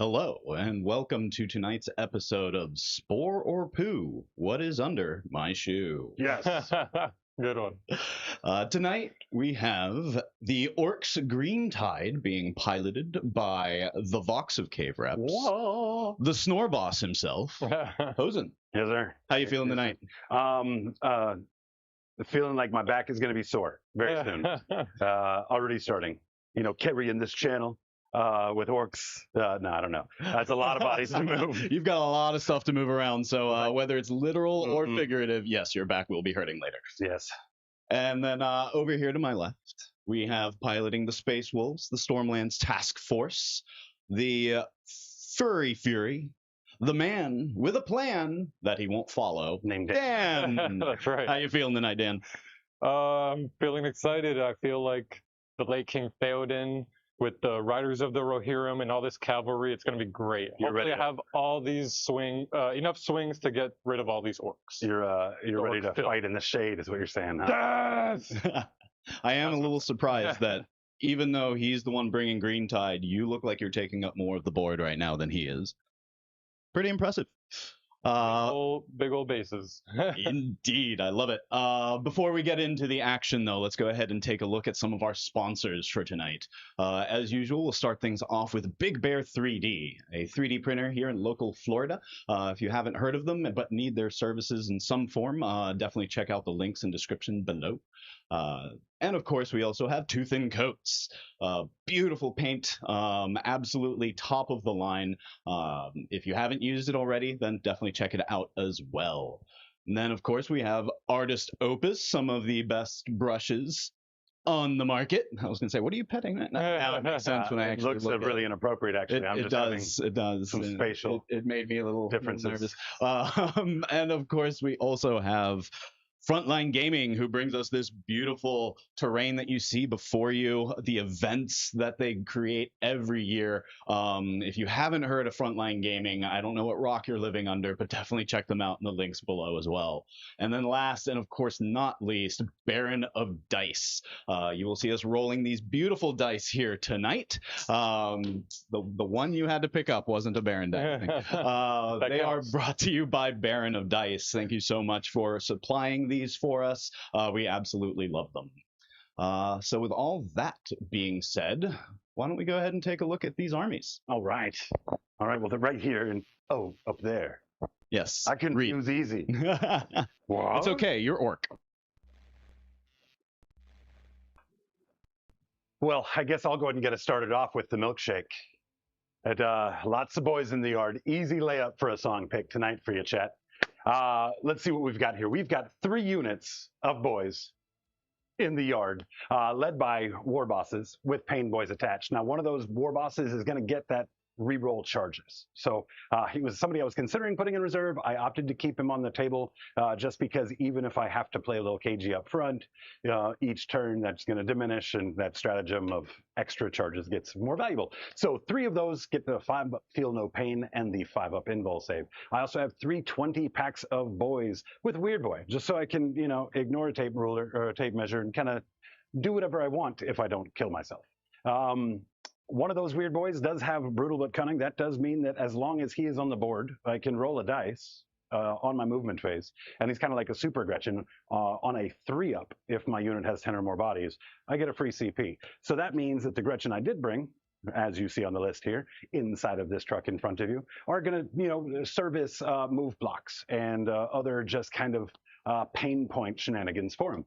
Hello, and welcome to tonight's episode of Spore or Poo, What is Under My Shoe? Yes. Good one. Tonight, we have the Orks Green Tide being piloted by the Vox of Cave Reps, Whoa. the Snore Boss himself, Hosen. Yes, sir. How you feeling tonight? Feeling like my back is going to be sore very soon. Already starting. You know, carrying this channel with Orks. No, I don't know. That's a lot of bodies to move. You've got a lot of stuff to move around, so whether it's literal or Mm-mm. figurative, yes, your back will be hurting later. Yes. And then over here to my left, we have piloting the Space Wolves, the Stormlance Task Force, the Furry Fury, the man with a plan that he won't follow, Named Dan. That's right. How you feeling tonight, Dan? I'm feeling excited. I feel like the late King Theoden with the riders of the Rohirrim and all this cavalry, it's going to be great. You're Hopefully ready I have all these enough swings to get rid of all these orcs. You're ready to Orcs fight in the shade, is what you're saying, huh? Yes! I am a little surprised that even though he's the one bringing Green Tide, you look like you're taking up more of the board right now than he is. Pretty impressive. Big old bases. Indeed, I love it. Before we get into the action, though, let's go ahead and take a look at some of our sponsors for tonight. As usual, we'll start things off with Big Bear 3D, a 3D printer here in local Florida. If you haven't heard of them but need their services in some form, definitely check out the links in description below. And of course, we also have Tooth and Coats. Beautiful paint, absolutely top of the line. If you haven't used it already, then definitely check it out as well. And then, of course, we have Artist Opus, some of the best brushes on the market. I was going to say, what are you petting? Now it makes sense when I It actually looks look really inappropriate, actually. I'm it just does. It does. some spatial It made me a little differences. nervous. And of course, we also have Frontline Gaming, who brings us this beautiful terrain that you see before you, the events that they create every year. If you haven't heard of Frontline Gaming, I don't know what rock you're living under, but definitely check them out in the links below as well. And then last, and of course not least, Baron of Dice. You will see us rolling these beautiful dice here tonight. The one you had to pick up wasn't a Baron dice. They are brought to you by Baron of Dice. Thank you so much for supplying these for us. We absolutely love them. So with all that being said, why don't we go ahead and take a look at these armies? All right. Well, they're right here and up there. Yes. I can read. use easy. What? It's okay. You're orc. Well, I guess I'll go ahead and get us started off with the milkshake. Lots of boys in the yard. Easy layup for a song pick tonight for you, chat. Let's see what we've got here. We've got 3 units of boys in the yard, led by war bosses with pain boys attached. Now, one of those war bosses is going to get that reroll charges. So he was somebody I was considering putting in reserve. I opted to keep him on the table just because even if I have to play a little cagey up front, each turn that's going to diminish, and that stratagem of extra charges gets more valuable. So 3 of those get the 5 up feel no pain and the 5 up invul save. I also have 3 20 packs of boys with Weird Boy, just so I can, ignore a tape ruler or a tape measure and kind of do whatever I want if I don't kill myself. One of those weird boys does have brutal but cunning. That does mean that as long as he is on the board, I can roll a dice on my movement phase. And he's kind of like a super Gretchen on a 3-up. If my unit has 10 or more bodies, I get a free CP. So that means that the Gretchen I did bring, as you see on the list here, inside of this truck in front of you, are going to, service move blocks and other just kind of pain point shenanigans for him.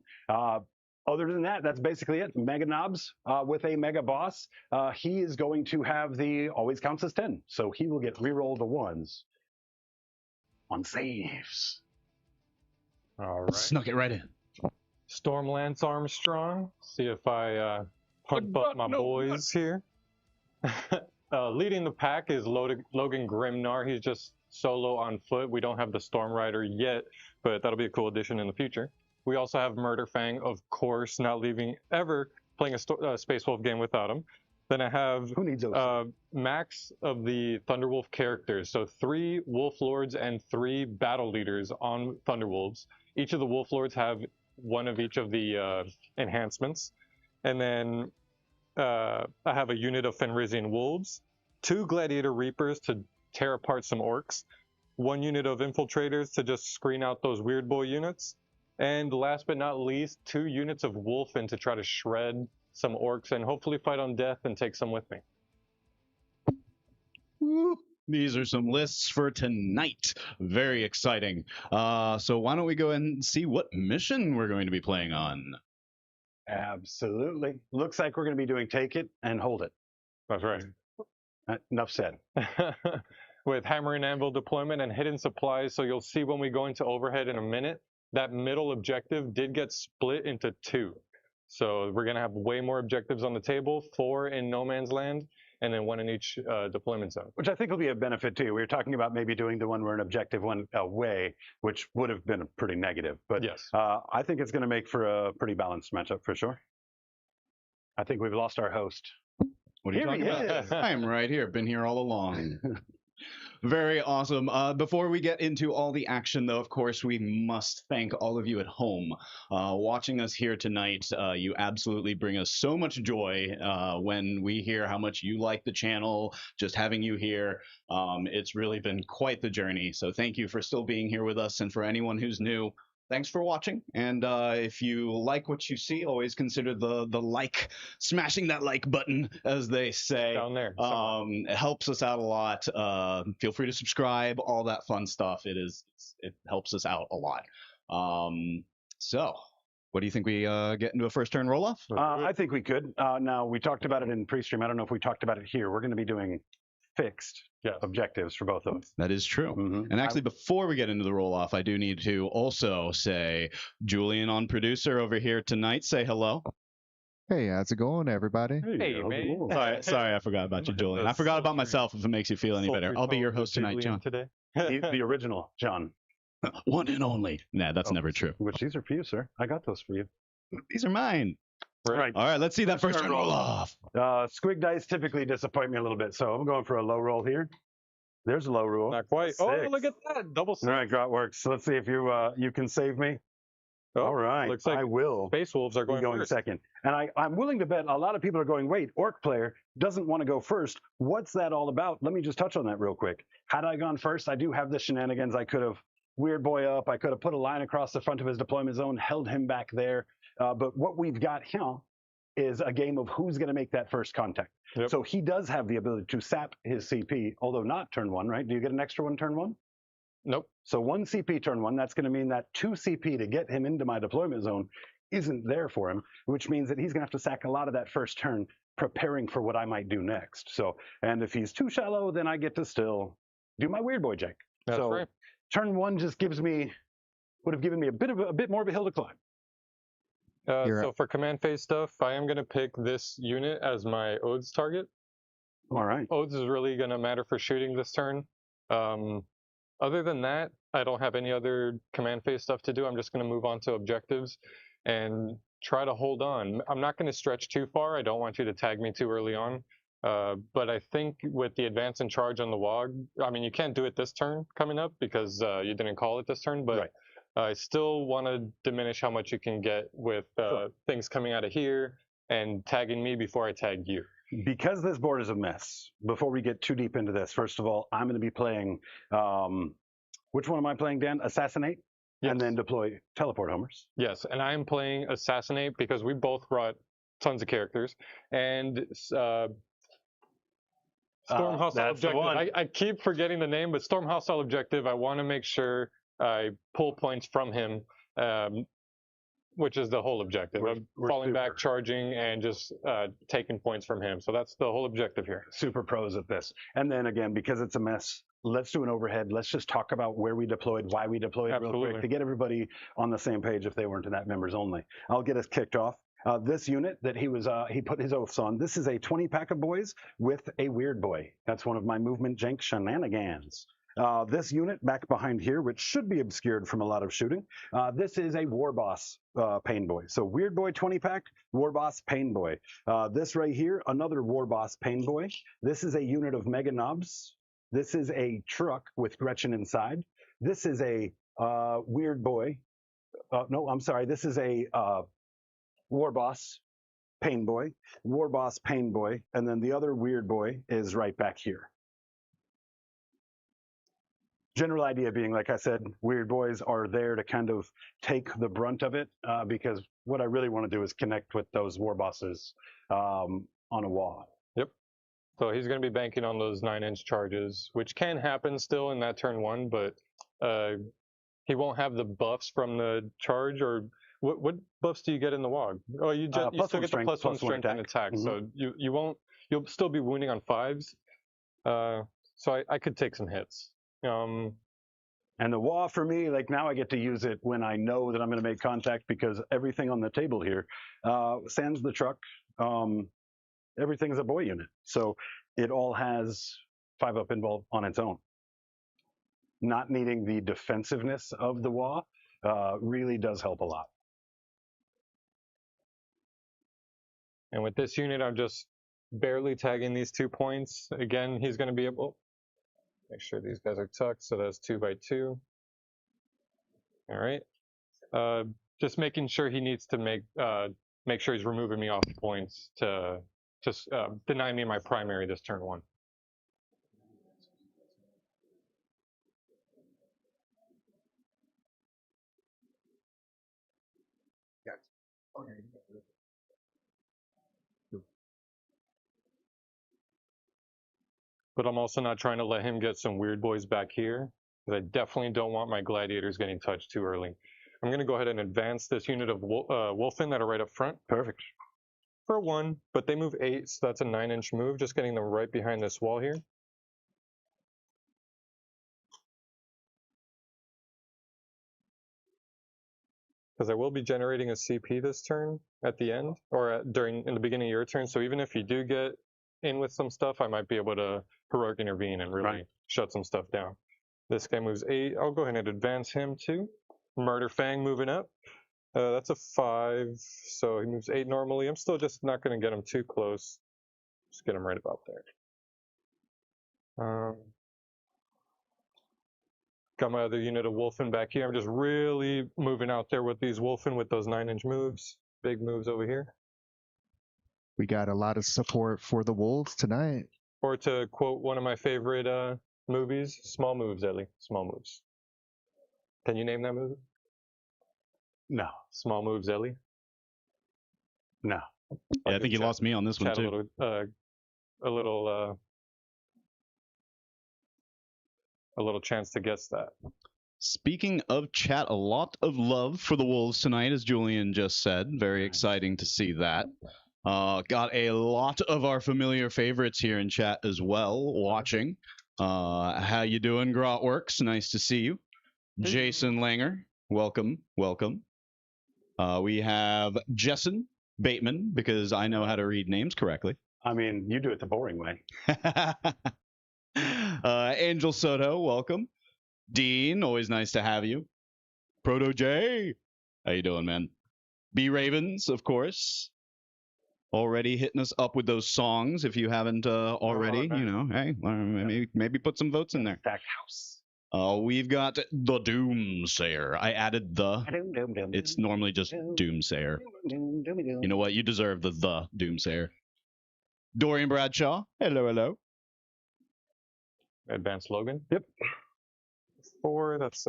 Other than that, that's basically it. Mega Knobs with a Mega Boss. He is going to have the always counts as 10. So he will get reroll the 1s on saves. All right. Snuck it right in. Stormlance Armstrong. See if I pump up my boys here. Leading the pack is Logan Grimnar. He's just solo on foot. We don't have the Storm Rider yet, but that'll be a cool addition in the future. We also have Murderfang, of course, not leaving ever playing a Space Wolf game without him. Then I have Who needs those? max of the Thunderwolf characters. So 3 Wolf Lords and 3 Battle Leaders on Thunderwolves. Each of the Wolf Lords have 1 of each of the enhancements. And then I have a unit of Fenrisian Wolves. 2 Gladiator Reapers to tear apart some Orks, 1 unit of Infiltrators to just screen out those Weird Boy units, and last but not least, 2 units of Wolfen to try to shred some Orks and hopefully fight on death and take some with me. Woo. These are some lists for tonight. Very exciting. So why don't we go and see what mission we're going to be playing on? Absolutely. Looks like we're going to be doing Take It and Hold It. That's right. Enough said. With Hammer and Anvil deployment and hidden supplies, so you'll see when we go into overhead in a minute, that middle objective did get split into 2. So we're going to have way more objectives on the table, 4 in No Man's Land, and then 1 in each deployment zone. Which I think will be a benefit too. We were talking about maybe doing the one where an objective went away, which would have been pretty negative. But yes. I think it's going to make for a pretty balanced matchup for sure. I think we've lost our host. What are you talking about? I am right here. Been here all along. Very awesome. Before we get into all the action, though, of course, we must thank all of you at home watching us here tonight. You absolutely bring us so much joy when we hear how much you like the channel. Just having you here, it's really been quite the journey. So thank you for still being here with us. And for anyone who's new, thanks for watching. And if you like what you see, always consider the smashing that like button, as they say. Down there. It helps us out a lot. Feel free to subscribe, all that fun stuff. It helps us out a lot. So what do you think we get into a first turn roll off? I think we could. Now, we talked about it in pre-stream. I don't know if we talked about it here. We're going to be doing fixed objectives for both of us. That is true. Mm-hmm. And actually, before we get into the roll-off, I do need to also say, Julian on producer over here tonight, say hello. Hey, how's it going, everybody? Hey, man. Sorry, I forgot about you, Julian. I forgot about myself, if it makes you feel any better. I'll be your host tonight, John. Today. The original John. One and only. Nah, that's never true. Which these are for you, sir. I got those for you. These are mine. Right. All right, let's see that first turn roll-off. Squig dice typically disappoint me a little bit, so I'm going for a low roll here. There's a low roll. Not quite. 6. Oh, look at that. Double 6. All right, Grotworks. So let's see if you can save me. Oh, all right. Looks like I will. Space Wolves are going first. Second. And I'm willing to bet a lot of people are going, wait, Orc player doesn't want to go first. What's that all about? Let me just touch on that real quick. Had I gone first, I do have the shenanigans. I could have Weird Boy up. I could have put a line across the front of his deployment zone, held him back there. But what we've got here is a game of who's going to make that first contact. Yep. So he does have the ability to sap his CP, although not turn 1, right? Do you get an extra one turn 1? Nope. So 1 CP turn 1, that's going to mean that 2 CP to get him into my deployment zone isn't there for him, which means that he's going to have to sack a lot of that first turn preparing for what I might do next. So, and if he's too shallow, then I get to still do my Weird Boy Jake. That's so right. Turn 1 just would have given me a bit more of a hill to climb. So for command phase stuff, I am going to pick this unit as my Oaths target. All right. Oaths is really going to matter for shooting this turn. Other than that, I don't have any other command phase stuff to do. I'm just going to move on to objectives and try to hold on. I'm not going to stretch too far. I don't want you to tag me too early on. But I think with the advance and charge on the Waaagh, I mean, you can't do it this turn coming up because you didn't call it this turn, but I still want to diminish how much you can get with things coming out of here and tagging me before I tag you. Because this board is a mess, before we get too deep into this, first of all, I'm going to be playing, which one am I playing, Dan? Assassinate? Yes. And then deploy Teleport Homers. Yes, and I'm playing Assassinate because we both brought tons of characters. And Storm Hostile Objective, I keep forgetting the name, but Storm Hostile Objective, I want to make sure I pull points from him, which is the whole objective. We're falling back, charging, and just taking points from him. So that's the whole objective here. Super pros at this. And then again, because it's a mess, let's do an overhead. Let's just talk about where we deployed, why we deployed real quick to get everybody on the same page if they weren't in that members only. I'll get us kicked off. This unit that he put his oaths on, this is a 20-pack of boys with a Weird Boy. That's one of my movement jank shenanigans. This unit back behind here, which should be obscured from a lot of shooting, this is a War Boss Pain Boy. So Weird Boy 20-pack, War Boss Pain Boy. This right here, another War Boss Pain Boy. This is a unit of Mega Knobs. This is a truck with Gretchen inside. This is a Weird Boy. No, I'm sorry. This is a War Boss Pain Boy, War Boss Pain Boy, and then the other weird boy is right back here. General idea being, like I said, weird boys are there to kind of take the brunt of it, because what I really want to do is connect with those war bosses on a wall. Yep. So he's going to be banking on those 9-inch charges, which can happen still in that turn 1, but he won't have the buffs from the charge. Or what buffs do you get in the Waaagh? Oh, you still get the +1 strength and attack. So you'll still be wounding on 5s. So I could take some hits. And the Waaagh for me, like now I get to use it when I know that I'm going to make contact, because everything on the table here, sans the truck, everything is a boy unit. So it all has 5-up involved on its own. Not needing the defensiveness of the Waaagh really does help a lot. And with this unit, I'm just barely tagging these 2 points. Again, he's going to be able... Make sure these guys are tucked, so that's 2 by 2. All right. Just making sure he needs to make sure he's removing me off points to just deny me my primary this turn 1. But I'm also not trying to let him get some weird boys back here, because I definitely don't want my gladiators getting touched too early. I'm going to go ahead and advance this unit of Wolfen that are right up front. Perfect. For 1, but they move 8, so that's a 9-inch move, just getting them right behind this wall here. Because I will be generating a CP this turn at the end, or in the beginning of your turn, so even if you do get in with some stuff, I might be able to heroic intervene and really shut some stuff down. This guy moves 8. I'll go ahead and advance him too. Murder Fang moving up. That's a 5, so he moves 8 normally. I'm still just not going to get him too close. Just get him right about there. Got my other unit of Wolfen back here. I'm just really moving out there with these Wolfen with those 9-inch moves. Big moves over here. We got a lot of support for the Wolves tonight. Or to quote one of my favorite movies, small moves, Ellie. Small moves. Can you name that movie? No. Small moves, Ellie? No. Yeah, I think you lost me on this one too. A little chance to guess that. Speaking of chat, a lot of love for the Wolves tonight, as Julian just said. Very exciting to see that. Got a lot of our familiar favorites here in chat as well, watching. How you doing, Grotworks? Nice to see you. Jason Langer, welcome, welcome. We have Jessen Bateman, because I know how to read names correctly. I mean, you do it the boring way. Angel Soto, welcome. Dean, always nice to have you. Proto J, how you doing, man? B Ravens, of course. Already hitting us up with those songs. If you haven't already, you know, hey, maybe put some votes in there. Stacked house. We've got the Doomsayer. I added the. It's normally just Doomsayer. You know what? You deserve the Doomsayer. Dorian Bradshaw. Hello, hello. Advanced Logan. Yep. 4. That's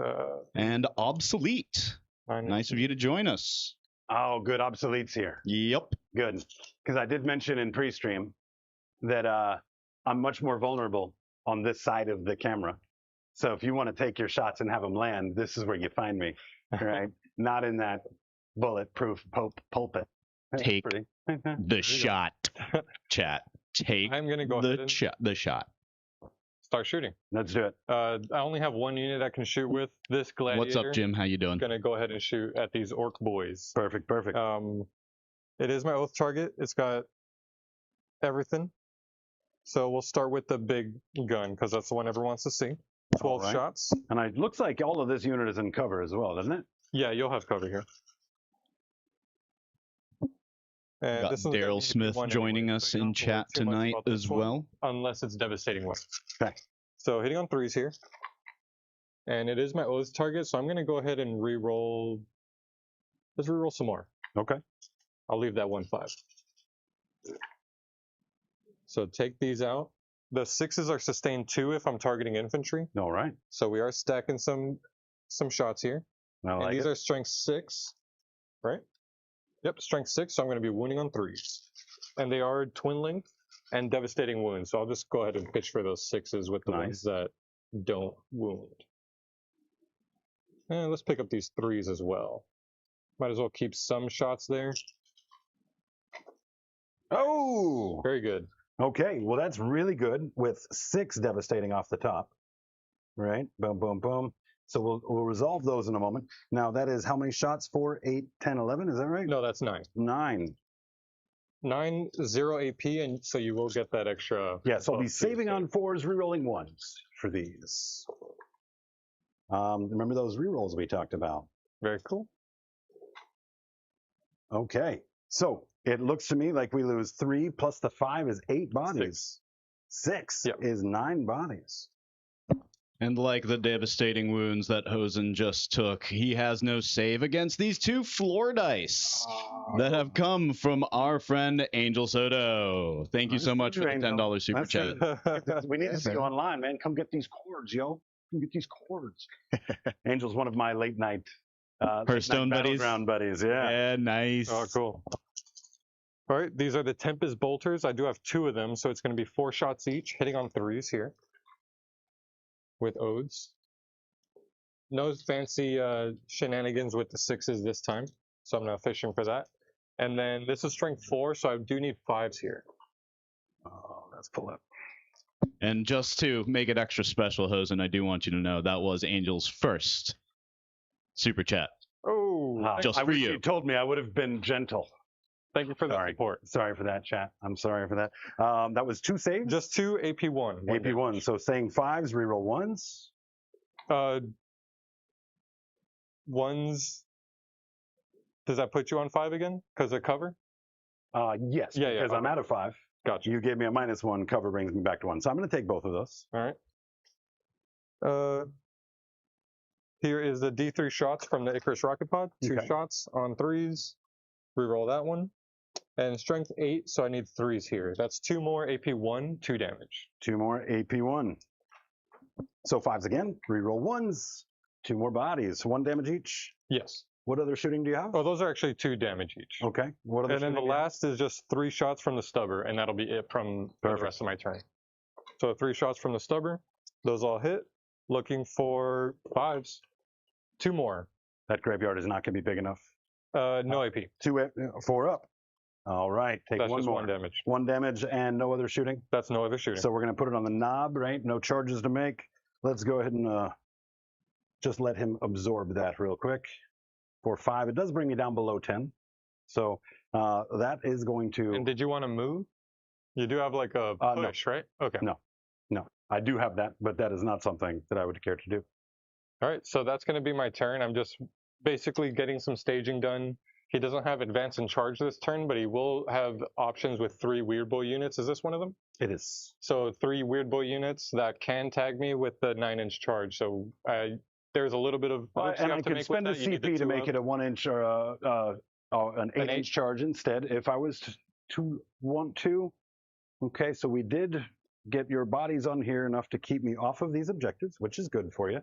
and Obsolete. Nice of you to join us. Oh, good. Obsolete's here. Yep. Good. Because I did mention in pre-stream that I'm much more vulnerable on this side of the camera. So if you want to take your shots and have them land, this is where you find me, right? Not in that bulletproof pulpit. Take the shot, chat. Take I'm gonna go ahead and the shot. Start shooting. Let's do it. I only have 1 unit I can shoot with. This gladiator. What's up, Jim? How you doing? I'm gonna go ahead and shoot at these orc boys. Perfect, perfect. It is my oath target. It's got everything. So we'll start with the big gun, because that's the one everyone wants to see. 12 shots. And it looks like all of this unit is in cover as well, doesn't it? Yeah, you'll have cover here. And got Daryl Smith joining us in chat tonight as well. Unless it's devastating one. Okay. So hitting on 3s here. And it is my oath target, so I'm going to go ahead and re-roll. Let's re-roll some more. Okay. I'll leave that 1-5. So take these out. The 6s are sustained 2 if I'm targeting infantry. All right. So we are stacking some shots here. I And like these it. are strength 6, right? Yep, strength 6, so I'm going to be wounding on 3s. And they are twin length and devastating wounds. So I'll just go ahead and pitch for those 6s with the ones that don't wound. And let's pick up these 3s as well. Might as well keep some shots there. Oh! Very good. Okay, well, that's really good with 6 devastating off the top. Right? Boom, boom, boom. So we'll resolve those in a moment. Now, that is how many shots? 4, 8, 10, 11, is that right? No, that's 9. 9. 9, 0 AP, and so you will get that extra. Yes, I'll be buff saving too. on 4s, rerolling 1s for these. Remember those rerolls we talked about? Very cool. Okay, so it looks to me like we lose 3 plus the 5 is 8 bodies. 6 Yep. is 9 bodies. And like the devastating wounds that Hosen just took, he has no save against these 2 floor dice that have come from our friend Angel Soto. Thank you so much for the $10 super chat. We need to see you online, man. Come get these cords, yo. Come get these cords. Angel's one of my late night Hearthstone buddies. battleground buddies. Yeah. Yeah, nice. Oh, cool. All right, these are the Tempest Bolters. I do have 2 of them, so it's going to be 4 shots each, hitting on 3s here with Odes. No fancy shenanigans with the 6s this time, so I'm not fishing for that. And then this is strength 4, so I do need 5s here. Oh, let's pull up. And just to make it extra special, Hosen, I do want you to know that was Angel's first super chat. Oh, Just I for wish you. you told me. I would have been gentle. thank you for the support. Sorry for that, chat. I'm sorry for that. That was 2 saves? Just 2 AP1. AP1. So saying 5s, reroll 1s. 1s. Does that put you on 5 again? Because of cover? Yes, Yeah, because I'm out of 5. Gotcha. You gave me a -1. Cover brings me back to 1. So I'm going to take both of those. All right. Here is the D3 shots from the Icarus rocket pod. 2 Okay. shots on 3s. Reroll that one. And strength 8, so I need 3s here. That's 2 more AP1, 2 damage. 2 more AP1. So 5s again. Reroll 1s. 2 more bodies. 1 damage each. Yes. What other shooting do you have? Oh, those are actually 2 damage each. Okay. What other And then the shooting do you have? last is just 3 shots from the stubber, and that'll be it from for the Perfect. rest of my turn. So 3 shots from the stubber. Those all hit. Looking for 5s. 2 more. That graveyard is not going to be big enough. No AP. 4 up. All right. Take That's 1 just more. 1 damage. 1 damage and no other shooting. That's no other shooting. So we're going to put it on the knob, right? No charges to make. Let's go ahead and just let him absorb that real quick. For 5, it does bring me down below 10. So that is going to... And did you want to move? You do have like a no. push, right? Okay. No. I do have that, but that is not something that I would care to do. All right, so that's going to be my turn. I'm just basically getting some staging done. He doesn't have advance and charge this turn, but he will have options with 3 Weird Boy units. Is this one of them? It is. So 3 Weird Boy units that can tag me with the 9-inch charge. So there's a little bit of... And I could spend a CP to make it a 1-inch or an 8-inch charge instead if I was to want to. Okay, so we did get your bodies on here enough to keep me off of these objectives, which is good for you.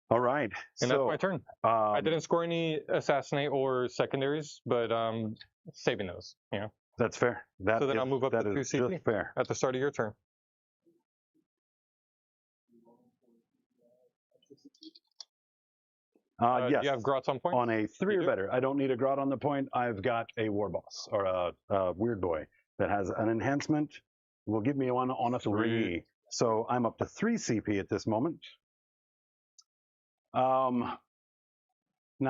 All right. And that's my turn. I didn't score any assassinate or secondaries, but saving those, you know. That's fair. That so then is, I'll move up to 2 just CP fair. at the start of your turn. Yes. Do you have Grots on point? On a 3 or better. I don't need a Grot on the point. I've got a War Boss or a Weird Boy that has an enhancement. Will give me one on a 3. So I'm up to 3 CP at this moment. Now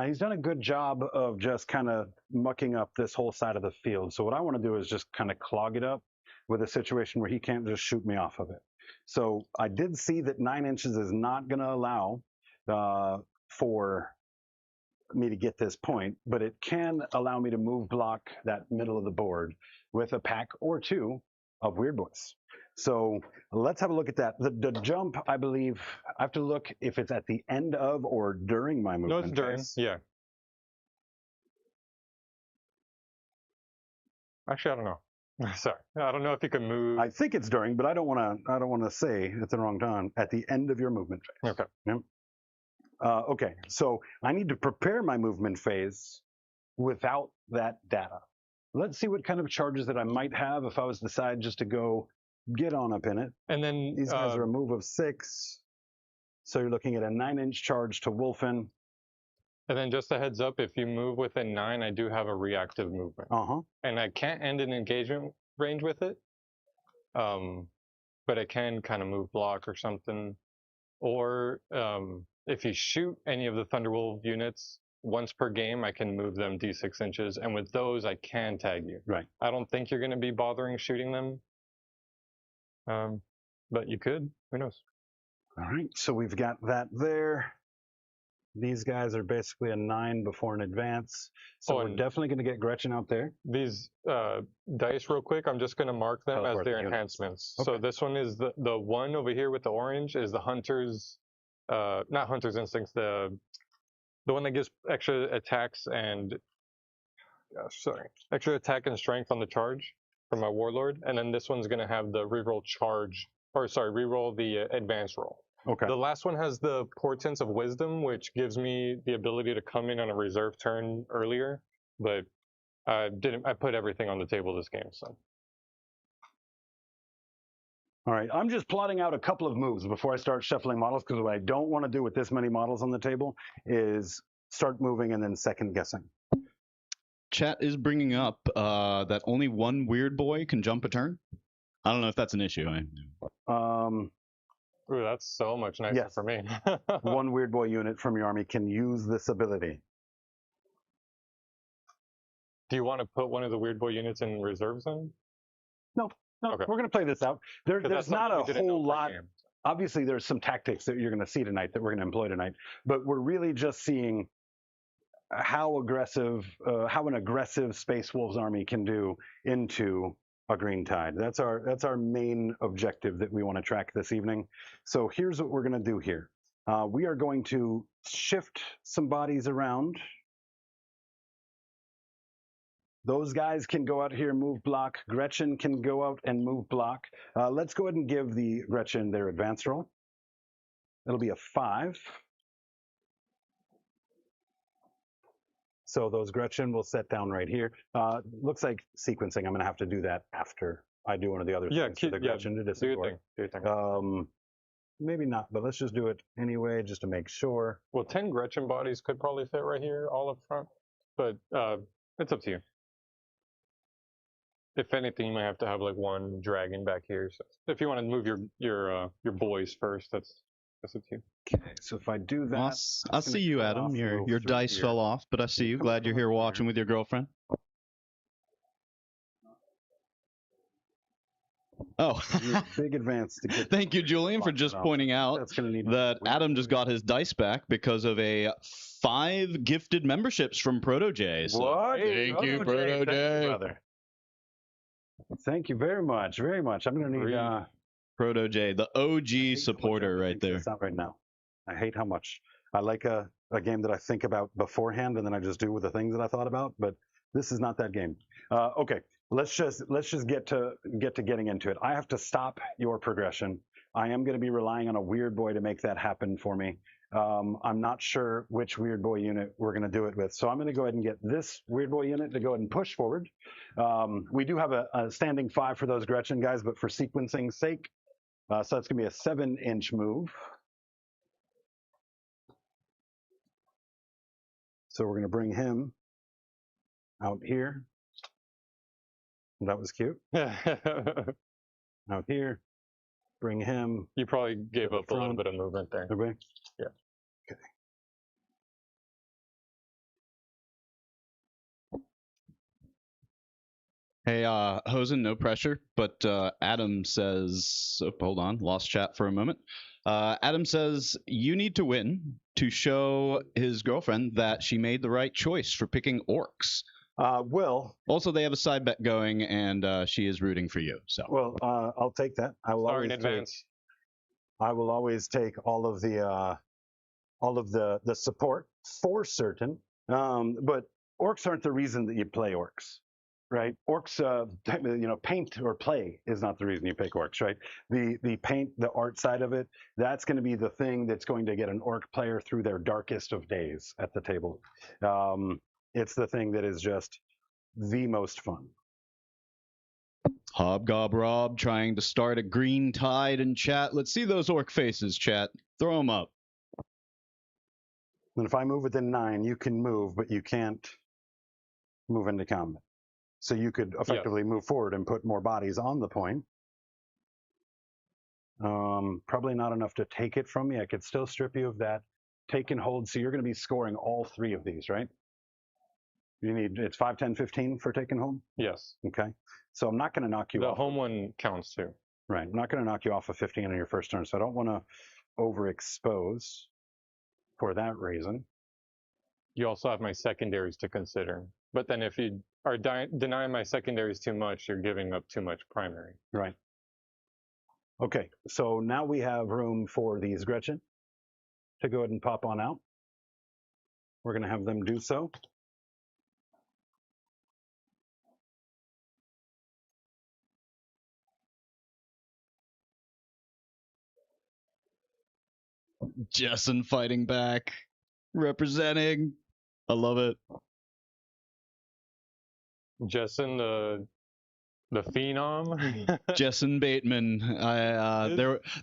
he's done a good job of just kind of mucking up this whole side of the field. So what I want to do is just kind of clog it up with a situation where he can't just shoot me off of it. So I did see that 9 inches is not going to allow for me to get this point, but it can allow me to move block that middle of the board with a pack or 2 of Weird Boys. So let's have a look at that. The jump, I believe, I have to look if it's at the end of or during my movement. No, it's during. phase. Yeah. Actually, I don't know. Sorry, I don't know if you can move. I think it's during, but I don't want to say at the wrong time. At the end of your movement phase. Okay. Yep. Okay, so I need to prepare my movement phase without that data. Let's see what kind of charges that I might have if I was to decide just to go get on up in it. And then These guys are a move of 6. So you're looking at a 9-inch charge to Wolfen. And then just a heads up, if you move within 9, I do have a reactive movement. And I can't end an engagement range with it. But I can kind of move block or something. Or if you shoot any of the Thunderwolf units once per game, I can move them d6 inches. And with those, I can tag you. Right. I don't think you're going to be bothering shooting them. But you could. Who knows? All right, so we've got that there. These guys are basically a 9 before an advance. So we're definitely going to get Gretchen out there. These dice real quick, I'm just going to mark them as their enhancements. Okay. So this one is the one over here with the orange is the Hunter's, not Hunter's Instincts, the one that gives extra attacks and, extra attack and strength on the charge for my Warlord. And then this one's going to have the reroll charge, reroll the advance roll. Okay. The last one has the Portents of Wisdom, which gives me the ability to come in on a reserve turn earlier, but I put everything on the table this game, so. All right, I'm just plotting out a couple of moves before I start shuffling models, because what I don't want to do with this many models on the table is start moving and then second guessing. Chat is bringing up that only one weird boy can jump a turn. I don't know if that's an issue. Ooh, that's so much nicer for me. One weird boy unit from your army can use this ability. Do you want to put one of the weird boy units in reserve zone? No, okay. We're going to play this out. There's not a whole lot. Obviously, there's some tactics that you're going to see tonight that we're going to employ tonight, but we're really just seeing how an aggressive Space Wolves army can do into a green tide. That's our main objective that we want to track this evening. So here's what we're going to do here. We are going to shift some bodies around. Those guys can go out here and move block. Gretchen can go out and move block. Let's go ahead and give the Gretchen their advance roll. It'll be a 5. So those Gretchen will set down right here. Looks like sequencing. I'm going to have to do that after I do one of the other things for the Gretchen to disappoint. Do your thing. Maybe not, but let's just do it anyway, just to make sure. Well, 10 Gretchen bodies could probably fit right here, all up front, but it's up to you. If anything, you might have to have like one dragon back here. So if you want to move your boys first, that's up to you. Okay, so if I do that, well, I'll see you, Adam. Your dice fell off, but I see you. Glad you're here watching with your girlfriend. Oh, big advance to get. Thank you, Julian, for just pointing out that Adam just got his dice back because of a 5 gifted memberships from Proto J. So what? Thank you, Proto J. Thank you very much, very much. I'm going to need Proto J, the OG supporter right there. It's not right now. I hate how much I like a game that I think about beforehand and then I just do with the things that I thought about. But this is not that game. Okay, let's just get to getting into it. I have to stop your progression. I am going to be relying on a weird boy to make that happen for me. I'm not sure which weird boy unit we're going to do it with. So I'm going to go ahead and get this weird boy unit to go ahead and push forward. We do have a standing 5 for those Gretchen guys, but for sequencing's sake, so that's going to be a 7-inch move. So we're going to bring him out here. That was cute. Out here. Bring him. You probably gave up a little bit of movement there. Okay. Yeah. Okay. Hey, Hosen, no pressure, but Adam says, oh, hold on, lost chat for a moment. Adam says, you need to win to show his girlfriend that she made the right choice for picking Orks. Well, also they have a side bet going, and she is rooting for you. So well, I'll take that. I will Sorry in advance. I will always take all of the support for certain. But Orks aren't the reason that you play Orks. right? Orcs, paint or play is not the reason you pick orcs, right? The paint, the art side of it, that's going to be the thing that's going to get an orc player through their darkest of days at the table. It's the thing that is just the most fun. Hobgob Rob trying to start a green tide in chat. Let's see those orc faces, chat. Throw them up. And if I move within 9, you can move, but you can't move into combat. So you could effectively move forward and put more bodies on the point. Probably not enough to take it from me. I could still strip you of that. Take and hold. So you're going to be scoring all 3 of these, right? It's 5, 10, 15 for take and hold? Yes. Okay. So I'm not going to knock you off. The home one counts too. Right. I'm not going to knock you off of 15 on your first turn. So I don't want to overexpose for that reason. You also have my secondaries to consider. But then if you are denying my secondaries too much, you're giving up too much primary. Right. Okay. So now we have room for these Gretchen to go ahead and pop on out. We're going to have them do so. Jessen fighting back, representing. I love it. Jessen, the phenom. Jessen Bateman.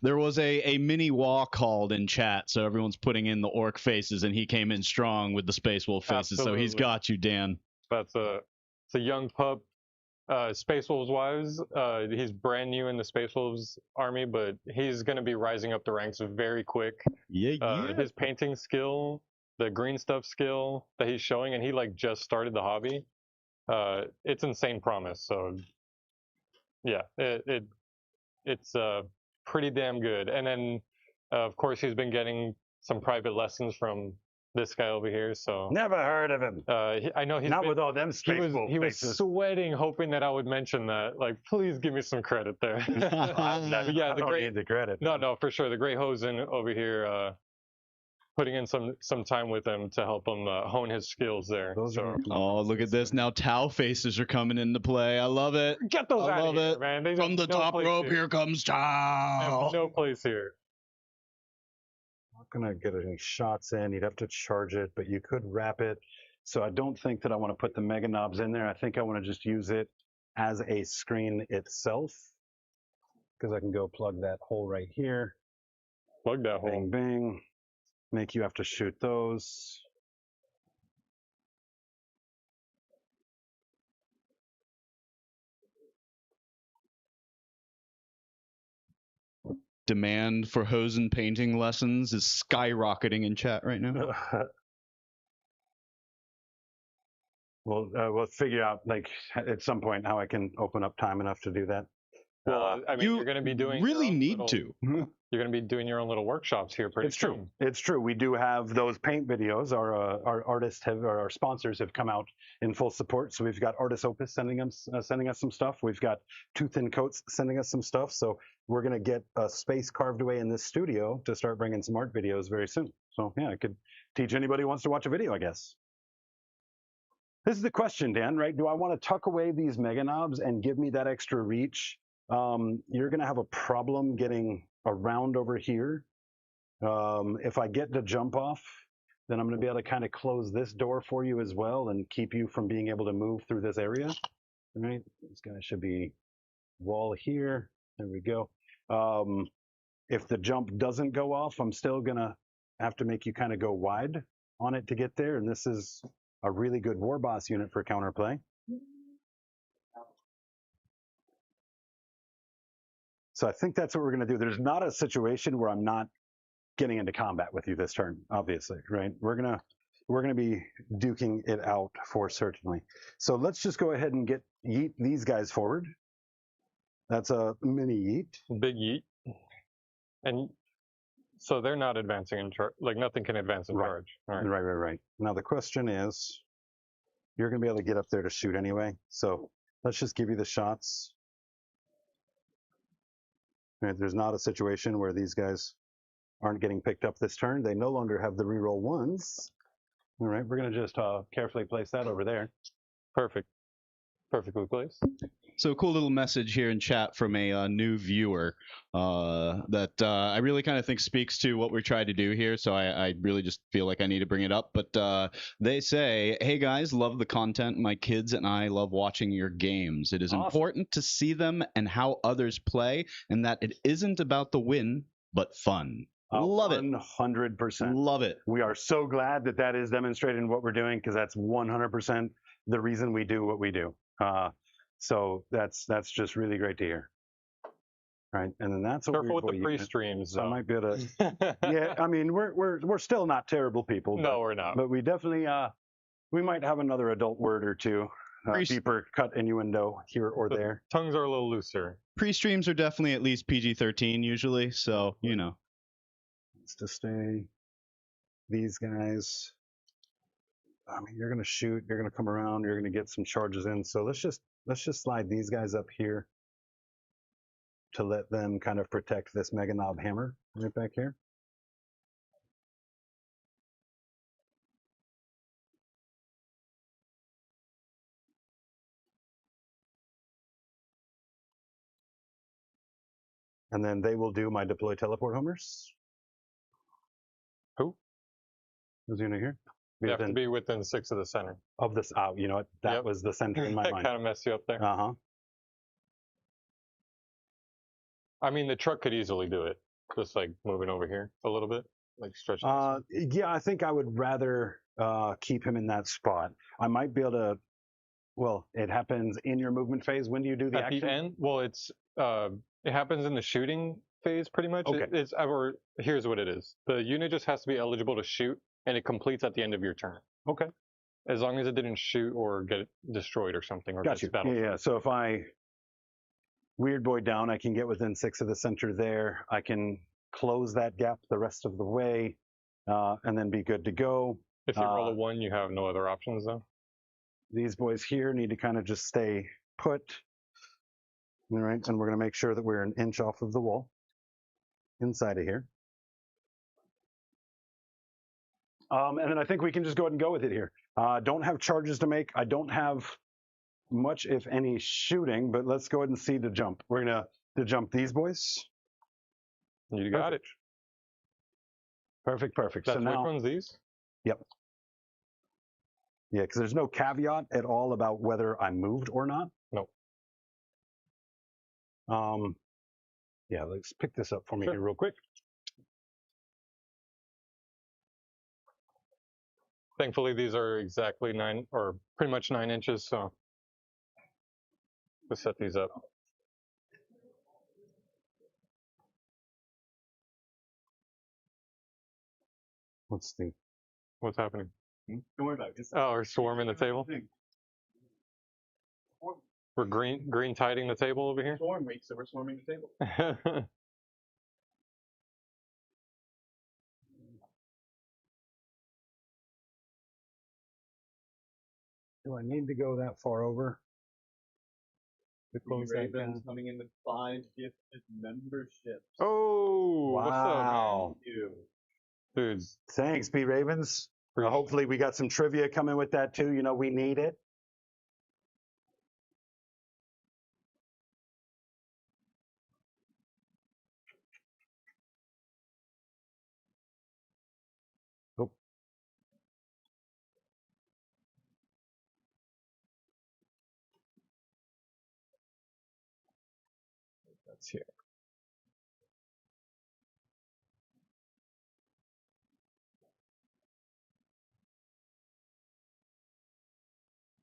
There was a mini Waaagh called in chat, so everyone's putting in the orc faces, and he came in strong with the Space Wolf faces. Absolutely. So he's got you, Dan. It's a young pup. Space Wolves wise, he's brand new in the Space Wolves army, but he's going to be rising up the ranks very quick. Yeah. His painting skill, the green stuff skill that he's showing, and he just started the hobby. It's insane promise. So yeah, it's pretty damn good. And then of course he's been getting some private lessons from this guy over here. So never heard of him. I know he's not with all them Space Wolf he was faces. sweating, hoping that I would mention that. Like, please give me some credit there. I don't need the credit. No, for sure. The great Hosen over here, putting in some time with him to help him hone his skills there. Oh, look at this! Now Tau faces are coming into play. I love it. Get those out of here, man. They From the top rope, here comes Tau. No place here. Not gonna get any shots in. You'd have to charge it, but you could wrap it. So I don't think that I want to put the mega knobs in there. I think I want to just use it as a screen itself, because I can go plug that hole right here. Plug that hole. Bang, bang. Make you have to shoot those. Demand for Hosen painting lessons is skyrocketing in chat right now. We'll figure out at some point how I can open up time enough to do that. Well, I mean, you're going to be doing. Really need to. You're going to be doing your own little workshops here pretty soon. True. It's true. We do have those paint videos. Our artists our sponsors have come out in full support. So we've got Artist Opus sending us some stuff. We've got Tooth and Coats sending us some stuff. So we're going to get a space carved away in this studio to start bringing some art videos very soon. So yeah, I could teach anybody who wants to watch a video, I guess. This is the question, Dan, right? Do I want to tuck away these mega knobs and give me that extra reach? You're going to have a problem getting around over here. If I get to jump off, then I'm going to be able to kind of close this door for you as well and keep you from being able to move through this area. All right, this guy should be wall here. There we go. If the jump doesn't go off, I'm still going to have to make you kind of go wide on it to get there. And this is a really good war boss unit for counterplay. So I think that's what we're going to do. There's not a situation where I'm not getting into combat with you this turn, obviously, right? We're gonna be duking it out for certainly. So let's just go ahead and yeet these guys forward. That's a mini yeet. Big yeet. And so they're not advancing in charge. Like nothing can advance in charge. All right. Right. Now the question is, you're gonna be able to get up there to shoot anyway. So let's just give you the shots. Right, there's not a situation where these guys aren't getting picked up this turn. They no longer have the reroll ones. All right, we're going to just carefully place that over there. Perfect. Perfectly placed. So cool little message here in chat from a new viewer that I really kind of think speaks to what we're trying to do here. So I really just feel like I need to bring it up. But they say, "Hey guys, love the content. My kids and I love watching your games. It is Awesome. important to see them and how others play, and that it isn't about the win, but fun." Love it. 100%. Love it. We are so glad that that is demonstrated in what we're doing, because that's 100% the reason we do what we do. So that's just really great to hear. Right, and then that's a Careful weird with the boy pre-streams, unit. I though. might be able to. Yeah, I mean we're still not terrible people. No, we're not. But we definitely we might have another adult word or two, deeper cut innuendo here or The there. tongues are a little looser. Pre-streams are definitely at least PG-13 usually, so you know. Let's just stay. These guys. I mean, you're gonna shoot. You're gonna come around. You're gonna get some charges in. So let's just slide these guys up here to let them kind of protect this Mega Knob hammer right back here. And then they will do my deploy teleport homers. Who? Who's unit here? You have to be within 6 of the center. Of this. Oh, you know what? That Yep. was the center in my That mind. kind of messed you up there. Uh huh. I mean, the truck could easily do it. Just like moving over here a little bit, like stretching. Yeah, I think I would rather keep him in that spot. I might be able to. Well, it happens in your movement phase. When do you do the At action? the end, well, it happens in the shooting phase pretty much. Okay. Here's what it is. The unit just has to be eligible to shoot, and it completes at the end of your turn. Okay. As long as it didn't shoot or get destroyed or something, or Got you. battle. Yeah. So if I weird boy down, I can get within 6 of the center there. I can close that gap the rest of the way, and then be good to go. If you roll a 1, you have no other options though. These boys here need to kind of just stay put. All right, and we're going to make sure that we're an inch off of the wall inside of here. And then I think we can just go ahead and go with it here. Don't have charges to make. I don't have much, if any, shooting, but let's go ahead and see the jump. We're going to jump these boys. You got it. Perfect. That's so now, which one's these? Yep. Yeah, because there's no caveat at all about whether I moved or not. No. Yeah, let's pick this up for me Sure. here real quick. Thankfully, these are exactly 9, or pretty much 9 inches, so let's set these up. Let's see. What's happening? Don't worry about it. Oh, we're swarming the table. We're green tiding the table over here. Storm week, so we're swarming the table. Do I need to go that far over? To close that Ravens down? coming in with 5 gifted memberships. Oh, Wow. what's up, You. man? Dude, Thanks, B Ravens. Hopefully we got some trivia coming with that too. You know, we need it. Oh. that's here.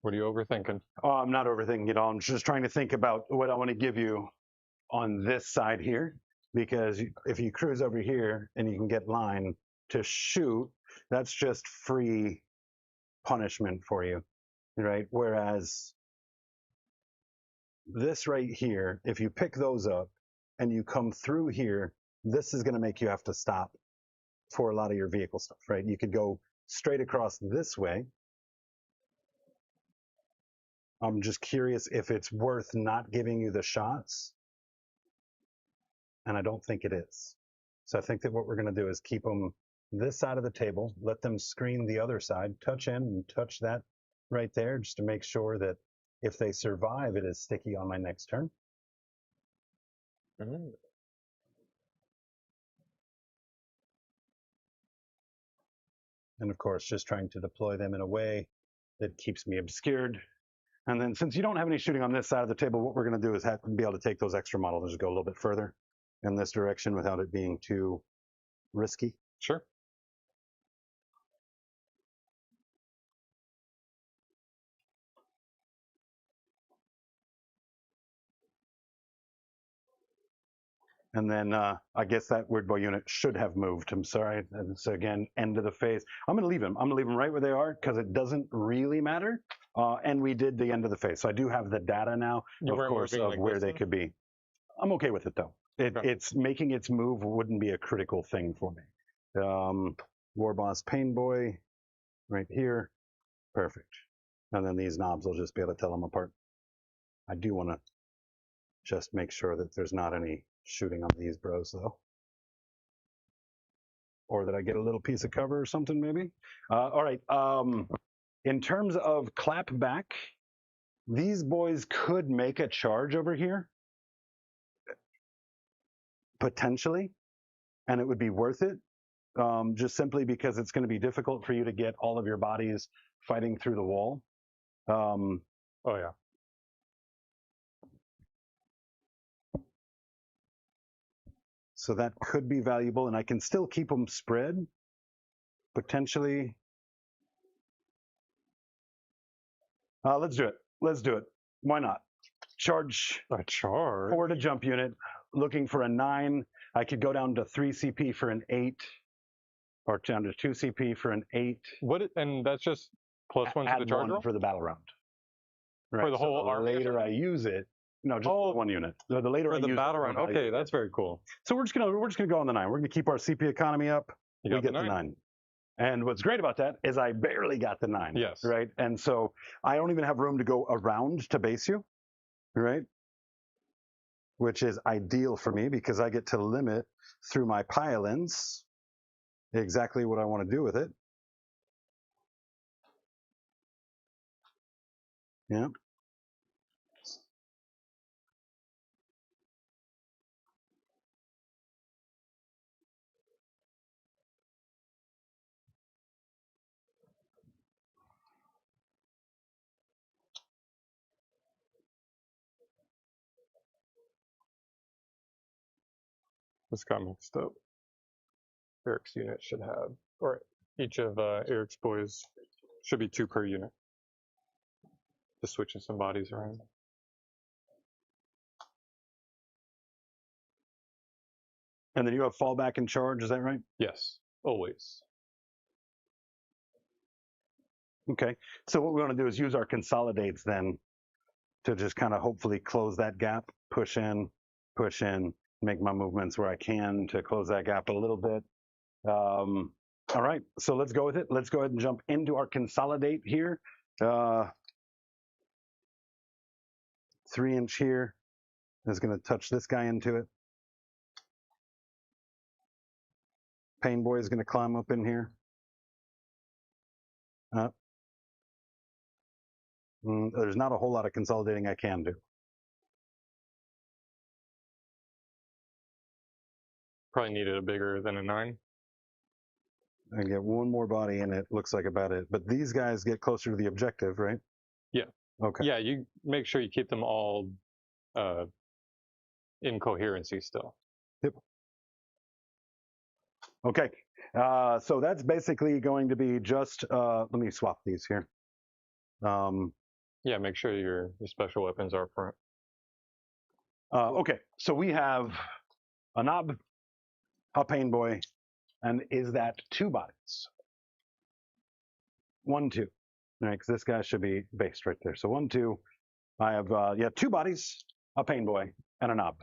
What are you overthinking? Oh, I'm not overthinking it all. I'm just trying to think about what I want to give you on this side here. Because if you cruise over here and you can get line to shoot, that's just free punishment for you, right? Whereas this right here, if you pick those up and you come through here, this is going to make you have to stop for a lot of your vehicle stuff, right? You could go straight across this way. I'm just curious if it's worth not giving you the shots. And I don't think it is. So I think that what we're going to do is keep them this side of the table, let them screen the other side, touch in and touch that right there, just to make sure that If they survive, it is sticky on my next turn. Mm. And of course, just trying to deploy them in a way that keeps me obscured. And then since you don't have any shooting on this side of the table, what we're going to do is be able to take those extra models and just go a little bit further in this direction without it being too risky. Sure. And then I guess that Weird Boy unit should have moved. I'm sorry. And so again, end of the phase. I'm going to leave them. I'm going to leave them right where they are because it doesn't really matter. And we did the end of the phase. So I do have the data now, of course, of where they could be. I'm okay with it, though. It's making its move wouldn't be a critical thing for me. War Boss Pain Boy right here. Perfect. And then these knobs will just be able to tell them apart. I do want to just make sure that there's not any shooting on these bros, though. Or that I get a little piece of cover or something, maybe. All right. In terms of clap back, these boys could make a charge over here. Potentially. And it would be worth it. Just simply because it's going to be difficult for you to get all of your bodies fighting through the wall. Oh, yeah. So that could be valuable, and I can still keep them spread, potentially. Let's do it. Let's do it. Why not? Charge. A charge? Forward a jump unit, looking for a 9. I could go down to 3 CP for an 8, or down to 2 CP for an 8. And that's just +1 to the charge roll? For the battle round. Right, for the whole army? The later I use it, no, just one unit. The later for I the use battle round. Okay, that's very cool. So we're just gonna go on the 9. We're gonna keep our CP economy up. We get the 9. And what's great about that is I barely got the 9. Yes. Right. And so I don't even have room to go around to base you. Right. Which is ideal for me because I get to limit through my pile-ins exactly what I want to do with it. Yeah. This got mixed up. Eric's unit should have, or each of Eric's boys should be 2 per unit. Just switching some bodies around. And then you have fallback and charge, is that right? Yes, always. Okay. So what we want to do is use our consolidates then to just kind of hopefully close that gap, push in, make my movements where I can to close that gap a little bit. All right, so let's go with it. Let's go ahead and jump into our consolidate here. 3-inch here is going to touch this guy into it. Pain Boy is going to climb up in here. There's not a whole lot of consolidating I can do. Probably needed a bigger than a 9. I get one more body in it, looks like about it. But these guys get closer to the objective, right? Yeah. Okay. Yeah, you make sure you keep them all in coherency still. Yep. Okay. So that's basically going to be just, let me swap these here. Yeah, make sure your special weapons are up front. Okay, so we have a knob, a pain boy, and is that 2 bodies? 1, 2. All right, because this guy should be based right there. So 1, 2. I have 2 bodies, a pain boy, and a knob.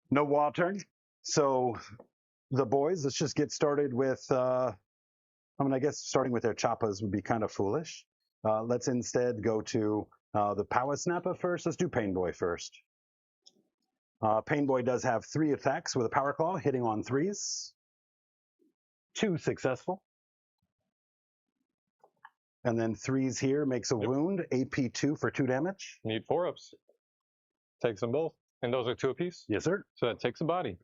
No Waaagh turn. So the boys, let's just get started with, I guess starting with their choppas would be kind of foolish. Let's instead go to the Power Snapper first. Let's do Pain Boy first. Pain Boy does have 3 attacks with a Power Claw, hitting on 3s. 2 successful. And then 3s here makes a wound. AP 2 for 2 damage. Need 4-ups. Takes them both. And those are 2 apiece. Yes, sir. So that takes a body.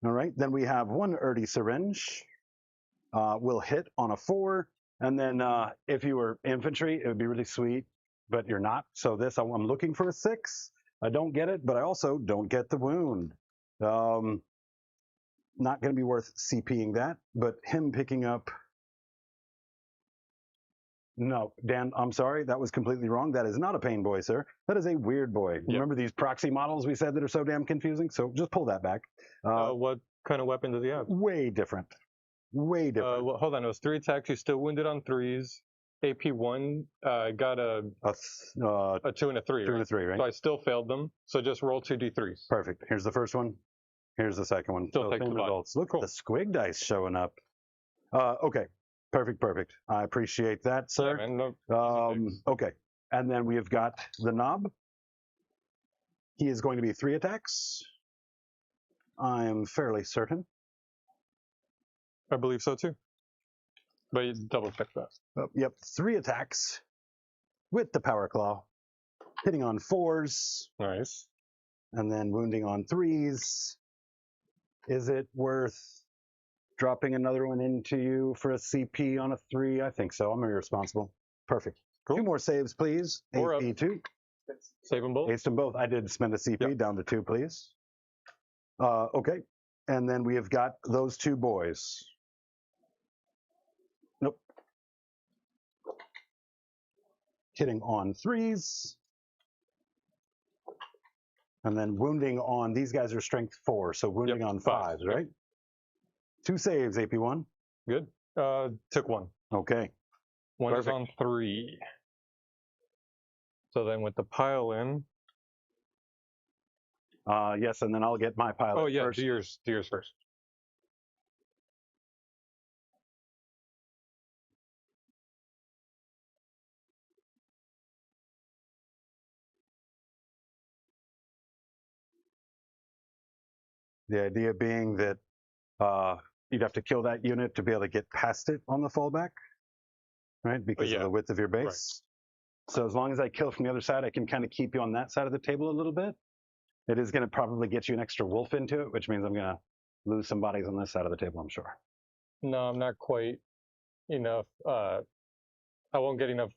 All right. Then we have 1 Erdy Syringe. Will hit on a 4. And then if you were infantry, it would be really sweet, but you're not. So this, I'm looking for a 6. I don't get it, but I also don't get the wound. Not going to be worth CPing that, but him picking up... No, Dan, I'm sorry. That was completely wrong. That is not a pain boy, sir. That is a weird boy. Yep. Remember these proxy models we said that are so damn confusing? So just pull that back. What kind of weapon does he have? Way different. Way different. Well, hold on. It was 3 attacks. He's still wounded on 3s. AP 1 got a 2 and a 3. 2 and a 3, right? So I still failed them. So just roll 2d3s. Perfect. Here's the first one. Here's the second one. Still take the results. Look, cool. The squig dice showing up. Okay. Perfect. I appreciate that, sir. Yeah, man, no, okay. And then we have got the knob. He is going to be 3 attacks. I am fairly certain. I believe so too. But you double check that. Yep, 3 attacks with the power claw, hitting on 4s. Nice. And then wounding on 3s. Is it worth dropping another one into you for a CP on a 3? I think so. I'm irresponsible. Perfect. Cool. 2 more saves, please. AP 2. Save them both. Aced them both. I did spend a CP down to 2, please. Okay. And then we have got those 2 boys. Nope. Hitting on 3s. And then wounding on, these guys are strength 4, so wounding on 5s, right? 2 saves, AP 1. Good. Took 1. Okay. One is on 3. So then with the pile in. Yes, and then I'll get my pile in. Oh, yeah, first. do yours first. The idea being that you'd have to kill that unit to be able to get past it on the fallback, right? Because of the width of your base. Right. So as long as I kill from the other side, I can kind of keep you on that side of the table a little bit. It is going to probably get you an extra wolf into it, which means I'm going to lose some bodies on this side of the table, I'm sure. No, I'm not quite enough. I won't get enough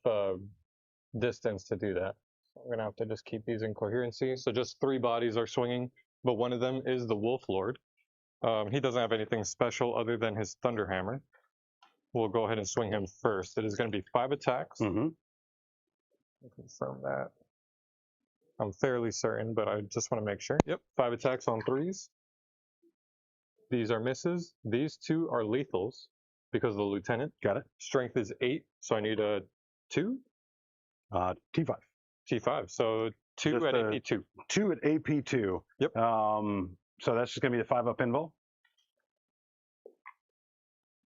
distance to do that. So I'm going to have to just keep these in coherency. So just 3 bodies are swinging, but one of them is the Wolf Lord. He doesn't have anything special other than his Thunder Hammer. We'll go ahead and swing him first. It is going to be 5 attacks. Mm-hmm. I'll confirm that. I'm fairly certain, but I just want to make sure. Yep, 5 attacks on 3s. These are misses. These 2 are lethals because of the lieutenant. Got it. Strength is 8, so I need a 2? T5. T5, so 2 just at AP2. 2 at AP2. Yep. So that's just going to be the 5-up invul.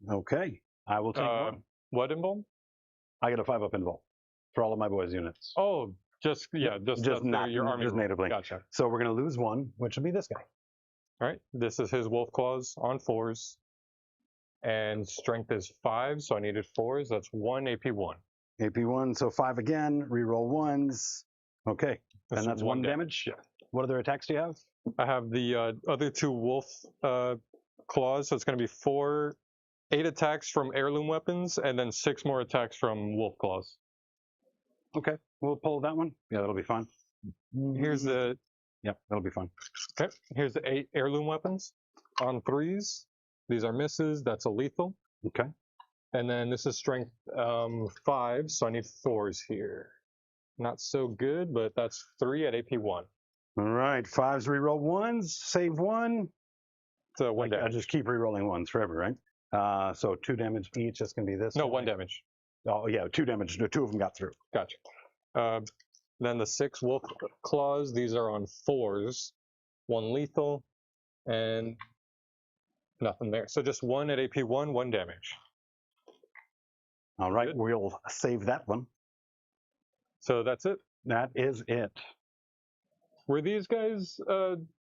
Okay. I will take 1. What invul? I get a 5-up invul for all of my boys' units. Oh, just not your army. Just natively. Gotcha. So we're going to lose 1, which will be this guy. All right. This is his Wolf Claws on 4s. And strength is 5, so I needed 4s. That's 1 AP1. AP1, so 5 again. Reroll 1s. Okay. And that's 1 damage? Yeah. What other attacks do you have? I have the other 2 Wolf Claws, so it's going to be 8 attacks from heirloom weapons, and then 6 more attacks from Wolf Claws. Okay, we'll pull that one. Yeah, that'll be fine. Here's the... Yep, that'll be fine. Okay, here's the 8 heirloom weapons on 3s. These are misses. That's a lethal. Okay. And then this is strength 5, so I need 4s here. Not so good, but that's 3 at AP1. All right, 5s reroll 1s, save 1. So 1 damage. I just keep rerolling 1s forever, right? So 2 damage each. That's going to be this. No, 1 damage. Oh, yeah, 2 damage. 2 of them got through. Gotcha. Then the 6 Wolf Claws. These are on 4s. 1 lethal, and nothing there. So just 1 at AP1, 1 damage. All right, good. We'll save that one. So that's it? That is it. Were these guys,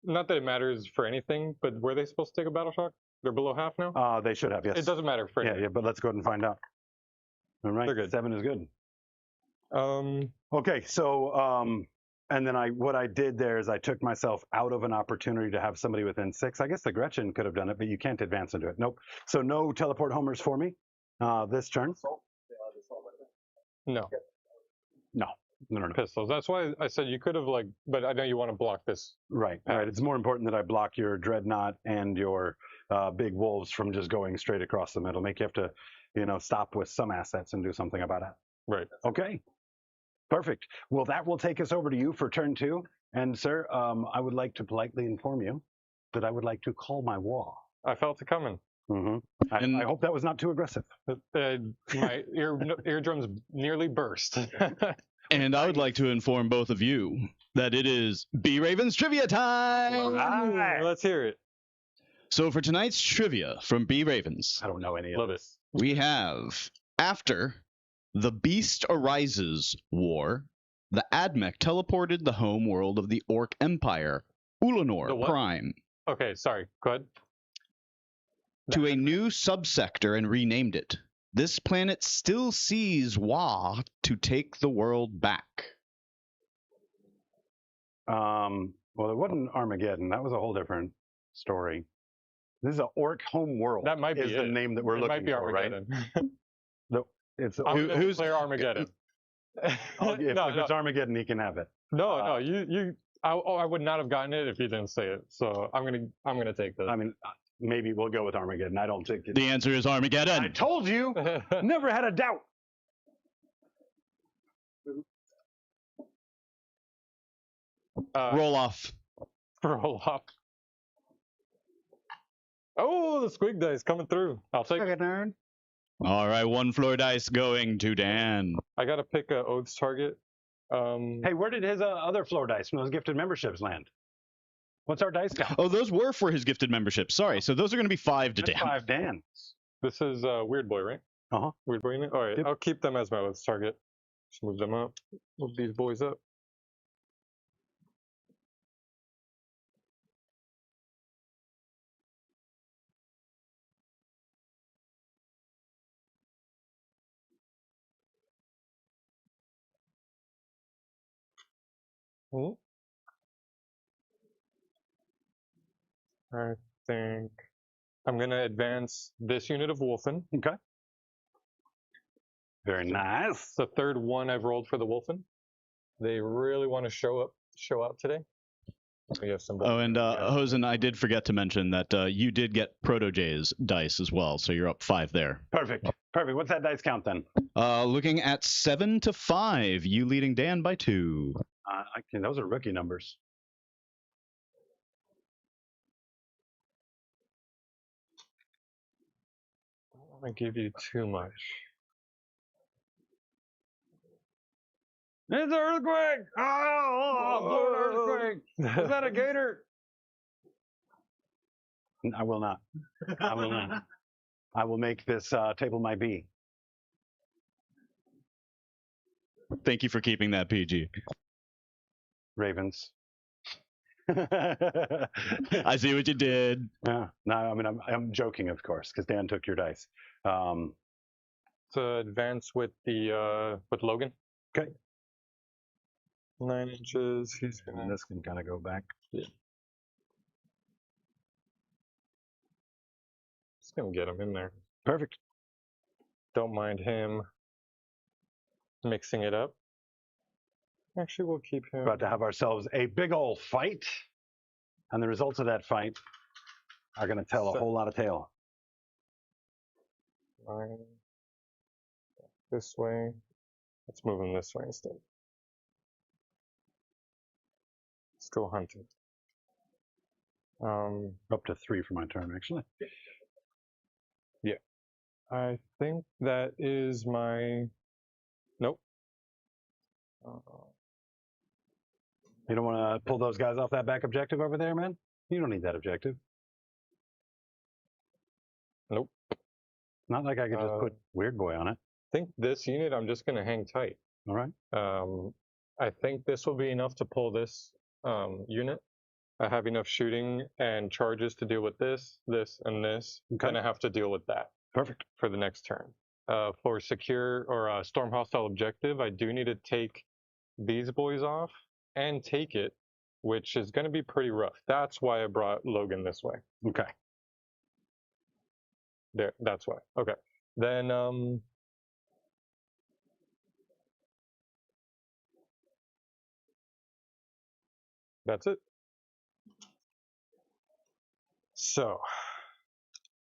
not that it matters for anything, but were they supposed to take a battle shock? They're below half now? They should have, yes. It doesn't matter for anything. Yeah, but let's go ahead and find out. All right, They're good. 7 is good. Um, Okay, so and then what I did there is I took myself out of an opportunity to have somebody within 6. I guess the Gretchen could have done it, but you can't advance into it. Nope. So no teleport homers for me this turn. no. No. Pistols. That's why I said you could have but I know you want to block this. Right. It's more important that I block your dreadnought and your big wolves from just going straight across the middle. Make you have to, stop with some assets and do something about it. Right. Okay. Perfect. Well, that will take us over to you for turn 2. And sir, I would like to politely inform you that I would like to call my Waaagh. I felt it coming. Mm-hmm. I hope that was not too aggressive. My eardrums nearly burst. And I would like to inform both of you that it is B Ravens trivia time. Right. Let's hear it. So for tonight's trivia from B Ravens, I don't know any Love of it. we have after the Beast Arises War, the Admech teleported the home world of the Orc Empire, The Ulanor what? Prime, Okay, sorry. Go ahead. to a new subsector and renamed it. This planet still sees Waaagh to take the world back. Well, it wasn't Armageddon. That was a whole different story. This is an Orc home world. That might be is the it. name that we're It looking might be for, right? Armageddon. It's I'm gonna who's- play Armageddon. if it's Armageddon, he can have it. No, I would not have gotten it if you didn't say it. So I'm gonna take this. I mean, maybe we'll go with Armageddon. I don't think it. The answer is I Armageddon. told you. Never had a doubt. Roll off. Roll off. Oh, the squig dice coming through. I'll take it. All right, 1 floor dice going to Dan. I gotta pick a Oath's target. Hey, where did his other floor dice from those gifted memberships land? What's our dice count? Oh, those were for his gifted membership. Sorry, so those are going to be 5 to That's Dan. 5 Dan. This is Weird Boy, right? Uh-huh. Weird Boy unit? All right, Yep. I'll keep them as my Oath's target. Just move them up. Move these boys up. Oh. I think I'm gonna advance this unit of Wolfen. Okay. Very nice. It's the third one I've rolled for the Wolfen. They really want to show out today. We have some. Oh, and Hosen, I did forget to mention that you did get Proto-J's dice as well, so you're up 5 there. Perfect. Perfect. What's that dice count then? Looking at 7 to 5, you leading Dan by 2. Those are rookie numbers. I don't want to give you too much. It's an earthquake! Oh, earthquake! Is that a gator? I will not. I will not. I will make this table my B. Thank you for keeping that PG. Ravens. I see what you did. Yeah. No, I mean, I'm joking, of course, because Dan took your dice. To advance with the with Logan. Okay. 9 inches. He's And gonna. this can kind of go back. Just gonna get him in there. Perfect. Don't mind him mixing it up. Actually, we'll keep him. About to have ourselves a big old fight. And the results of that fight are going to tell a whole lot of tale. 9. This way. Let's move him this way instead. Let's go hunting. Up to 3 for my turn, actually. I think that is my. Nope. You don't want to pull those guys off that back objective over there, man? You don't need that objective. Nope. Not like I could just put Weird Boy on it. I think this unit I'm just gonna hang tight. All right. I think this will be enough to pull this unit. I have enough shooting and charges to deal with this, this, and this. Okay. And I have to deal with that Perfect. for the next turn. For secure or storm hostile objective, I do need to take these boys off and take it, which is going to be pretty rough. That's why I brought Logan this way. Okay. There, that's why. Okay. Then, that's it. So,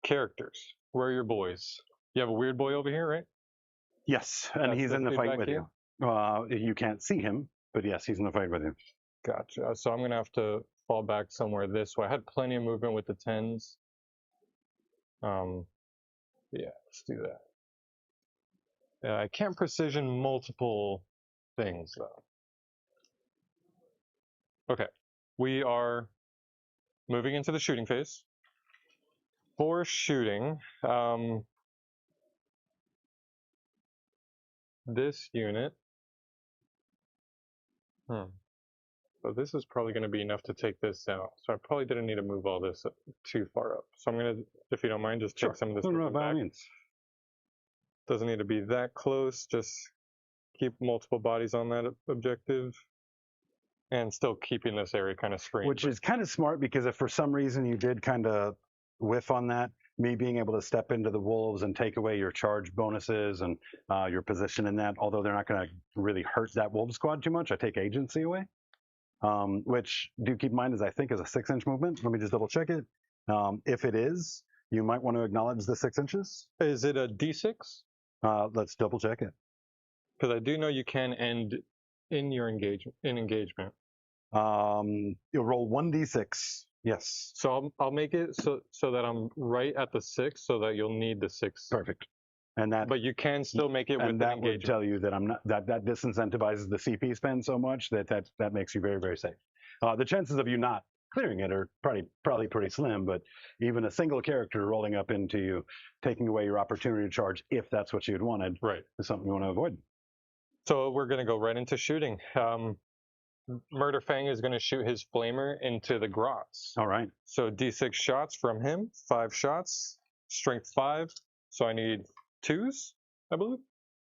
characters. Where are your boys? You have a weird boy over here, right? Yes, and That's he's the in the dude fight back with here? you. You can't see him, but yes, he's in the fight with you. Gotcha. So I'm going to have to fall back somewhere this way. I had plenty of movement with the 10s. Yeah, let's do that. I can't precision multiple things, though. Okay, we are moving into the shooting phase. For shooting, this unit, so this is probably going to be enough to take this out. So I probably didn't need to move all this too far up. So I'm going to, if you don't mind, just take some of this back. Doesn't need to be that close. Just keep multiple bodies on that objective. And still keeping this area kind of screened. Which is kind of smart, because if for some reason you did kind of whiff on that, me being able to step into the wolves and take away your charge bonuses and your position in that, although they're not going to really hurt that wolf squad too much, I take agency away. Which, do keep in mind, is I think is a 6-inch movement. Let me just double check it. If it is, you might want to acknowledge the 6 inches. Is it a D6? Let's double check it. Because I do know you can end in your engagement. You'll roll 1d6. Yes. So I'll make it so that I'm right at the 6, so that you'll need the 6. Perfect. And that, but you can still make it with and that engagement. would tell you that I'm not that disincentivizes the CP spend so much that makes you very, very safe. The chances of you not clearing it are probably pretty slim, but even a single character rolling up into you, taking away your opportunity to charge, if that's what you'd wanted, right, is something you want to avoid. So we're going to go right into shooting. Murder Fang is going to shoot his flamer into the grots. All right. So D6 shots from him, 5 shots, strength 5. So I need 2s, I believe.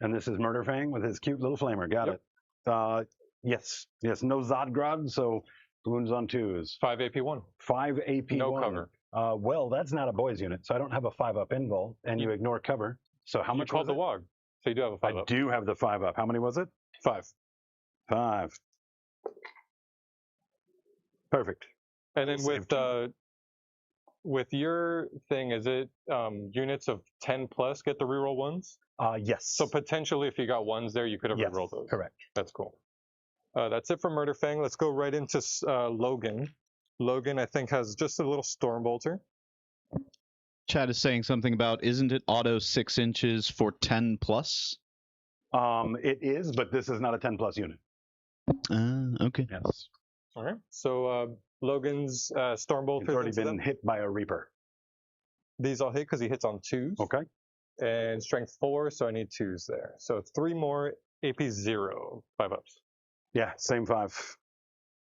And this is Murder Fang with his cute little flamer. Got it. Yes. No Zodgrod, so wounds on 2s. 5 AP1. 5 AP1. No cover. Well, that's not a boys unit, so I don't have a 5-up invul, and you ignore cover. So how much was the Waaagh, so you do have a 5-up. I do have the 5-up. How many was it? 5. 5. Perfect. And then with your thing, is it units of 10 plus get the reroll 1s? Yes. So potentially, if you got 1s there, you could have rerolled those. Correct. That's cool. That's it for Murder Fang. Let's go right into Logan. Logan, I think, has just a little Stormbolter. Chad is saying something about, isn't it auto 6 inches for 10 plus? It is, but this is not a 10 plus unit. Okay. Yes. All right. So Logan's Stormbolter. It's already been hit by a Reaper. These all hit because he hits on 2s. Okay. And strength 4, so I need 2s there. So 3 more, AP 0, 5-ups. Yeah, same 5.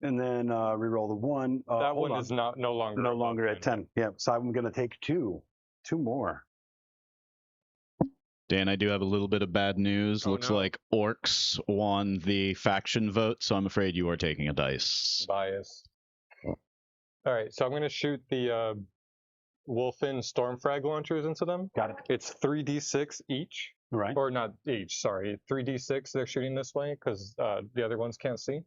And then reroll the 1. That one is no longer at 10. Yeah, so I'm going to take 2 more. Dan, I do have a little bit of bad news. Oh, Looks no. like Orks won the faction vote, so I'm afraid you are taking a dice. Bias. All right, so I'm going to shoot the Wolfen Stormfrag launchers into them. Got it. It's 3d6 each. Right. Or not each, sorry. 3d6 they're shooting this way because the other ones can't see.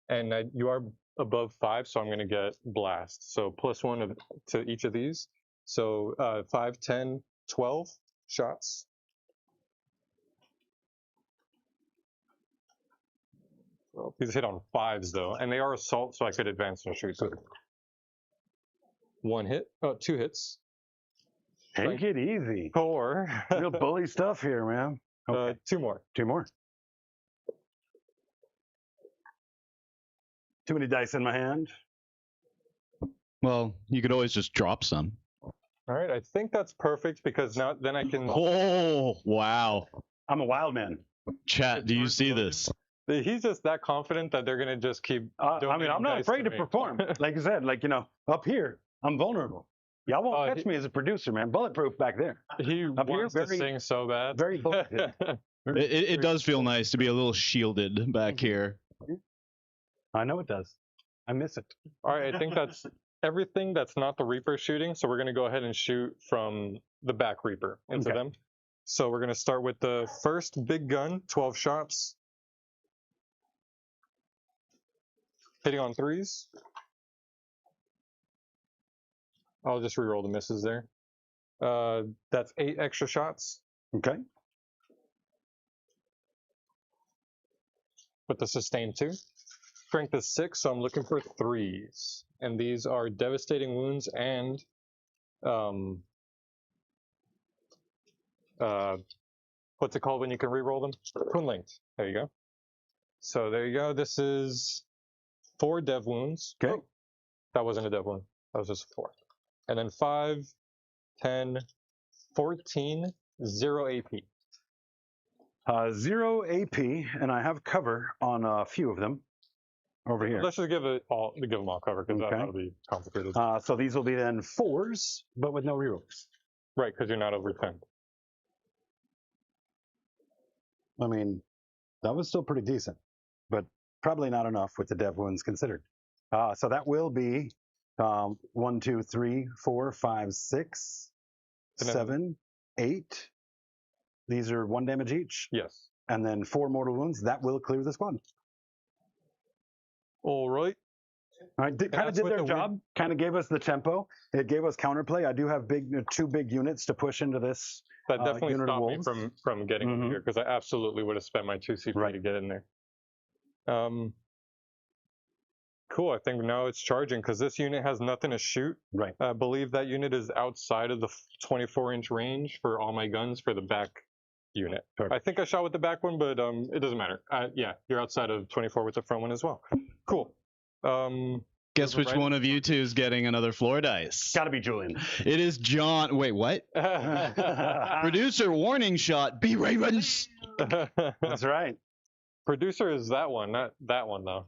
And you are above 5, so I'm going to get blast. So +1 to each of these. So 5, 10, 12 shots. Well, these hit on 5s though, and they are assault, so I could advance and shoot. So 1 hit, 2 hits. Take it easy. 4. Real bully stuff here, man. Okay. 2 more. 2 more. Too many dice in my hand. Well, you could always just drop some. All right, I think that's perfect because then I can. Oh, wow. I'm a wild man. Chat, do you see this? He's just that confident that they're gonna just keep. I mean, I'm not afraid to me. perform. Like I said, up here, I'm vulnerable. Y'all won't catch me as a producer, man. Bulletproof back there. He Up here, wants to very- sing so bad. Very bulletproof. It does feel nice to be a little shielded back here. I know it does. I miss it. All right, I think that's everything that's not the Reaper shooting. So we're going to go ahead and shoot from the back Reaper into Okay. them. So we're going to start with the first big gun, 12 shots. Hitting on 3s. I'll just reroll the misses there. That's 8 extra shots Okay. with the sustain 2. Strength is 6, so I'm looking for 3s. And these are devastating wounds and what's it called when you can reroll them? Wound length. There you go. So there you go. This is 4 dev wounds. Okay. Oh, that wasn't a dev wound. That was just 4. And then 5, 10, 14, 0 AP. 0 AP, and I have cover on a few of them over here. Let's just give them all cover because Okay. that'll be complicated. So these will be then 4s, but with no rerolls. Right, because you're not over 10. I mean, that was still pretty decent, but probably not enough with the dev wounds considered. So that will be 1, 2, 3, 4, 5, 6, And then- 7, 8. These are 1 damage each, Yes. and then 4 mortal wounds. That will clear the squad. All right. All right, kind of that's did with their the job. Kind of gave us the tempo. It gave us counterplay. I do have 2 big units to push into this. That definitely unit of stopped me wolves. from getting over Mhm. here because I absolutely would have spent my 2 CP Right. to get in there. Cool. I think now it's charging because this unit has nothing to shoot. Right. I believe that unit is outside of the 24-inch range for all my guns for the back unit. Perfect. I think I shot with the back one, but it doesn't matter. Yeah, you're outside of 24 with the front one as well. Cool. Guess which Right. one of you two is getting another floor dice? Got to be Julian. It is John. Wait, what? Producer warning shot. Be Ravens. That's right. Producer is that one, not that one though.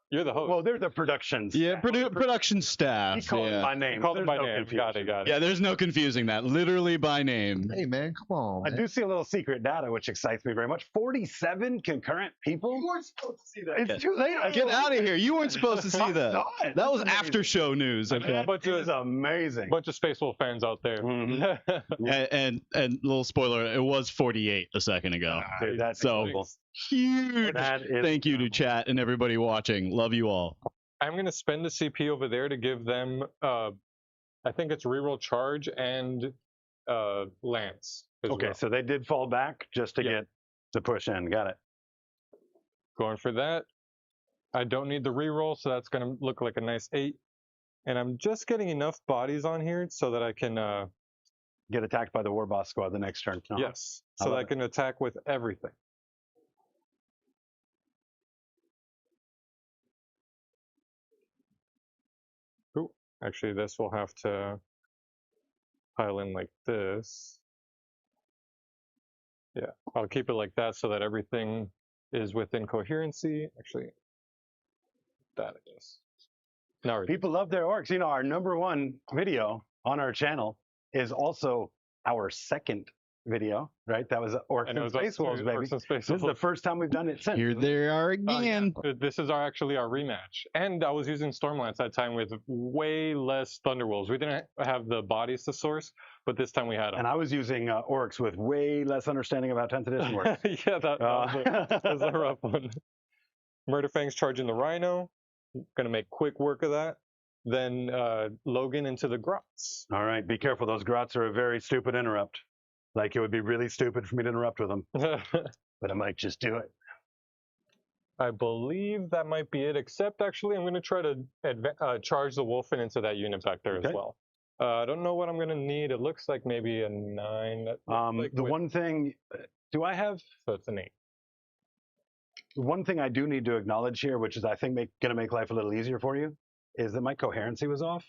You're the host. Well, they're the productions. Yeah, production staff. He called yeah. by name. Called There's them by no name. confusion. Got it. Yeah, there's no confusing that. Literally by name. Hey man, come on. I Man. do see a little secret data, which excites me very much. 47 concurrent people. You weren't supposed to see that. It's too late. Get out of here. You weren't supposed to see I that. saw it. That was That's after amazing. show news. Okay. Bunch It is of amazing. Space Wolf fans out there. Mhm. And little spoiler, it was 48 a second ago. Dude, that's So- incredible. Huge. That is Thank you to incredible. chat and everybody watching. Love you all. I'm gonna spend the CP over there to give them I think it's reroll charge and lance. As Okay, well. so they did fall back just to Yeah. get the push in. Got it. Going for that. I don't need the reroll, so that's gonna look like a nice 8. And I'm just getting enough bodies on here so that I can Get attacked by the war boss squad the next turn. Uh-huh. yes, I so that love I it. can attack with everything. Ooh, actually, this will have to pile in like this. Yeah, I'll keep it like that so that everything is within coherency. Actually, that I guess. Now we're People love their orcs. You know, our #1 video on our channel is also our second video, right? That was Orcs and it and was Space Wolves, baby. Orcs and Space This is the Wolves. first time we've done it since. Here they are again. This is actually our rematch. And I was using Stormlance that time with way less Thunderwolves. We didn't have the bodies to source, but this time we had them. And I was using orcs with way less understanding of how 10th edition works. Yeah, that was a rough one. Murderfang's charging the Rhino. Gonna make quick work of that. Then Logan into the Grots. All right, be careful. Those grots are a very stupid interrupt. Like, it would be really stupid for me to interrupt with them, but I might just do it. I believe that might be it, except actually I'm going to try to charge the Wolfen into that unit back there as Okay. well. I don't know what I'm going to need. It looks like maybe a 9. That looks like The with- one thing, do I have, So it's an 8. one thing I do need to acknowledge here, which is I think going to make life a little easier for you, is that my coherency was off.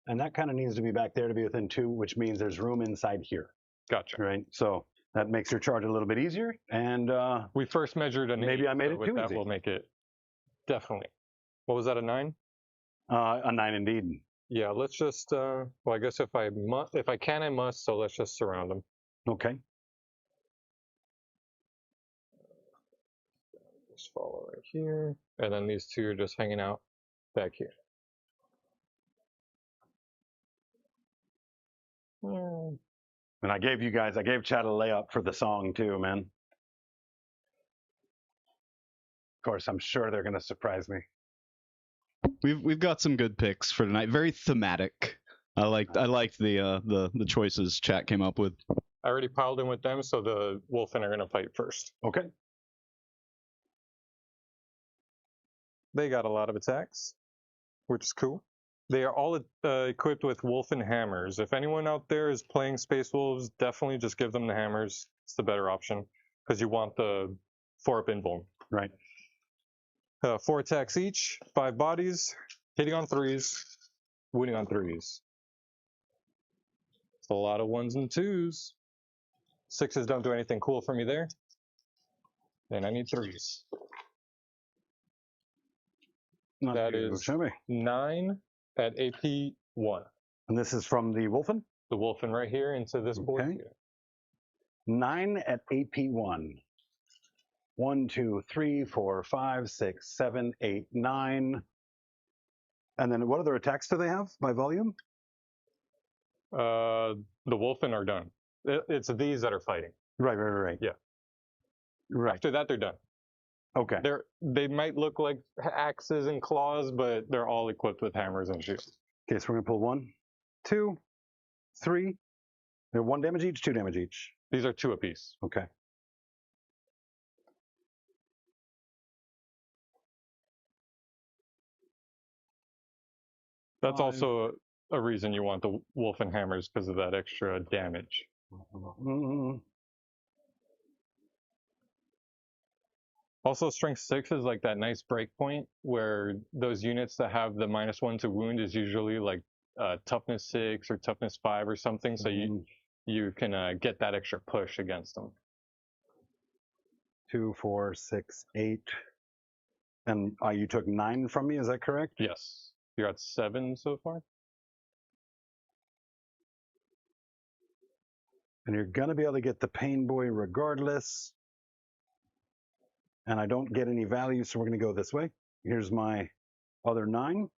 And that kind of needs to be back there to be within 2, which means there's room inside here, Gotcha. right? So that makes your charge a little bit easier. And We first measured an 8. Maybe I made so it with too that easy. will make it definitely. What was that, a 9? a 9 indeed. Yeah, let's just, well, I guess if I can, I must, so let's just surround him. Okay. Just follow right here. And then these two are just hanging out back here. And I gave Chad a layup for the song too, man. Of course, I'm sure they're gonna surprise me. We've got some good picks for tonight. Very thematic. I liked the choices chat came up with. I already piled in with them, so the Wolfen are gonna fight first. Okay. They got a lot of attacks, which is cool. They are all equipped with Wolfen hammers. If anyone out there is playing Space Wolves, definitely just give them the hammers. It's the better option because you want the 4-up invuln. Right. 4 attacks each, 5 bodies, hitting on 3s, wounding on 3s. It's a lot of 1s and 2s. 6s don't do anything cool for me there. And I need 3s. That is 9 at AP 1. And this is from the Wolfen? The Wolfen right here into this board here. 9 at AP 1. 1, 2, 3, 4, 5, 6, 7, 8, 9. And then what other attacks do they have by volume? The Wolfen are done. It's these that are fighting. Right. Yeah. Right. After that, they're done. Okay. They might look like axes and claws, but they're all equipped with hammers and shields. Okay, so we're gonna pull 1, 2, 3. They're 1 damage each, 2 damage each. These are 2 apiece. Okay. That's also a reason you want the Wolfen hammers because of that extra damage. Also, strength 6 is like that nice break point where those units that have the -1 to wound is usually like toughness 6 or toughness 5 or something. So you can get that extra push against them. 2, 4, 6, 8. And you took 9 from me, is that correct? Yes. You're at 7 so far. And you're gonna be able to get the Pain Boy regardless. And I don't get any value, so we're gonna go this way. Here's my other 9.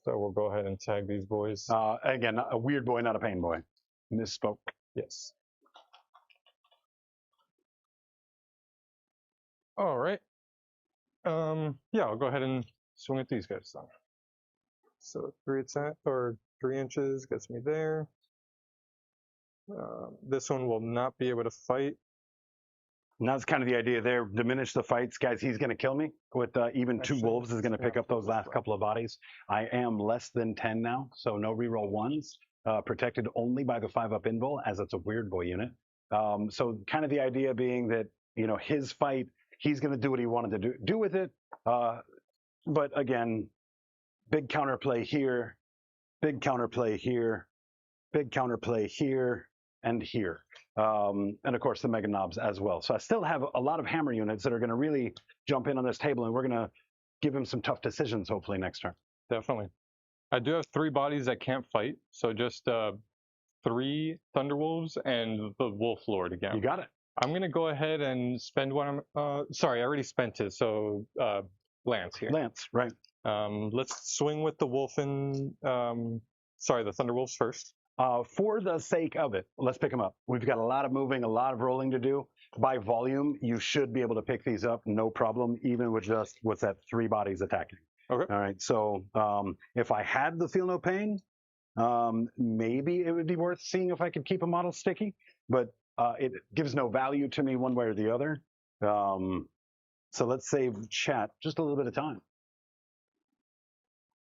So we'll go ahead and tag these boys. Again, a weird boy, not a pain boy. Misspoke. Yes. All right. Yeah, I'll go ahead and swing at these guys then. So 3 attack or 3 inches gets me there. This one will not be able to fight. And that's kind of the idea there. Diminish the fights, guys. He's going to kill me with even 2 wolves is going to pick up those last couple of bodies. I am less than 10 now, so no reroll 1s. Protected only by the 5-up invul, as it's a weird boy unit. So kind of the idea being that, you know, his fight, he's going to do what he wanted to do with it. But again, big counterplay here, big counterplay here, big counterplay here, and here. And of course the mega knobs as well. So I still have a lot of hammer units that are going to really jump in on this table, and we're going to give him some tough decisions hopefully next turn. Definitely. I do have 3 bodies that can't fight, so just 3 Thunderwolves and the Wolf Lord again. You got it. I'm going to go ahead and spend one. Sorry, I already spent it, so Lance here. Lance, right. Let's swing with the Wolfen, sorry, the Thunderwolves first. For the sake of it, let's pick them up. We've got a lot of moving, a lot of rolling to do. By volume, you should be able to pick these up, no problem, even with just, what's that, 3 bodies attacking. Okay. All right, so if I had the Feel No Pain, maybe it would be worth seeing if I could keep a model sticky, but it gives no value to me one way or the other. So let's save chat just a little bit of time.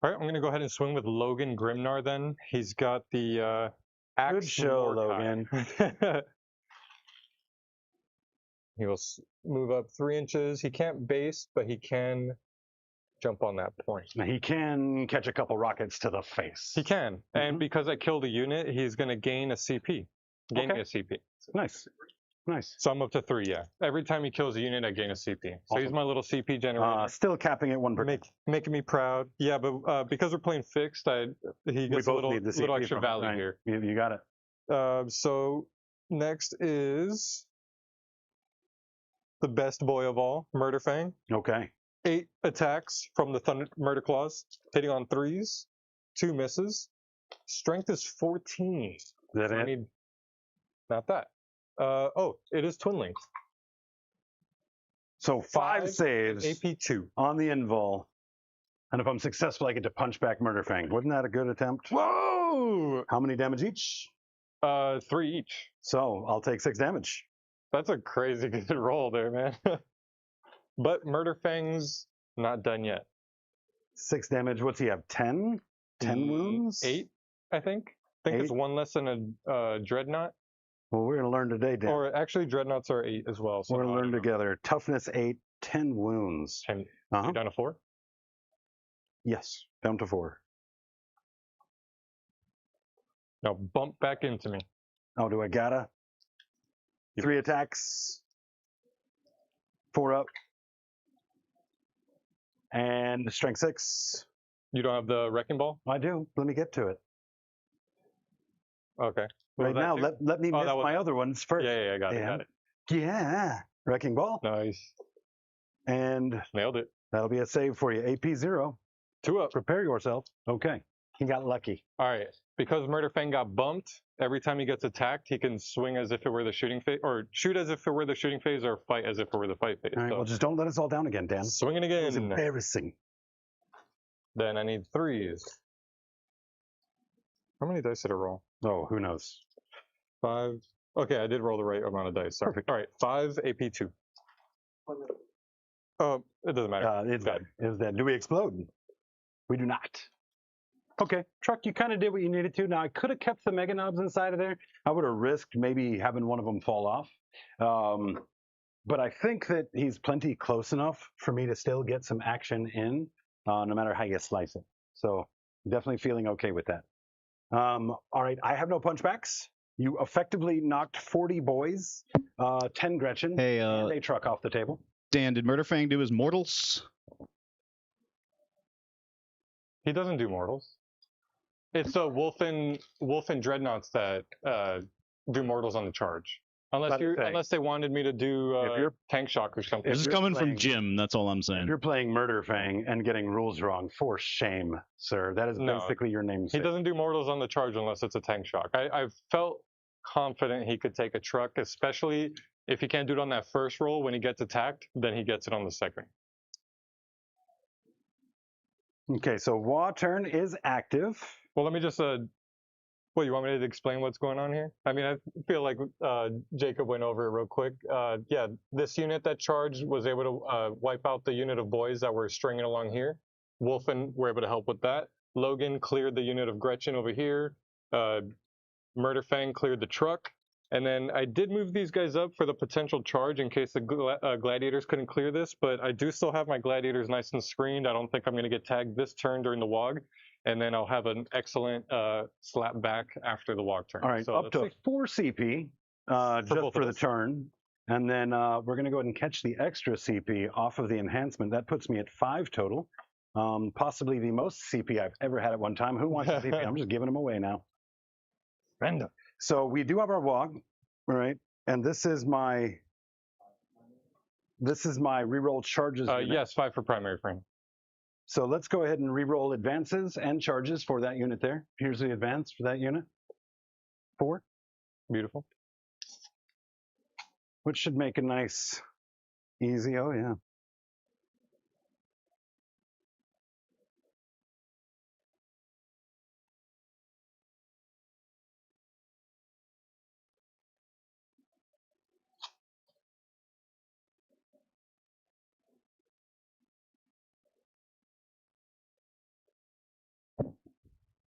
All right, I'm going to go ahead and swing with Logan Grimnar then. He's got the axe. Good show, Logan. He will move up 3 inches. He can't base, but he can jump on that point. Now, he can catch a couple rockets to the face. He can. And because I killed a unit, he's going to gain a CP. Gain Okay. a CP. Nice. Nice. So I'm up to 3, yeah. Every time he kills a unit, I gain a CP. So he's my little CP generator. Still capping at 1 per. Making me proud. Yeah, but because we're playing fixed, he gets a little extra value right. here. You got it. So next is the best boy of all, Murder Fang. Okay. 8 attacks from the Thunder Murder Claws, hitting on 3s, 2 misses. Strength is 14. Is that it? Not that. It is Twin Link. So 5 saves AP2 on the invul. And if I'm successful, I get to punch back Murder Fang. Wasn't that a good attempt? Whoa! How many damage each? 3 each. So I'll take 6 damage. That's a crazy good roll there, man. But Murder Fang's not done yet. 6 damage. What's he have? 10? 10 wounds? 8, I think. I think it's 1 less than a Dreadnought. Well, we're going to learn today, Dan. Or actually, Dreadnoughts are 8 as well. So we're going to learn together. Toughness 8, 10 wounds. 10. Uh-huh. Down to 4? Yes, down to 4. Now bump back into me. Oh, do I gotta? 3 attacks. 4 up. And strength 6. You don't have the Wrecking Ball? I do. Let me get to it. Okay. Right now, let me miss my other ones first. Yeah, got it. Yeah. Wrecking Ball. Nice. And nailed it. That'll be a save for you. AP 0. 2 up. Prepare yourself. Okay. He got lucky. All right. Because Murder Fang got bumped, every time he gets attacked, he can swing as if it were the shooting phase, or shoot as if it were the shooting phase, or fight as if it were the fight phase. All right, well, just don't let us all down again, Dan. Swinging again. It's embarrassing. Then I need 3s. How many dice did I roll? Oh, who knows? 5. Okay, I did roll the right amount of dice. Sorry. Perfect. All right, 5 AP2. Oh, it doesn't matter. It's dead. It's dead. Do we explode? We do not. Okay, Truck, you kind of did what you needed to. Now, I could have kept the Mega Knobs inside of there. I would have risked maybe having one of them fall off. But I think that he's plenty close enough for me to still get some action in, no matter how you slice it. So definitely feeling okay with that. All right, I have no punchbacks. You effectively knocked 40 boys, 10 Gretchen, and a Truck off the table. Dan, did Murder Fang do his mortals? He doesn't do mortals. It's the wolf and dreadnoughts that do mortals on the charge. Unless they wanted me to do tank shock or something. This is coming from Jim, that's all I'm saying. If you're playing Murder Fang and getting rules wrong, for shame, sir. That is basically your name. He doesn't do mortals on the charge unless it's a tank shock. I felt confident he could take a Truck, especially if he can't do it on that first roll. When he gets attacked, then he gets it on the second. Okay, so Waaagh turn is active. Well, let me just, you want me to explain what's going on here? I mean, I feel like Jacob went over it real quick. Yeah, this unit that charged was able to wipe out the unit of boys that were stringing along here. Wolfen were able to help with that. Logan cleared the unit of Gretchen over here. Murder Fang cleared the Truck. And then I did move these guys up for the potential charge in case the gladiators couldn't clear this, but I do still have my gladiators nice and screened. I don't think I'm going to get tagged this turn during the Waaagh, and then I'll have an excellent slap back after the Waaagh turn. All right, so up to 4 CP just for the turn, and then we're going to go ahead and catch the extra CP off of the enhancement. That puts me at 5 total, possibly the most CP I've ever had at one time. Who wants the CP? I'm just giving them away now. Random. So we do have our Waaagh, right? And this is my reroll charges. Yes, 5 for primary frame. So let's go ahead and reroll advances and charges for that unit there. Here's the advance for that unit. 4. Beautiful. Which should make a nice, easy, oh yeah.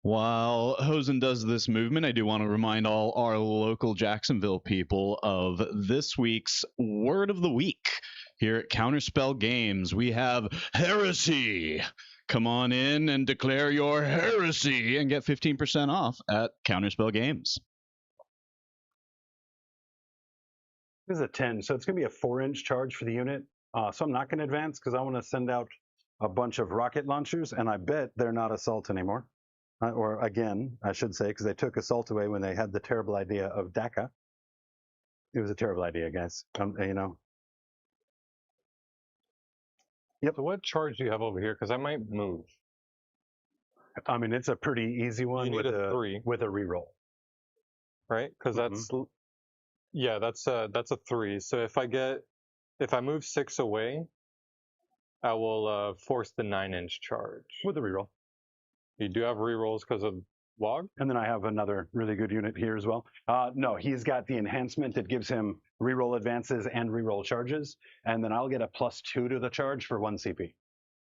While Hosen does this movement, I do want to remind all our local Jacksonville people of this week's Word of the Week. Here at Counterspell Games, we have heresy. Come on in and declare your heresy and get 15% off at Counterspell Games. This is a 10, so it's going to be a 4-inch charge for the unit. So I'm not going to advance because I want to send out a bunch of rocket launchers, and I bet they're not assault anymore. Or again, I should say, because they took assault away when they had the terrible idea of DACA. It was a terrible idea, guys. You know. Yep. So what charge do you have over here? Because I might move. I mean, it's a pretty easy one You need with a 3. with a reroll. Right? Because that's a 3. So if I move 6 away, I will force the 9-inch charge. With a reroll. You do have rerolls because of Waaagh? And then I have another really good unit here as well. No, he's got the enhancement that gives him reroll advances and reroll charges. And then I'll get a +2 to the charge for 1 CP.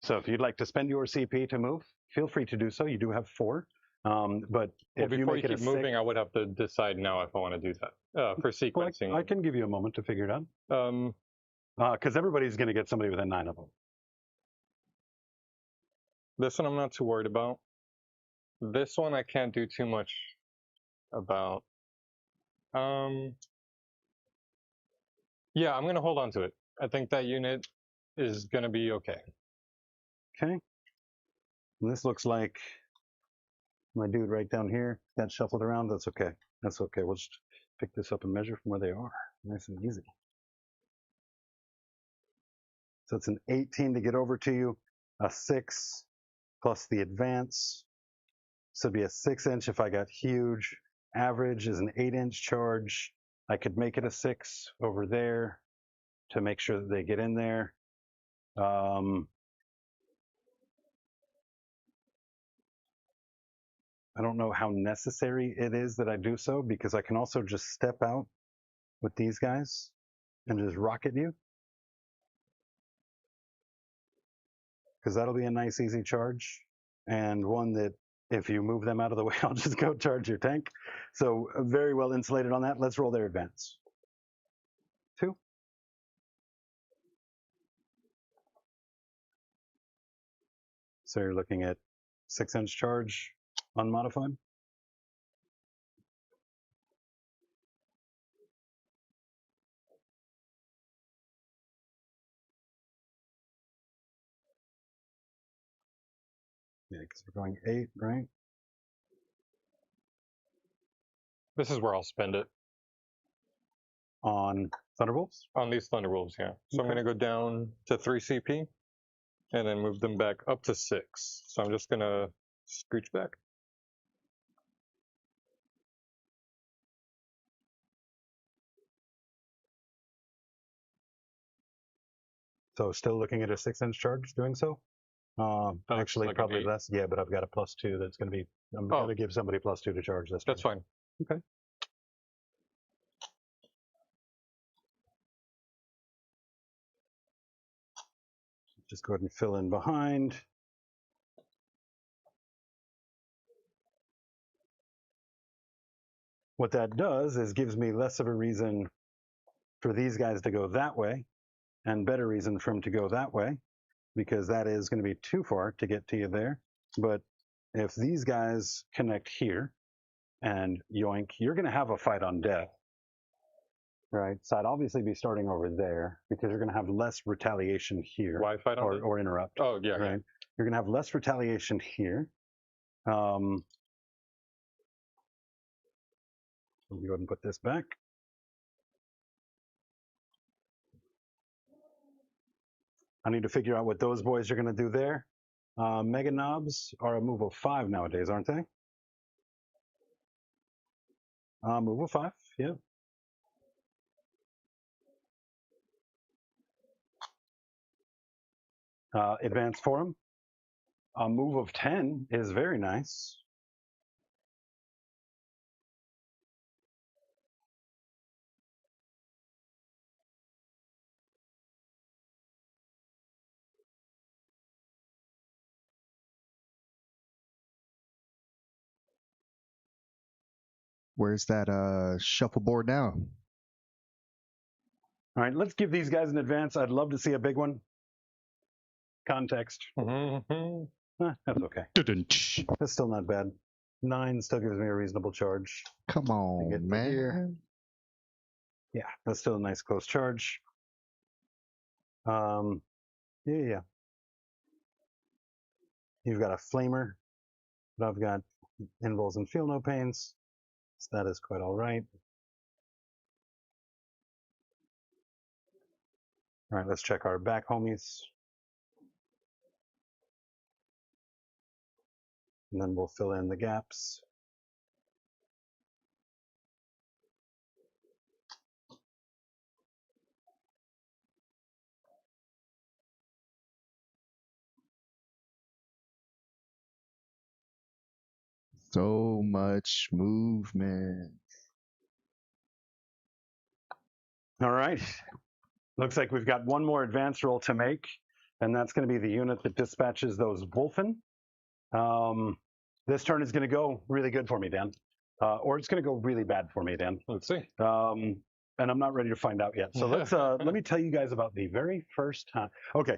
So if you'd like to spend your CP to move, feel free to do so. You do have 4. But if Before you you make it keep a moving, 6, I would have to decide now if I want to do that for sequencing. well, I can give you a moment to figure it out. Because everybody's going to get somebody within 9 of them. This one I'm not too worried about. This one I can't do too much about. Yeah, I'm going to hold on to it. I think that unit is going to be okay. Okay. And this looks like my dude right down here got shuffled around. That's okay. That's okay. We'll just pick this up and measure from where they are. Nice and easy. So it's an 18 to get over to you, a 6 plus the advance. So it'd be a 6-inch if I got huge. Average is an 8-inch charge. I could make it a 6 over there to make sure that they get in there. I don't know how necessary it is that I do so, because I can also just step out with these guys and just rocket you. Because that'll be a nice, easy charge. And one that, if you move them out of the way, I'll just go charge your tank. So very well insulated on that. Let's roll their advance. 2. So you're looking at 6-inch charge unmodified. Yeah, because we're going 8, right? This is where I'll spend it. On Thunderbolts? On these Thunderwolves, yeah. So Okay. I'm going to go down to 3 CP and then move them back up to 6. So I'm just going to scooch back. So still looking at a 6-inch charge doing so? Actually, like an probably 8. less. Yeah, but I've got a +2 that's going to be, I'm going to give somebody +2 to charge this. That's fine. Okay. Just go ahead and fill in behind. What that does is gives me less of a reason for these guys to go that way and better reason for them to go that way, because that is going to be too far to get to you there. But if these guys connect here and yoink, you're going to have a fight on death. Right, so I'd obviously be starting over there because you're going to have less retaliation here. Why fight on or interrupt. Oh, yeah. Right, Yeah. you're going to have less retaliation here. Let me go ahead and put this back. I need to figure out what those boys are going to do there. Mega Knobs are a move of 5 nowadays, aren't they? Move of 5, yeah. Advance for him. A move of 10 is very nice. Where's that shuffleboard now? All right, let's give these guys an advance. I'd love to see a big one. Context. Mm-hmm. That's okay. That's still not bad. 9 still gives me a reasonable charge. Come get on, to here. man. Yeah, that's still a nice close charge. Yeah. You've got a flamer, but I've got invulns and feel no pains, so that is quite all right. All right, let's check our back homies. And then we'll fill in the gaps. So much movement. All right. Looks like we've got one more advance roll to make, and that's going to be the unit that dispatches those Wolfen. This turn is going to go really good for me, Dan. Or it's going to go really bad for me, Dan. Let's see. And I'm not ready to find out yet. So let's let me tell you guys about the very first time. Okay,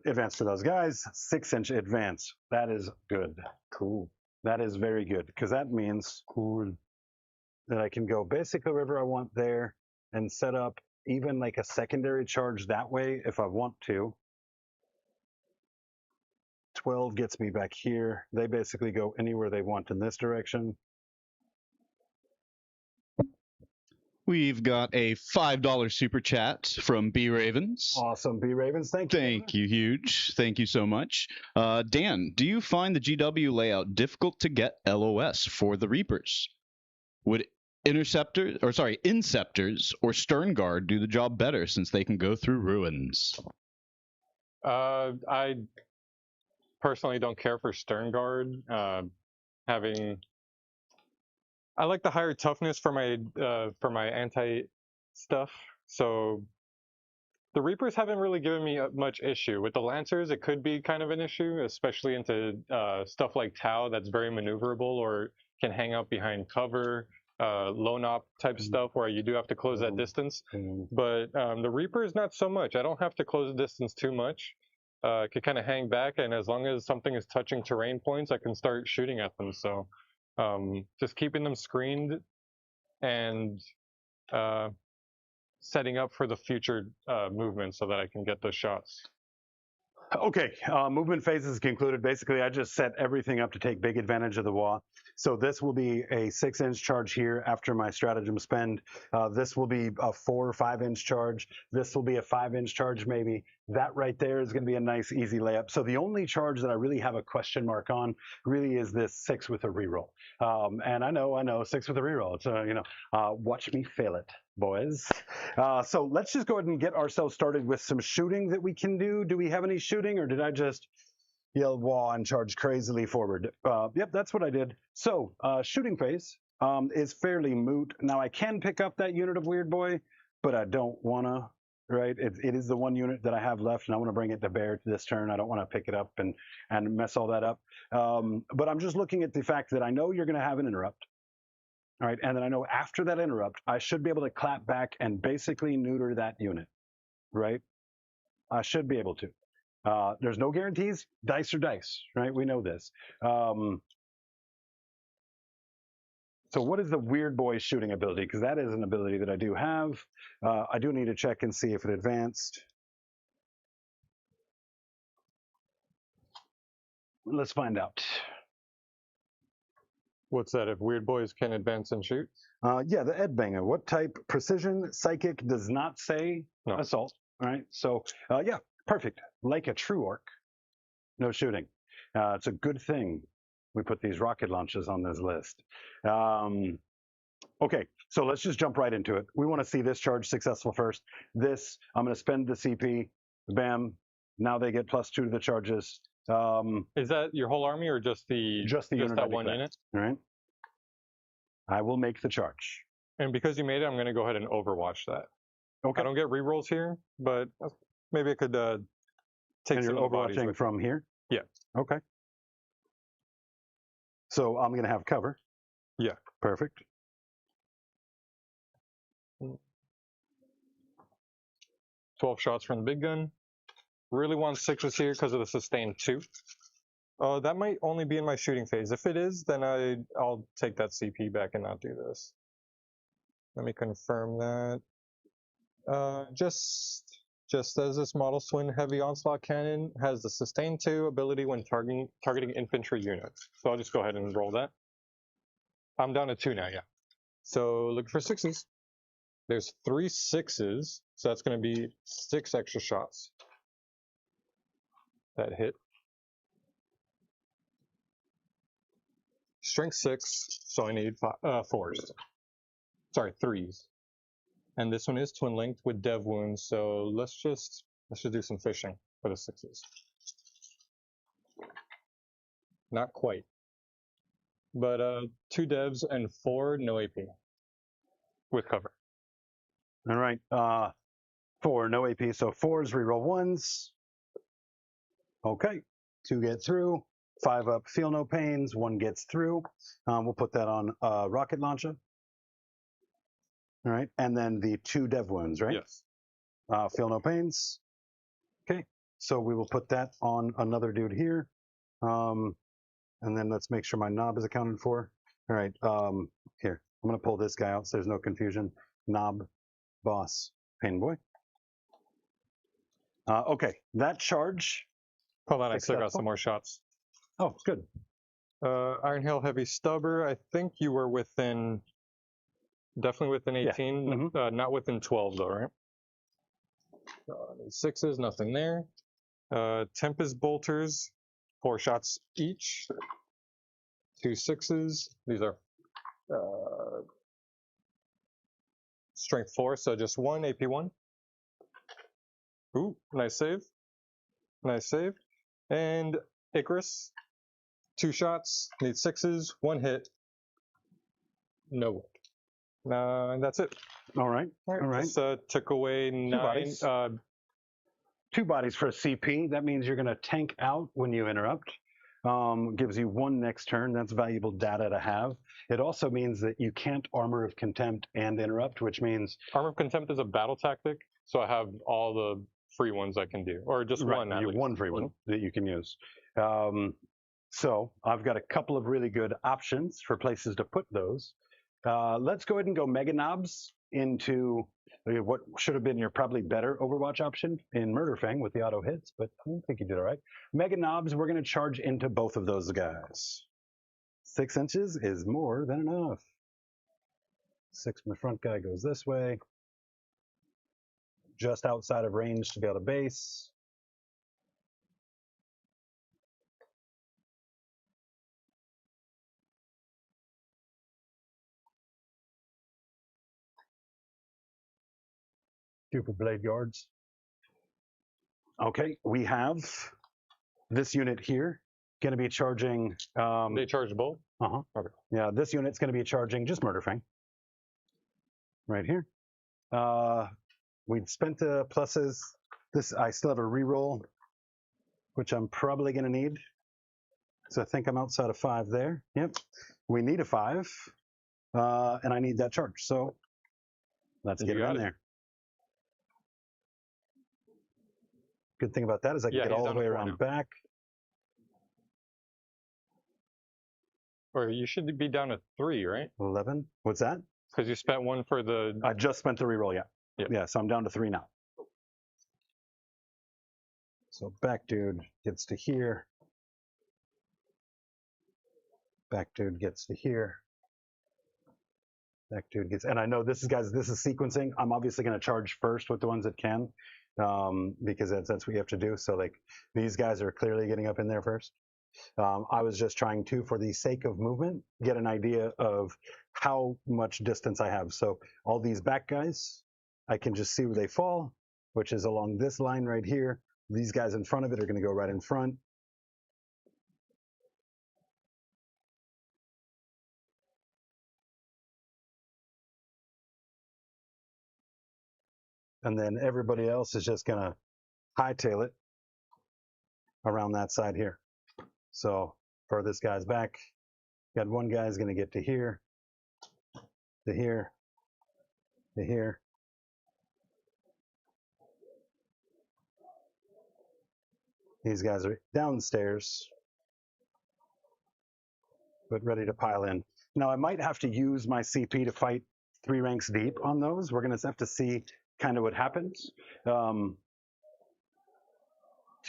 advance for those guys. 6-inch advance. That is good. Cool. That is very good because that means that I can go basically wherever I want there and set up even like a secondary charge that way if I want to. 12 gets me back here. They basically go anywhere they want in this direction. We've got a $5 super chat from B Ravens. Awesome, B Ravens. Thank you. Thank you, huge. Thank you so much. Dan, do you find the GW layout difficult to get LOS for the Reapers? Would Inceptors or Stern Guard do the job better since they can go through ruins? I personally don't care for Stern Guard. I like the higher toughness for my anti stuff. So the Reapers haven't really given me much issue. With the Lancers, it could be kind of an issue, especially into stuff like Tau that's very maneuverable or can hang out behind cover, lone op type stuff where you do have to close that distance. But the Reapers, not so much. I don't have to close the distance too much. I could kind of hang back, and as long as something is touching terrain points, I can start shooting at them. So just keeping them screened and setting up for the future movement so that I can get those shots. Okay, movement phase is concluded. Basically, I just set everything up to take big advantage of the Waaagh. So this will be a 6-inch charge here after my stratagem spend. This will be a 4 or 5-inch charge. This will be a 5-inch charge maybe. That right there is going to be a nice, easy layup. So the only charge that I really have a question mark on really is this 6 with a reroll. And I know, 6 with a reroll. It's watch me fail it, boys. So let's just go ahead and get ourselves started with some shooting that we can do. Do we have any shooting, or did I just yell Waaagh and charge crazily forward? Yep, that's what I did. So shooting phase is fairly moot. Now I can pick up that unit of Weird Boy, but I don't want to. Right, it is the one unit that I have left, and I want to bring it to bear this turn. I don't want to pick it up and mess all that up. But I'm just looking at the fact that I know you're going to have an interrupt. All right, and then I know after that interrupt, I should be able to clap back and basically neuter that unit, right? I should be able to. There's no guarantees. Dice are dice, right? We know this. So what is the Weird Boy shooting ability? Because that is an ability that I do have. I do need to check and see if it advanced. Let's find out. What's that? If Weird Boys can advance and shoot? Yeah, the Ed Banger. What type? Precision, psychic does not say no. Assault. All right. So yeah, perfect. Like a true orc, no shooting. It's a good thing we put these rocket launches on this list. Okay, so let's just jump right into it. We want to see this charge successful first. This, I'm going to spend the CP. Bam. Now they get +2 to the charges. Is that your whole army or just unit that one unit? All right. I will make the charge. And because you made it, I'm going to go ahead and overwatch that. Okay. I don't get rerolls here, but maybe I could take some overwatching from here? Yeah. Okay. So I'm going to have cover. Yeah. Perfect. Mm. 12 shots from the big gun. Really want 6s here because of the sustained 2. That might only be in my shooting phase. If it is, then I'll take that CP back and not do this. Let me confirm that. Just as this model twin heavy onslaught cannon has the sustain 2 ability when targeting infantry units. So I'll just go ahead and roll that. I'm down to 2 now, yeah. So looking for 6s. There's 3 6s, so that's going to be 6 extra shots. That hit. Strength 6, so I need 4s. Sorry, 3s. And this one is twin linked with dev wounds, so let's just do some fishing for the 6s. Not quite. But 2 devs and 4 no AP with cover. All right. 4 no AP, so 4s reroll 1s. Okay. 2 get through. 5 up, feel no pains. 1 gets through. We'll put that on rocket launcher. All right, and then the 2 dev wounds, right? Yes. Feel no pains. Okay, so we will put that on another dude here. And then let's make sure my knob is accounted for. All right, here, I'm gonna pull this guy out so there's no confusion. Knob, boss, pain boy. Okay, that charge. Hold on, I still got some more shots. Oh, good. Iron Hail Heavy Stubber, I think you were within, definitely within 18, Yeah. Mm-hmm. Not within 12 though, right? 6s, nothing there. Tempest Bolters, 4 shots each. 2 6s, these are strength 4, so just 1, AP 1. Ooh, nice save. Nice save. And Icarus, 2 shots, need 6s, 1 hit. No wound. And that's it. All right. All right. This took away 9. Bodies. 2 bodies for a CP. That means you're going to tank out when you interrupt. Gives you 1 next turn. That's valuable data to have. It also means that you can't Armor of Contempt and interrupt, which means... Armor of Contempt is a battle tactic, so I have all the free ones I can do. Or just one, at least. One free one that you can use. So I've got a couple of really good options for places to put those. Let's go ahead and go Mega Knobs into what should have been your probably better Overwatch option in Murderfang with the auto hits, but I don't think you did all right. Mega Knobs, we're going to charge into both of those guys. 6 inches is more than enough. 6 from the front guy goes this way. Just outside of range to be able to base. Super blade guards. Okay, we have this unit here going to be charging. They charge both? Uh-huh. Okay. Yeah, this unit's going to be charging just Murderfang. Right here. We'd spent the pluses. This I still have a reroll, which I'm probably going to need. So I think I'm outside of 5 there. Yep. We need a 5. And I need that charge. So let's get it in there. Good thing about that is I can get all the way around back. Or you should be down to 3, right? 11. What's that? Because you spent 1 for the... I just spent the reroll, yeah. Yep. Yeah, so I'm down to 3 now. So back dude gets to here. Back dude gets to here. Back dude gets, and I know this is, guys, this is sequencing. I'm obviously going to charge first with the ones that can, because that's what you have to do. So like these guys are clearly getting up in there first. I was just trying to, for the sake of movement, get an idea of how much distance I have. So all these back guys, I can just see where they fall, which is along this line right here. These guys in front of it are going to go right in front. And then everybody else is just going to hightail it around that side here. So for this guy's back, got one guy's going to get to here, to here, to here. These guys are downstairs, but ready to pile in. Now I might have to use my CP to fight 3 ranks deep on those. We're going to have to see kind of what happens. To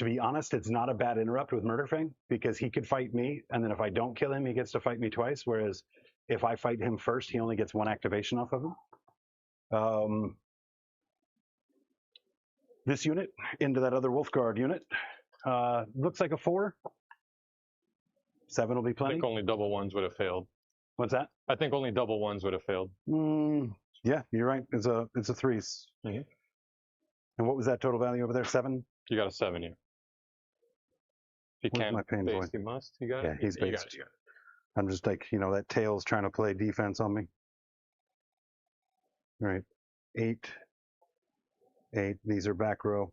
be honest, it's not a bad interrupt with Murderfang because he could fight me, and then if I don't kill him, he gets to fight me twice, whereas if I fight him first, he only gets 1 activation off of him. This unit into that other Wolfguard unit looks like a 4. 7 will be I plenty. think only double ones would have failed. What's that? I think only double ones would have failed. Yeah, you're right. It's a 3s. Mm-hmm. And what was that total value over there? 7? You got a 7 here. If you Where's my pain base, point? you must. You got Yeah, it? he's You got based. it, you got it. I'm just like, that tail's trying to play defense on me. All right. 8. 8. These are back row.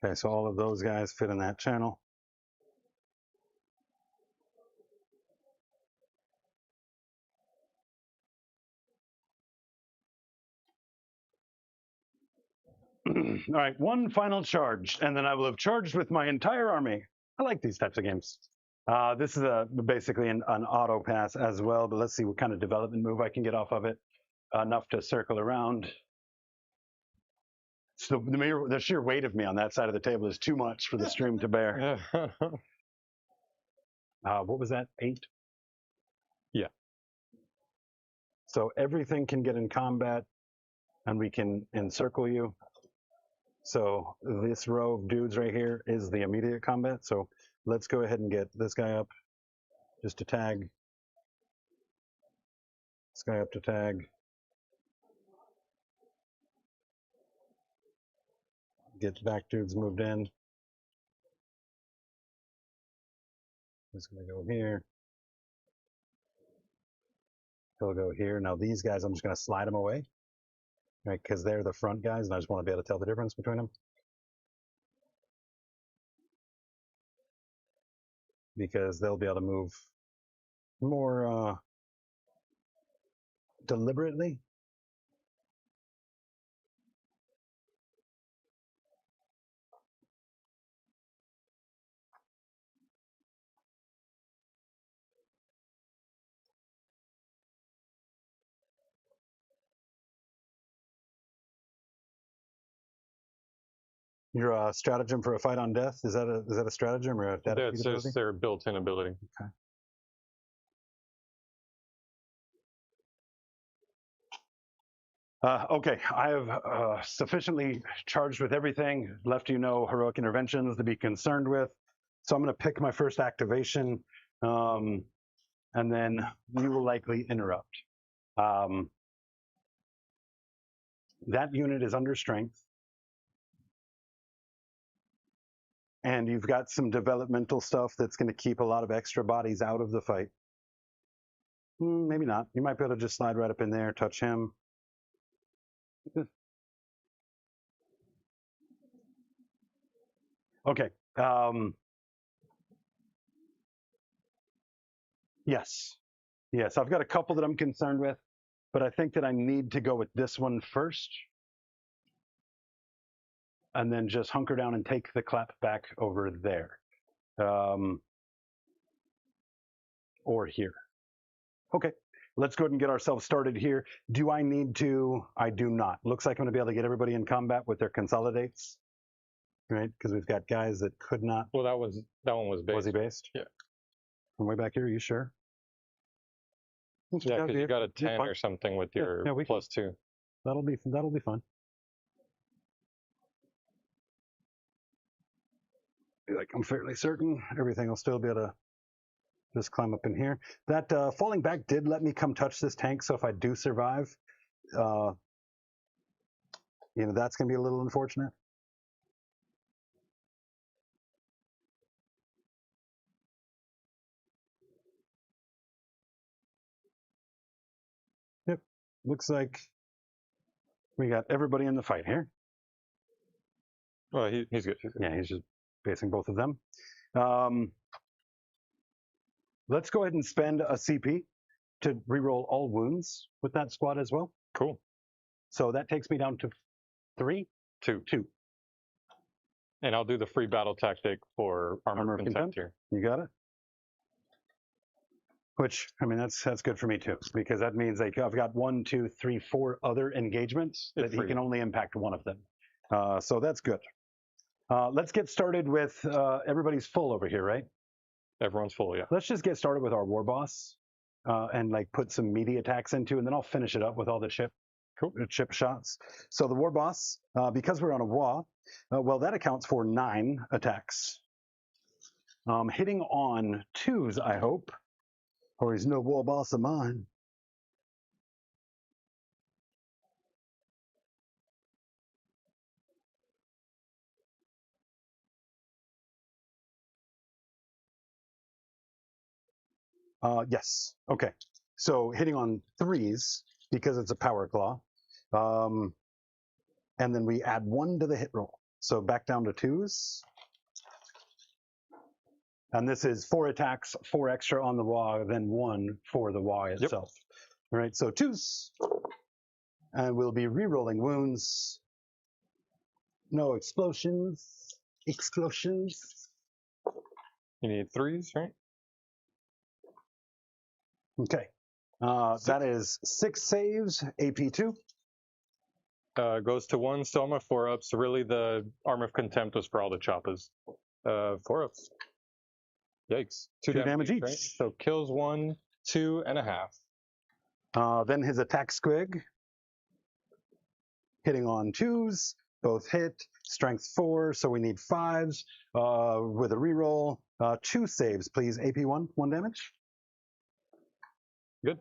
Okay, so all of those guys fit in that channel. All right, one final charge, and then I will have charged with my entire army. I like these types of games. This is basically an auto pass as well, but let's see what kind of development move I can get off of it. Enough to circle around. So the sheer weight of me on that side of the table is too much for the stream to bear. What was that? 8? Yeah. So everything can get in combat, and we can encircle you. So this row of dudes right here is the immediate combat. So let's go ahead and get this guy up just to tag. This guy up to tag. Get back dudes moved in. He's going to go here. He'll go here. Now these guys, I'm just going to slide them away, right? Because they're the front guys, and I just want to be able to tell the difference between them. Because they'll be able to move more deliberately. Your stratagem for a fight on death, is that a stratagem or a data That's just their built-in ability. Okay. Okay, I have sufficiently charged with everything, left heroic interventions to be concerned with. So I'm going to pick my first activation, and then you will likely interrupt. That unit is under strength. And you've got some developmental stuff that's going to keep a lot of extra bodies out of the fight. Maybe not. You might be able to just slide right up in there, touch him. Okay. Yes. Yes, I've got a couple that I'm concerned with, but I think that I need to go with this one first. And then just hunker down and take the clap back over there. Or here. Okay, let's go ahead and get ourselves started here. Do I need to? I do not. Looks like I'm going to be able to get everybody in combat with their consolidates, right? Because we've got guys that could not. Well, that one was based. Was he based? Yeah. From way back here, are you sure? Yeah, because you got a 10 or something with your +2. That'll be fun. Like, I'm fairly certain everything will still be able to just climb up in here. That falling back did let me come touch this tank, so if I do survive, that's going to be a little unfortunate. Yep, looks like We got everybody in the fight here. Well, he's good. He's good. Yeah, he's just facing both of them. Let's go ahead and spend a CP to reroll all wounds with that squad as well. Cool. So that takes me down to 3, 2. And I'll do the free battle tactic for Armor of Contempt here. You got it. Which, I mean, that's good for me too, because that means like I've got 1, 2, 3, 4 other engagements that he can only impact one of them. So that's good. Let's get started with everybody's full over here, right? Everyone's full, yeah. Let's just get started with our war boss and like put some meaty attacks into, and then I'll finish it up with all the chip shots. So the war boss, because we're on a Waaagh, well, that accounts for 9 attacks. Hitting on 2s, I hope, or he's no war boss of mine. Yes. Okay. So hitting on 3s because it's a power claw. And then we add 1 to the hit roll. So back down to 2s. And this is 4 attacks, 4 extra on the Waaagh, then 1 for the Waaagh itself. All right, so 2s. And we'll be re-rolling wounds. No explosions. Explosions. You need 3s, right? Okay. That is 6 saves, AP 2. Goes to 1, Soma, 4 ups. Really, the Armor of Contempt was for all the choppas. 4 ups. Yikes. 2 damage each. Right? So kills 1, 2.5. Then his attack squig. Hitting on 2s. Both hit. Strength 4, so we need 5s. With a reroll. 2 saves, please. AP 1, 1 damage. Good.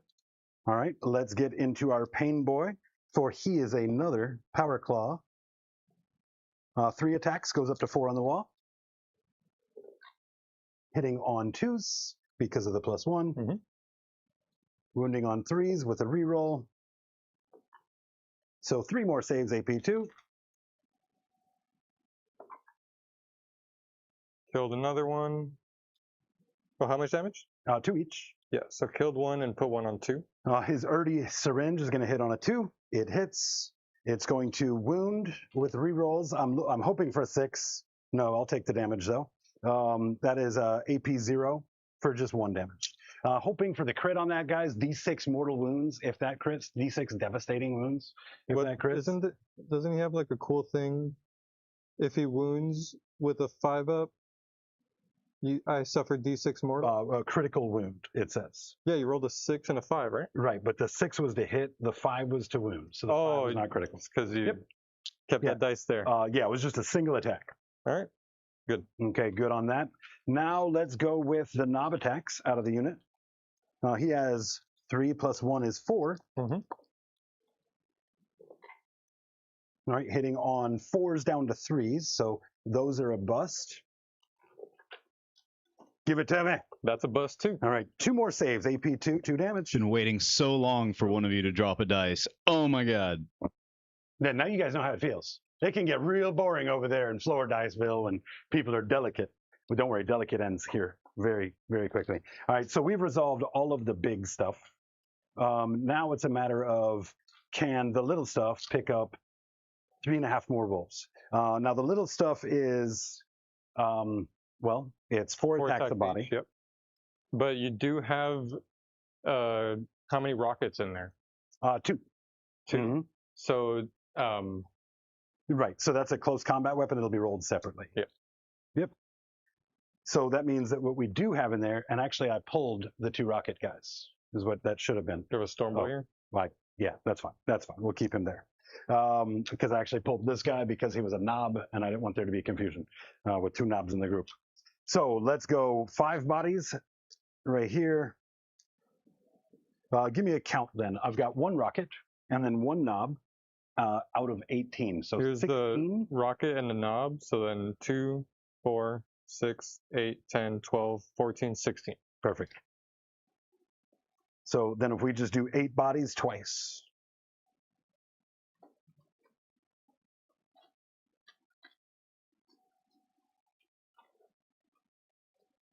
All right, let's get into our pain boy, for he is another power claw. 3 attacks, goes up to 4 on the Waaagh. Hitting on 2s because of the +1. Mm-hmm. Wounding on 3s with a reroll. So 3 more saves, AP 2. Killed another one. Well, how much damage? 2 each. Yeah, so killed 1 and put 1 on 2. His Erdy syringe is going to hit on a 2. It hits. It's going to wound with rerolls. I'm hoping for a 6. No, I'll take the damage though. That is AP 0 for just 1 damage. Hoping for the crit on that, guys. D6 mortal wounds if that crits. D6 devastating wounds if that crits. Doesn't he have like a cool thing? If he wounds with a 5-up, I suffered D6 mortal? A critical wound, it says. Yeah, you rolled a 6 and a 5, right? Right, but the 6 was to hit, the 5 was to wound. So the 5 was not critical. Because you kept that dice there. Yeah, it was just a single attack. All right, good. Okay, good on that. Now let's go with the knob attacks out of the unit. He has 3 + 1 is 4. Mm-hmm. All right, hitting on 4s down to 3s, so those are a bust. Give it to me. That's a bust too. All right, 2 more saves, AP 2, 2 damage. Been waiting so long for one of you to drop a dice. Oh my god. Now you guys know how it feels. It can get real boring over there in Floor Diceville when people are delicate. But don't worry, delicate ends here very, very quickly. All right, so we've resolved all of the big stuff. Now it's a matter of, can the little stuff pick up 3.5 more wolves? Now the little stuff is, well, it's 4 attacks a body. Each, yep. But you do have, how many rockets in there? 2. 2. Mm-hmm. So, right, so that's a close combat weapon. It'll be rolled separately. Yep. Yep. So that means that what we do have in there, and actually I pulled the 2 rocket guys, is what that should have been. There was Storm Boy here? Like, yeah, that's fine. That's fine. We'll keep him there. Because I actually pulled this guy because he was a knob, and I didn't want there to be confusion with 2 knobs in the group. So let's go 5 bodies right here. Give me a count then. I've got 1 rocket and then 1 knob out of 18. So here's 16. The rocket and the knob. So then 2, 4, 6, 8, 10, 12, 14, 16. Perfect. So then if we just do 8 bodies twice.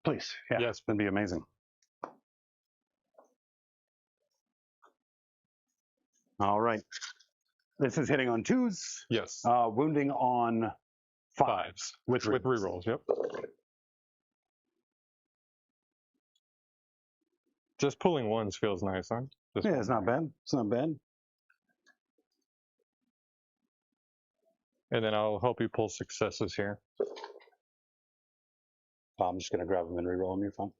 Please. Yeah. Yes. That'd be amazing. All right. This is hitting on 2s. Yes. Wounding on 5s. With rerolls. Yep. Just pulling ones feels nice, huh? Just Yeah, it's not bad. It's not bad. And then I'll help you pull successes here. I'm just going to grab them and reroll them. You're fine.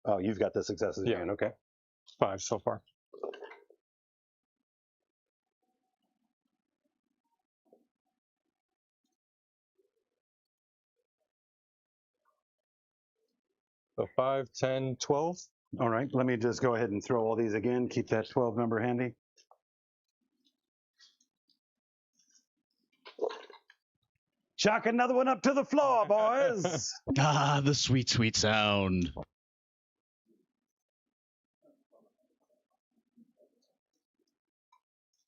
Oh, you've got the successes again. Okay. 5 so far. So 5, 10, 12. All right. Let me just go ahead and throw all these again. Keep that 12 number handy. Chuck another one up to the floor, boys. Ah, the sweet, sweet sound.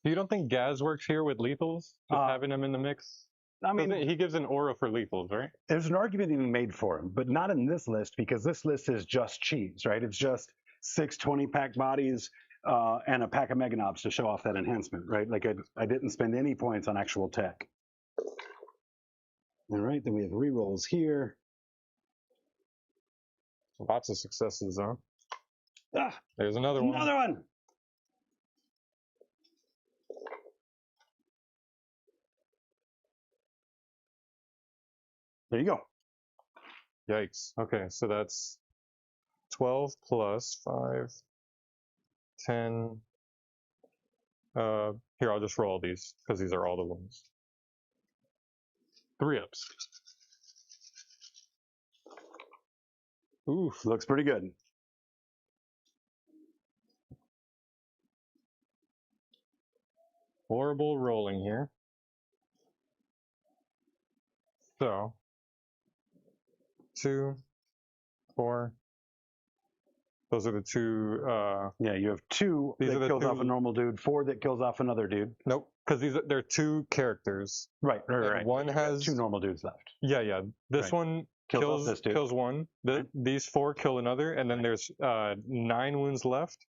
You don't think Gaz works here with lethals? Just having him in the mix? I mean, he gives an aura for lethals, right? there's an argument even made for him, but not in this list because this list is just cheese, right? It's just 6 20-pack bodies and a pack of Meganobs to show off that enhancement, right? Like I didn't spend any points on actual tech. All right, then we have rerolls here. Lots of successes, huh? Ah, There's another one. another one. There you go. Yikes. Okay, so that's 12 plus 5, 10. Here, I'll just roll these because these are all the ones. 3 ups. Oof, looks pretty good. Horrible rolling here. So, 2, 4. Those are the 2. Yeah, you have 2 These are that the kills 2 off a normal dude, 4 that kills off another dude. Nope, because they're 2 characters. Right. And one has 2 normal dudes left. Yeah. This Right. one Kills off this dude. kills one. These 4 kill another, and then there's 9 wounds left.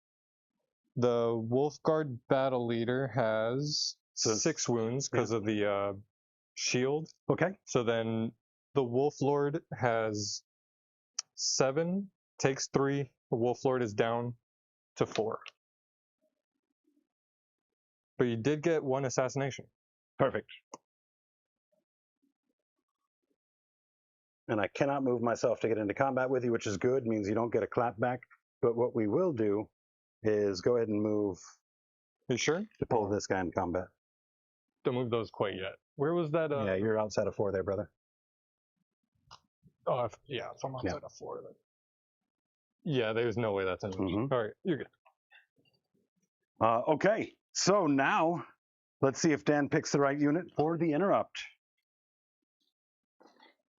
The Wolfguard battle leader has 6 wounds because of the shield. Okay. So then the Wolf Lord has 7, takes 3. The Wolf Lord is down to 4. But you did get 1 assassination. Perfect. And I cannot move myself to get into combat with you, which is good, means you don't get a clap back. But what we will do is go ahead and move You sure? to pull this guy in combat. Don't move those quite yet. Where was that? Yeah, you're outside of 4 there, brother. Oh, if I'm outside of 4. Then. Yeah, there's no way that's an Mhm. All right, you're good. Okay, so now let's see if Dan picks the right unit for the interrupt.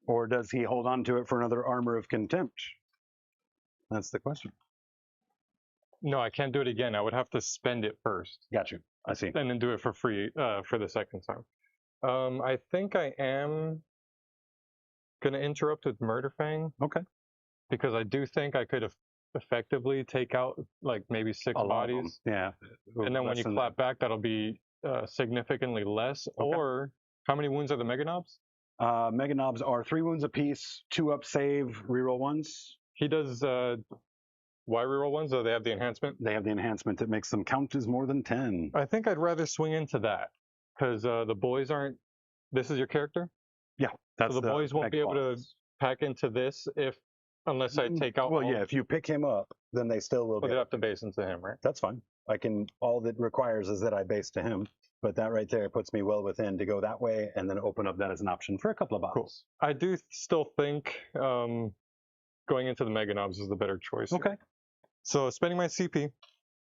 Or does he hold on to it for another Armor of Contempt? That's the question. No, I can't do it again. I would have to spend it first. Got you. I see. And then do it for free for the second time. I think I am going to interrupt with Murderfang. Okay. Because I do think I could effectively take out like maybe 6 bodies. Yeah. And then when you clap back, that'll be significantly less. Okay. Or how many wounds are the Meganobs? Meganobs are 3 wounds apiece, 2 up save, reroll ones. He does why reroll ones, or they have the enhancement? They have the enhancement that makes them count as more than 10. I think I'd rather swing into that because the boys aren't. This is your character. Yeah, that's so the boys won't be able to pack into this unless I take out. Well, yeah, if you pick him up, then they still will. But they have to base into him, right? That's fine. All that requires is that I base to him. But that right there puts me well within to go that way and then open up that as an option for a couple of bottles. Cool. I do still think going into the Meganobs is the better choice. Okay. Here. So spending my CP,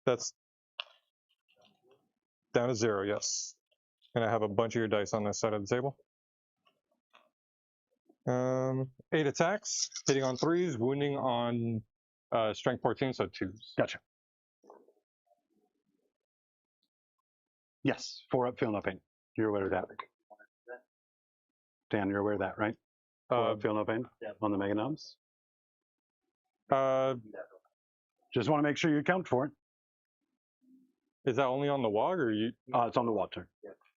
that's down to 0, yes. And I have a bunch of your dice on this side of the table. 8 attacks, hitting on 3s, wounding on strength 14, so 2s. Gotcha. Yes, 4 up, feel no pain. You're aware of that. Dan, you're aware of that, right? Feel no pain on the mega knobs. Just want to make sure you account for it. Is that only on the Waaagh, or you? It's on the wall turn.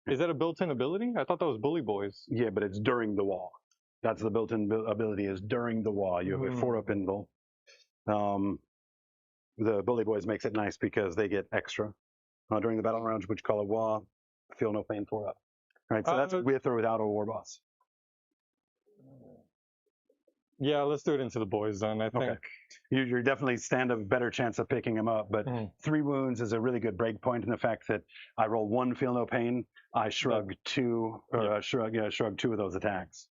Is that a built-in ability? I thought that was Bully Boys. Yeah, but it's during the wall. That's the built-in ability is during the wall. You have a 4-up invul. The Bully Boys makes it nice because they get extra during the battle rounds, which call a Waaagh. Feel no pain 4-up. All right, so that's with or without a war boss. Yeah, let's do it into the boys then. I think. Okay. You definitely stand a better chance of picking him up, but 3 wounds is a really good break point in the fact that I roll 1 feel no pain, I shrug 2, or shrug 2 of those attacks.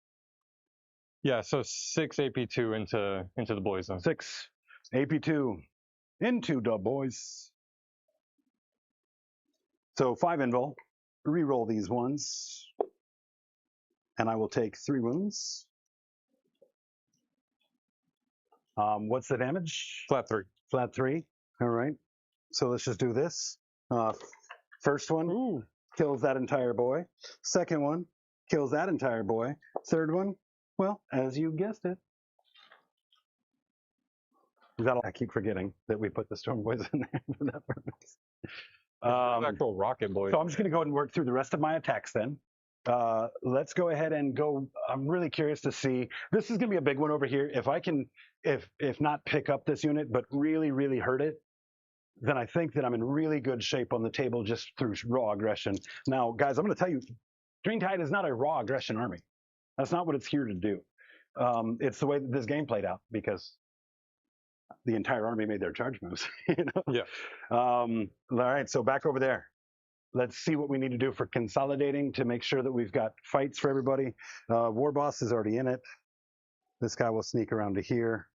Yeah, so 6 AP2 into the boys then. 6 AP2 into the boys. So 5 invul, re-roll these ones, and I will take 3 wounds. What's the damage? Flat 3. Flat 3. All right. So let's just do this. First one kills that entire boy. Second one kills that entire boy. Third one, well, as you guessed it. I keep forgetting that we put the Storm Boys in there for that purpose. Actual rocket boy. So I'm just going to go ahead and work through the rest of my attacks then. Let's go ahead and go. I'm really curious to see. This is going to be a big one over here. If I can, if not pick up this unit, but really, really hurt it, then I think that I'm in really good shape on the table just through raw aggression. Now, guys, I'm going to tell you, Green Tide is not a raw aggression army. That's not what it's here to do. It's the way that this game played out because the entire army made their charge moves. You know? Yeah. All right, so back over there. Let's see what we need to do for consolidating to make sure that we've got fights for everybody. War Boss is already in it. This guy will sneak around to here.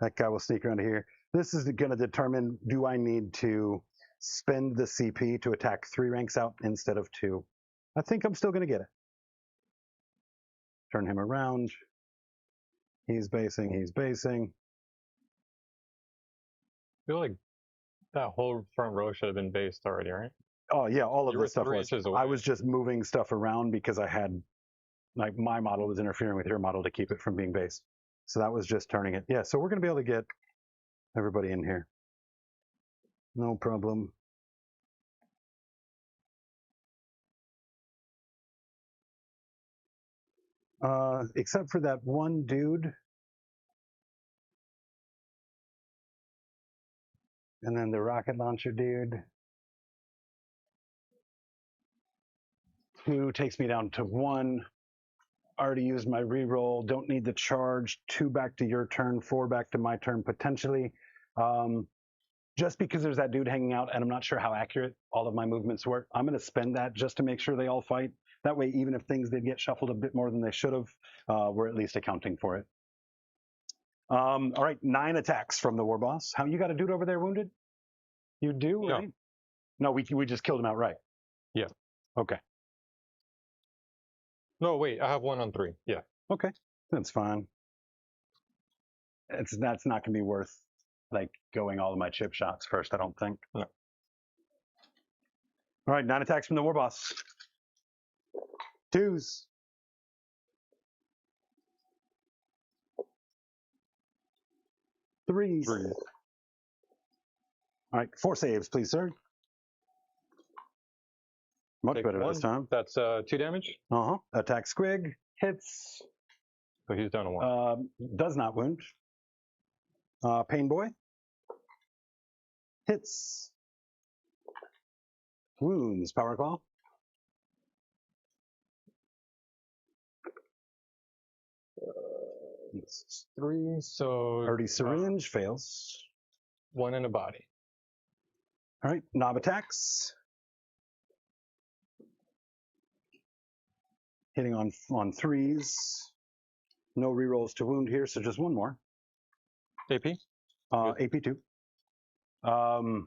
That guy will sneak around to here. This is going to determine, do I need to spend the CP to attack 3 ranks out instead of 2? I think I'm still going to get it. Turn him around. He's basing, he's basing. I feel like that whole front row should have been based already, right? Oh yeah, all of this stuff was. Away. I was just moving stuff around because I had, like, my model was interfering with your model to keep it from being based. So that was just turning it. Yeah, so we're going to be able to get everybody in here. No problem. Except for that one dude. And then the rocket launcher dude. 2 takes me down to 1. Already used my reroll. Don't need the charge. 2 back to your turn. 4 back to my turn potentially. Just because there's that dude hanging out and I'm not sure how accurate all of my movements were, I'm going to spend that just to make sure they all fight. That way, even if things did get shuffled a bit more than they should have, we're at least accounting for it. All right, 9 attacks from the War Boss. How you got a dude over there wounded? You do, Yeah. right? No, we just killed him outright. Yeah. Okay. No, wait, I have 1 on 3. Yeah. Okay, that's fine. That's not going to be worth like going all of my chip shots first, I don't think. No. All right, 9 attacks from the War Boss. 2s. Threes. 3. All right, 4 saves, please, sir. Much Take better 1. this time. That's 2 damage. Attack Squig. Hits. So he's down to 1. Does not wound. Pain Boy. Hits. Wounds. Power Claw. It's 3, so... Dirty Syringe fails. 1 in a body. All right, Knob attacks. Hitting on 3s. No rerolls to wound here, so just 1 more. AP? AP2. All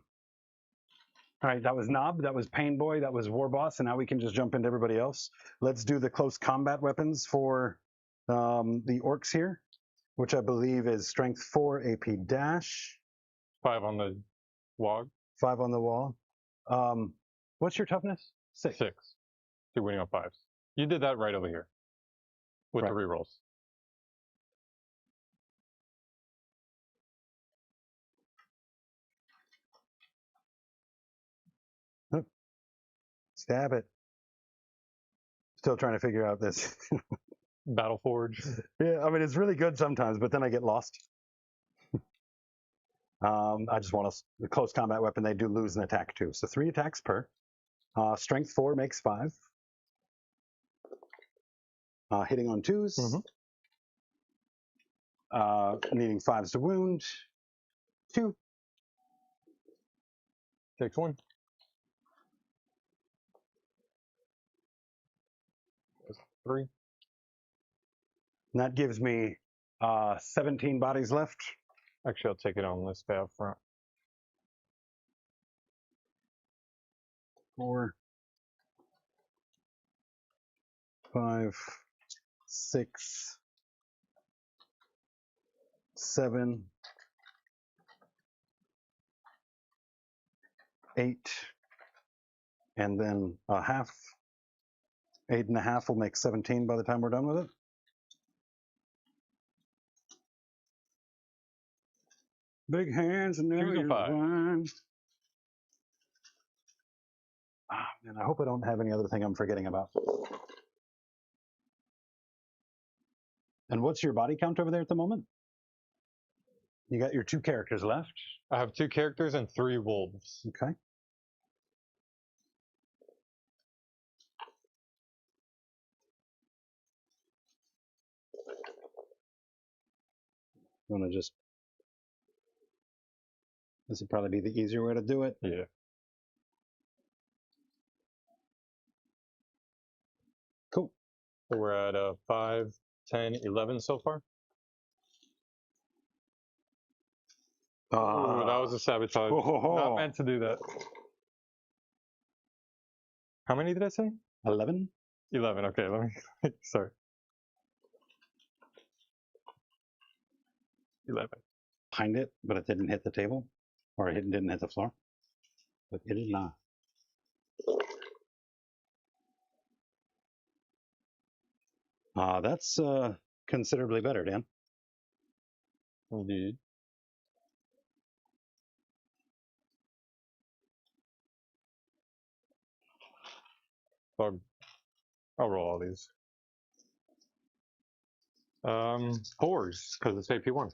right, that was Knob, that was Pain Boy, that was War Boss, and now we can just jump into everybody else. Let's do the close combat weapons for the Orks here, which I believe is Strength 4, AP dash. 5 on the Waaagh. 5 on the wall. What's your toughness? 6. 6. You're winning on 5s. You did that right over here with the rerolls. Stab it. Still trying to figure out this. Battle Forge. Yeah, I mean, it's really good sometimes, but then I get lost. I just want a close combat weapon. They do lose an attack too. So 3 attacks per. Strength 4 makes 5. Hitting on 2s. Needing 5s to wound. 2. Takes 1. That's 3. And that gives me 17 bodies left. Actually, I'll take it on this guy up front. 4, 5, 6, 7, 8, and then a half. 8.5 will make 17 by the time we're done with it. Big hands and now you're blind. And I hope I don't have any other thing I'm forgetting about. And what's your body count over there at the moment? You got your 2 characters left. I have 2 characters and 3 wolves. Okay. I'm gonna just. This would probably be the easier way to do it. Yeah. Cool. So we're at 5, 10, 11 so far. Oh, that was a sabotage. Not meant to do that. How many did I say? 11. 11. Okay, let me. Sorry. 11. Behind it, but it didn't hit the table, or it didn't hit the floor. But it is not. That's considerably better, Dan. Indeed. I'll roll all these. Pores, because it's AP1.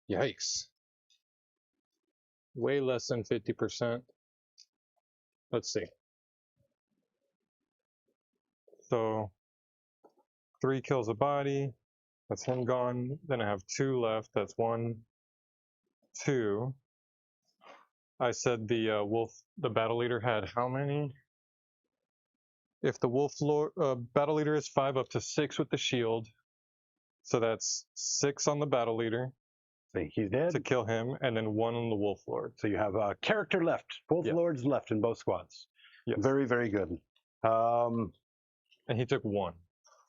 Yikes. Way less than 50%. Let's see. So 3 kills a body. That's him gone. Then I have 2 left. That's 1, 2. I said the wolf, the battle leader had how many? If the wolf battle leader is 5 up to 6 with the shield. So that's 6 on the battle leader. See, he's dead. To kill him, and then 1 on the wolf lord. So you have a character left. Both lords left in both squads. Yes. Very, very good. And he took 1.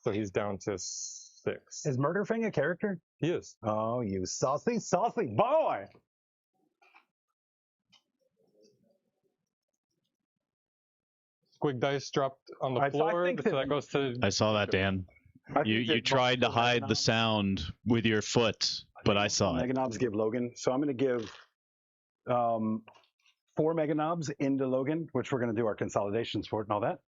So he's down to 6. Is Murderfang a character? He is. Oh, you saucy, saucy boy! Squig dice dropped on the floor, so that goes to... I saw that, Dan. You tried to hide the sound with your foot, but I saw it. Mega Knobs give Logan. So I'm going to give 4 Mega Knobs into Logan, which we're going to do our consolidations for it and all that.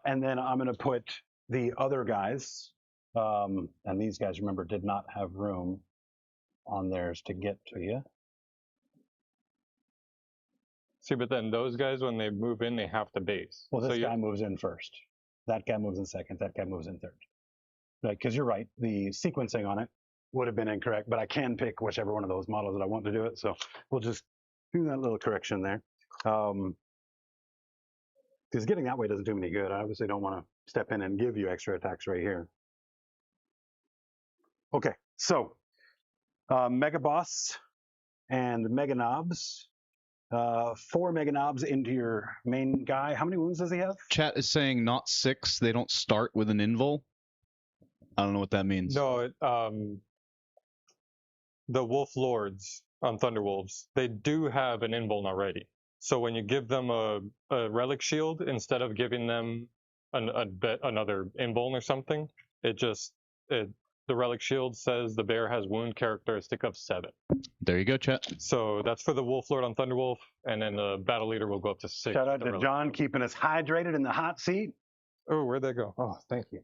And then I'm going to put the other guys, and these guys, remember, did not have room on theirs to get to you. See, but then those guys, when they move in, they have to base. Well, this guy moves in first. That guy moves in second. That guy moves in third. Right, because you're right. The sequencing on it would have been incorrect, but I can pick whichever one of those models that I want to do it. So we'll just do that little correction there. Because getting that way doesn't do me any good. I obviously don't want to step in and give you extra attacks right here. Okay, so Mega Boss and Mega Knobs. 4 Mega Knobs into your main guy. How many wounds does he have? Chat is saying not 6. They don't start with an invul. I don't know what that means. No, the wolf lords on Thunderwolves, they do have an invuln already. So when you give them a relic shield, instead of giving them another invuln or something, the relic shield says the bear has wound characteristic of 7. There you go, chat. So that's for the Wolf Lord on Thunderwolf, and then the battle leader will go up to 6. Shout out to John keeping us hydrated in the hot seat. Oh, where'd that go? Oh, thank you.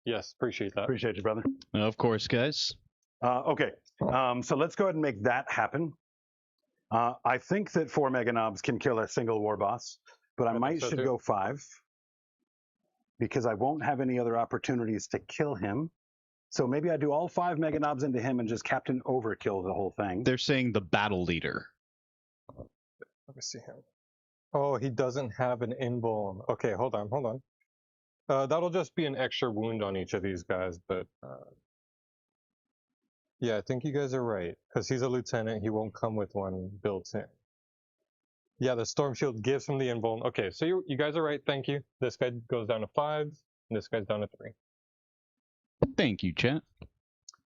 Yes, appreciate that. Appreciate you, brother. Of course, guys. Okay, so let's go ahead and make that happen. I think that 4 Mega Knobs can kill a single war boss, but I might should go 5 because I won't have any other opportunities to kill him. So maybe I do all 5 Mega Knobs into him and just Captain Overkill the whole thing. They're saying the battle leader. Let me see him. Oh, he doesn't have an invuln. Okay, hold on. That'll just be an extra wound on each of these guys, but yeah, I think you guys are right, because he's a lieutenant, he won't come with one built in. Yeah, the Storm Shield gives him the invuln. Okay, so you guys are right, thank you. This guy goes down to 5, and this guy's down to 3. Thank you, chat.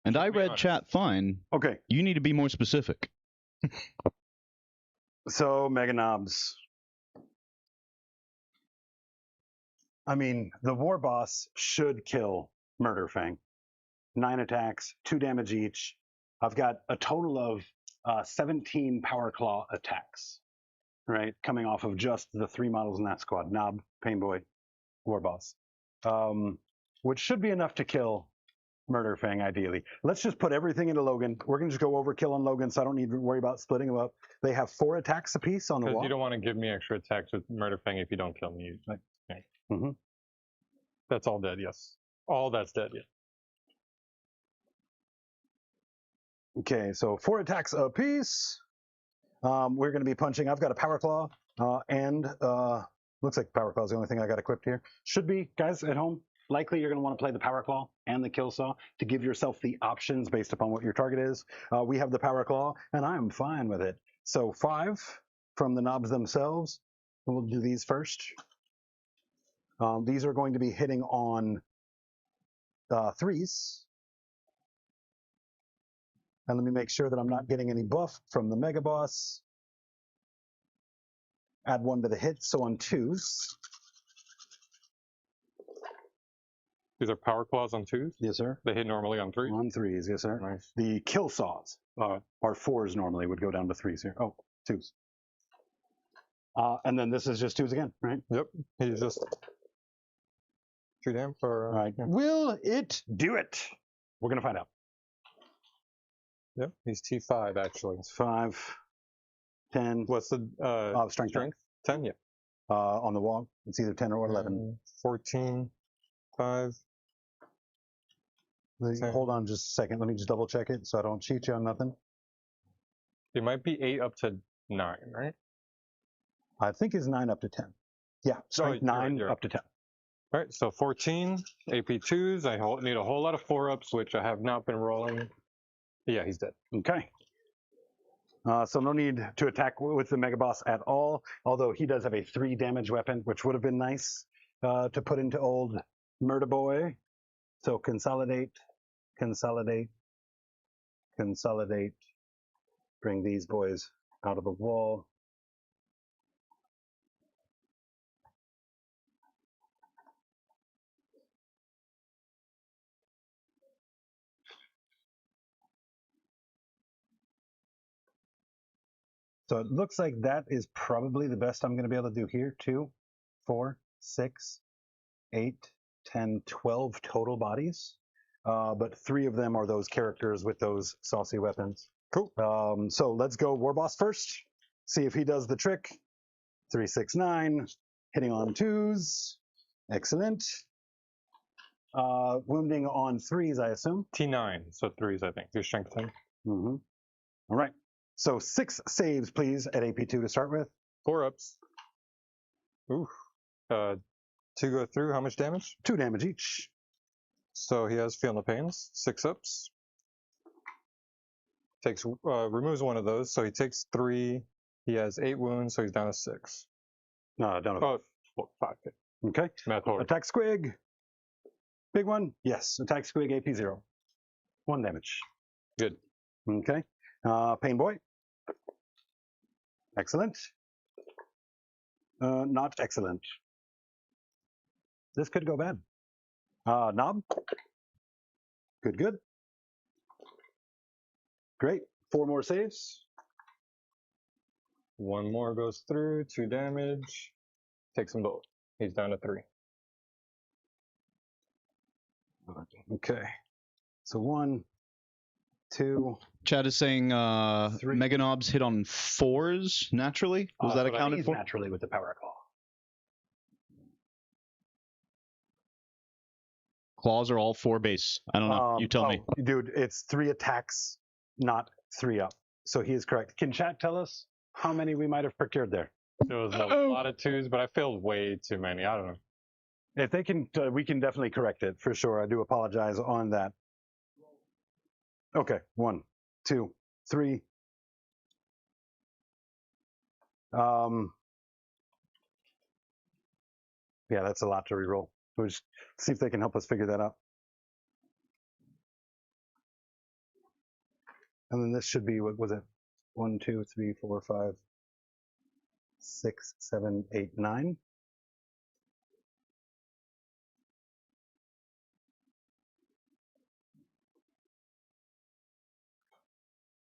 And I read chat fine. Okay. You need to be more specific. So, Mega Knobs. I mean, the war boss should kill Murderfang. 9 attacks, 2 damage each. I've got a total of 17 Power Claw attacks, right? Coming off of just the 3 models in that squad. Knob, Painboy, War Boss. Which should be enough to kill Murderfang, ideally. Let's just put everything into Logan. We're going to just go overkill on Logan, so I don't need to worry about splitting them up. They have 4 attacks apiece on the wall. Because you don't want to give me extra attacks with Murderfang if you don't kill me. Right. Okay. Mm-hmm. That's all dead, yes. All that's dead, yeah. Okay, so 4 attacks apiece. We're going to be punching. I've got a Power Claw, and looks like Power Claw is the only thing I got equipped here. Should be, guys at home, likely you're going to want to play the Power Claw and the Kill Saw to give yourself the options based upon what your target is. We have the Power Claw, and I'm fine with it. So 5 from the knobs themselves. We'll do these first. These are going to be hitting on 3s. And let me make sure that I'm not getting any buff from the Mega Boss. Add 1 to the hit, so on 2s. These are Power Claws on 2s? Yes, sir. They hit normally on 3? On 3s, yes, sir. Nice. The Kill Saws are 4s normally, would go down to 3s here. Oh, 2s. And then this is just 2s again, right? Yep. He's just 2 damn for... All right. Yeah. Will it do it? We're going to find out. Yep, he's T5 actually. It's 5, 10. What's the Strength? 10, yeah. On the wall, it's either 10 or 11. 14, 5. Hold on just a second. Let me just double check it so I don't cheat you on nothing. It might be 8 up to 9, right? I think it's 9 up to 10. Yeah, strength 9 up to 10. All right, so 14 AP2s. I need a whole lot of 4-ups, which I have not been rolling. Yeah, he's dead. Okay. So no need to attack with the Mega Boss at all, although he does have a 3 damage weapon, which would have been nice to put into old Murder Boy. So consolidate, consolidate, consolidate. Bring these boys out of the wall. So it looks like that is probably the best I'm going to be able to do here. 2, 4, 6, 8, 10, 12 total bodies. But 3 of them are those characters with those saucy weapons. Cool. So let's go War Boss first. See if he does the trick. 3, 6, 9. Hitting on 2s. Excellent. Wounding on 3s, I assume. T9, so 3s, I think. Your strength 10. Mm-hmm. All right. So 6 saves, please, at AP2 to start with. 4-ups. Ooh. 2 go through. How much damage? 2 damage each. So he has Feeling the Pains. 6-ups. Takes removes 1 of those, so he takes 3. He has 8 wounds, so he's down to 6. Down to 5. Okay. Math order. Attack Squig. Big one. Yes. Attack Squig AP0. 1 damage. Good. Okay. Pain Boy. Excellent. Not excellent. This could go bad. Knob. Good, good. Great. 4 more saves. One more goes through, 2 damage. Takes them both. He's down to 3. Okay. So 1, 2. Chad is saying 3. Mega Knobs hit on 4s naturally. Was that So accounted he's for? naturally with the power claw. Claws are all 4 base. I don't know. You tell me. Dude, it's 3 attacks, not 3 up. So he is correct. Can chat tell us how many we might have procured there? There was a lot of 2s, but I failed way too many. I don't know. If they can, we can definitely correct it for sure. I do apologize on that. Okay, 1, 2, 3. Yeah, that's a lot to reroll. We'll just see if they can help us figure that out. And then this should be, what was it? 1, 2, 3, 4, 5, 6, 7, 8, 9.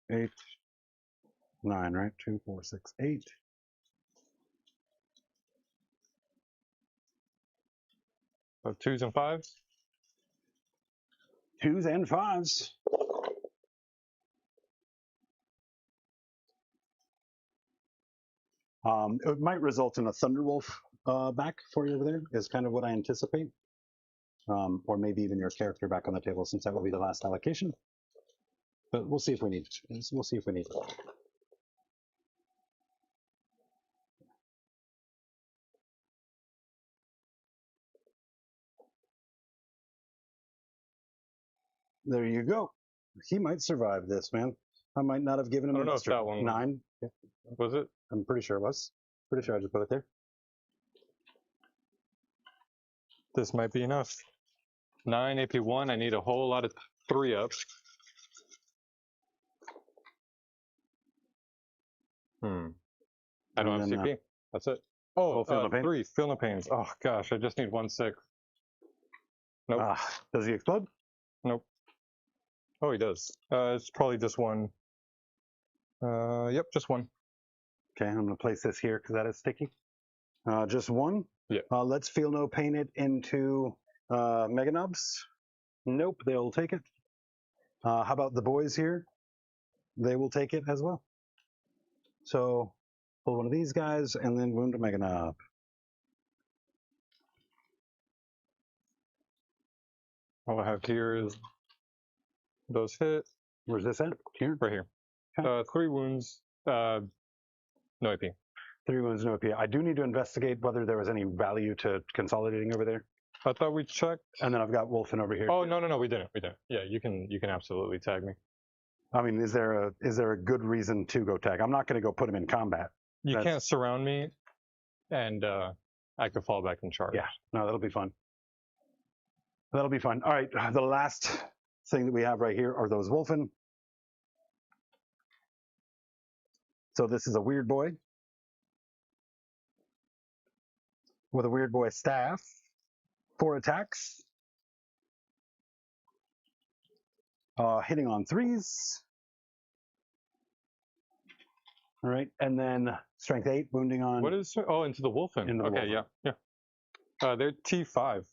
Eight, 9, right? 2, 4, 6, 8. So 2s and 5s. 2s and 5s. It might result in a Thunderwolf back for you over there, is kind of what I anticipate. Or maybe even your character back on the table, since that will be the last allocation. But we'll see if we need it. We'll see if we need it. There you go. He might survive this, man. I might not have given him I don't know if extra. that one 9. Yeah, was it. I'm pretty sure it was. Pretty sure I just put it there. This might be enough. 9 AP1. I need a whole lot of 3 ups. I don't have CP. That's it. Oh, feel no pain? 3. Feel no pains. Oh gosh, I just need 1 6. Nope. Does he explode? Nope. Oh, he does. It's probably just 1. Yep, just 1. Okay, I'm going to place this here because that is sticky. Just 1? Yeah. Let's feel no pain it into Mega Nubs. Nope, they'll take it. How about the boys here? They will take it as well. So pull one of these guys and then wound a Mega Nub. All I have here is those hit. Where's this at? Here? Right here. Okay. 3 wounds. No AP. 3 wounds, no AP. I do need to investigate whether there was any value to consolidating over there. I thought we checked. And then I've got Wolfen over here. Oh no, we didn't. Yeah, you can absolutely tag me. I mean, is there a good reason to go tag? I'm not going to go put him in combat. You can't surround me, and I could fall back and charge. Yeah, no, that'll be fun. That'll be fun. All right, the last thing that we have right here are those Wolfen. So this is a weird boy with a weird boy staff. 4 attacks. Hitting on 3s. All right, and then strength 8, wounding on. What is? Oh, into the Wolfen. Into the okay, Wolfen. yeah. They're T5.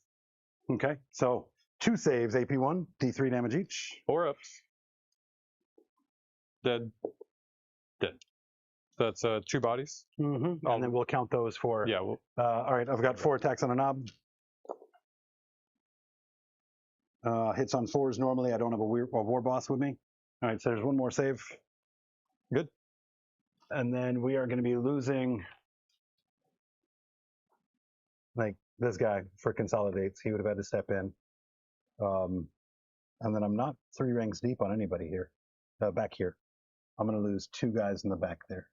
Okay, so 2 saves, AP1, D3 damage each. 4 ups. Dead. That's 2 bodies. Mm-hmm. And then we'll count those for. Yeah. All right, I've got 4 attacks on a knob. Hits on 4s normally. I don't have a war boss with me. All right, so there's 1 more save. Good. And then we are going to be losing, like, this guy for consolidates. He would have had to step in. And then I'm not 3 ranks deep on anybody here. Back here. I'm going to lose 2 guys in the back there.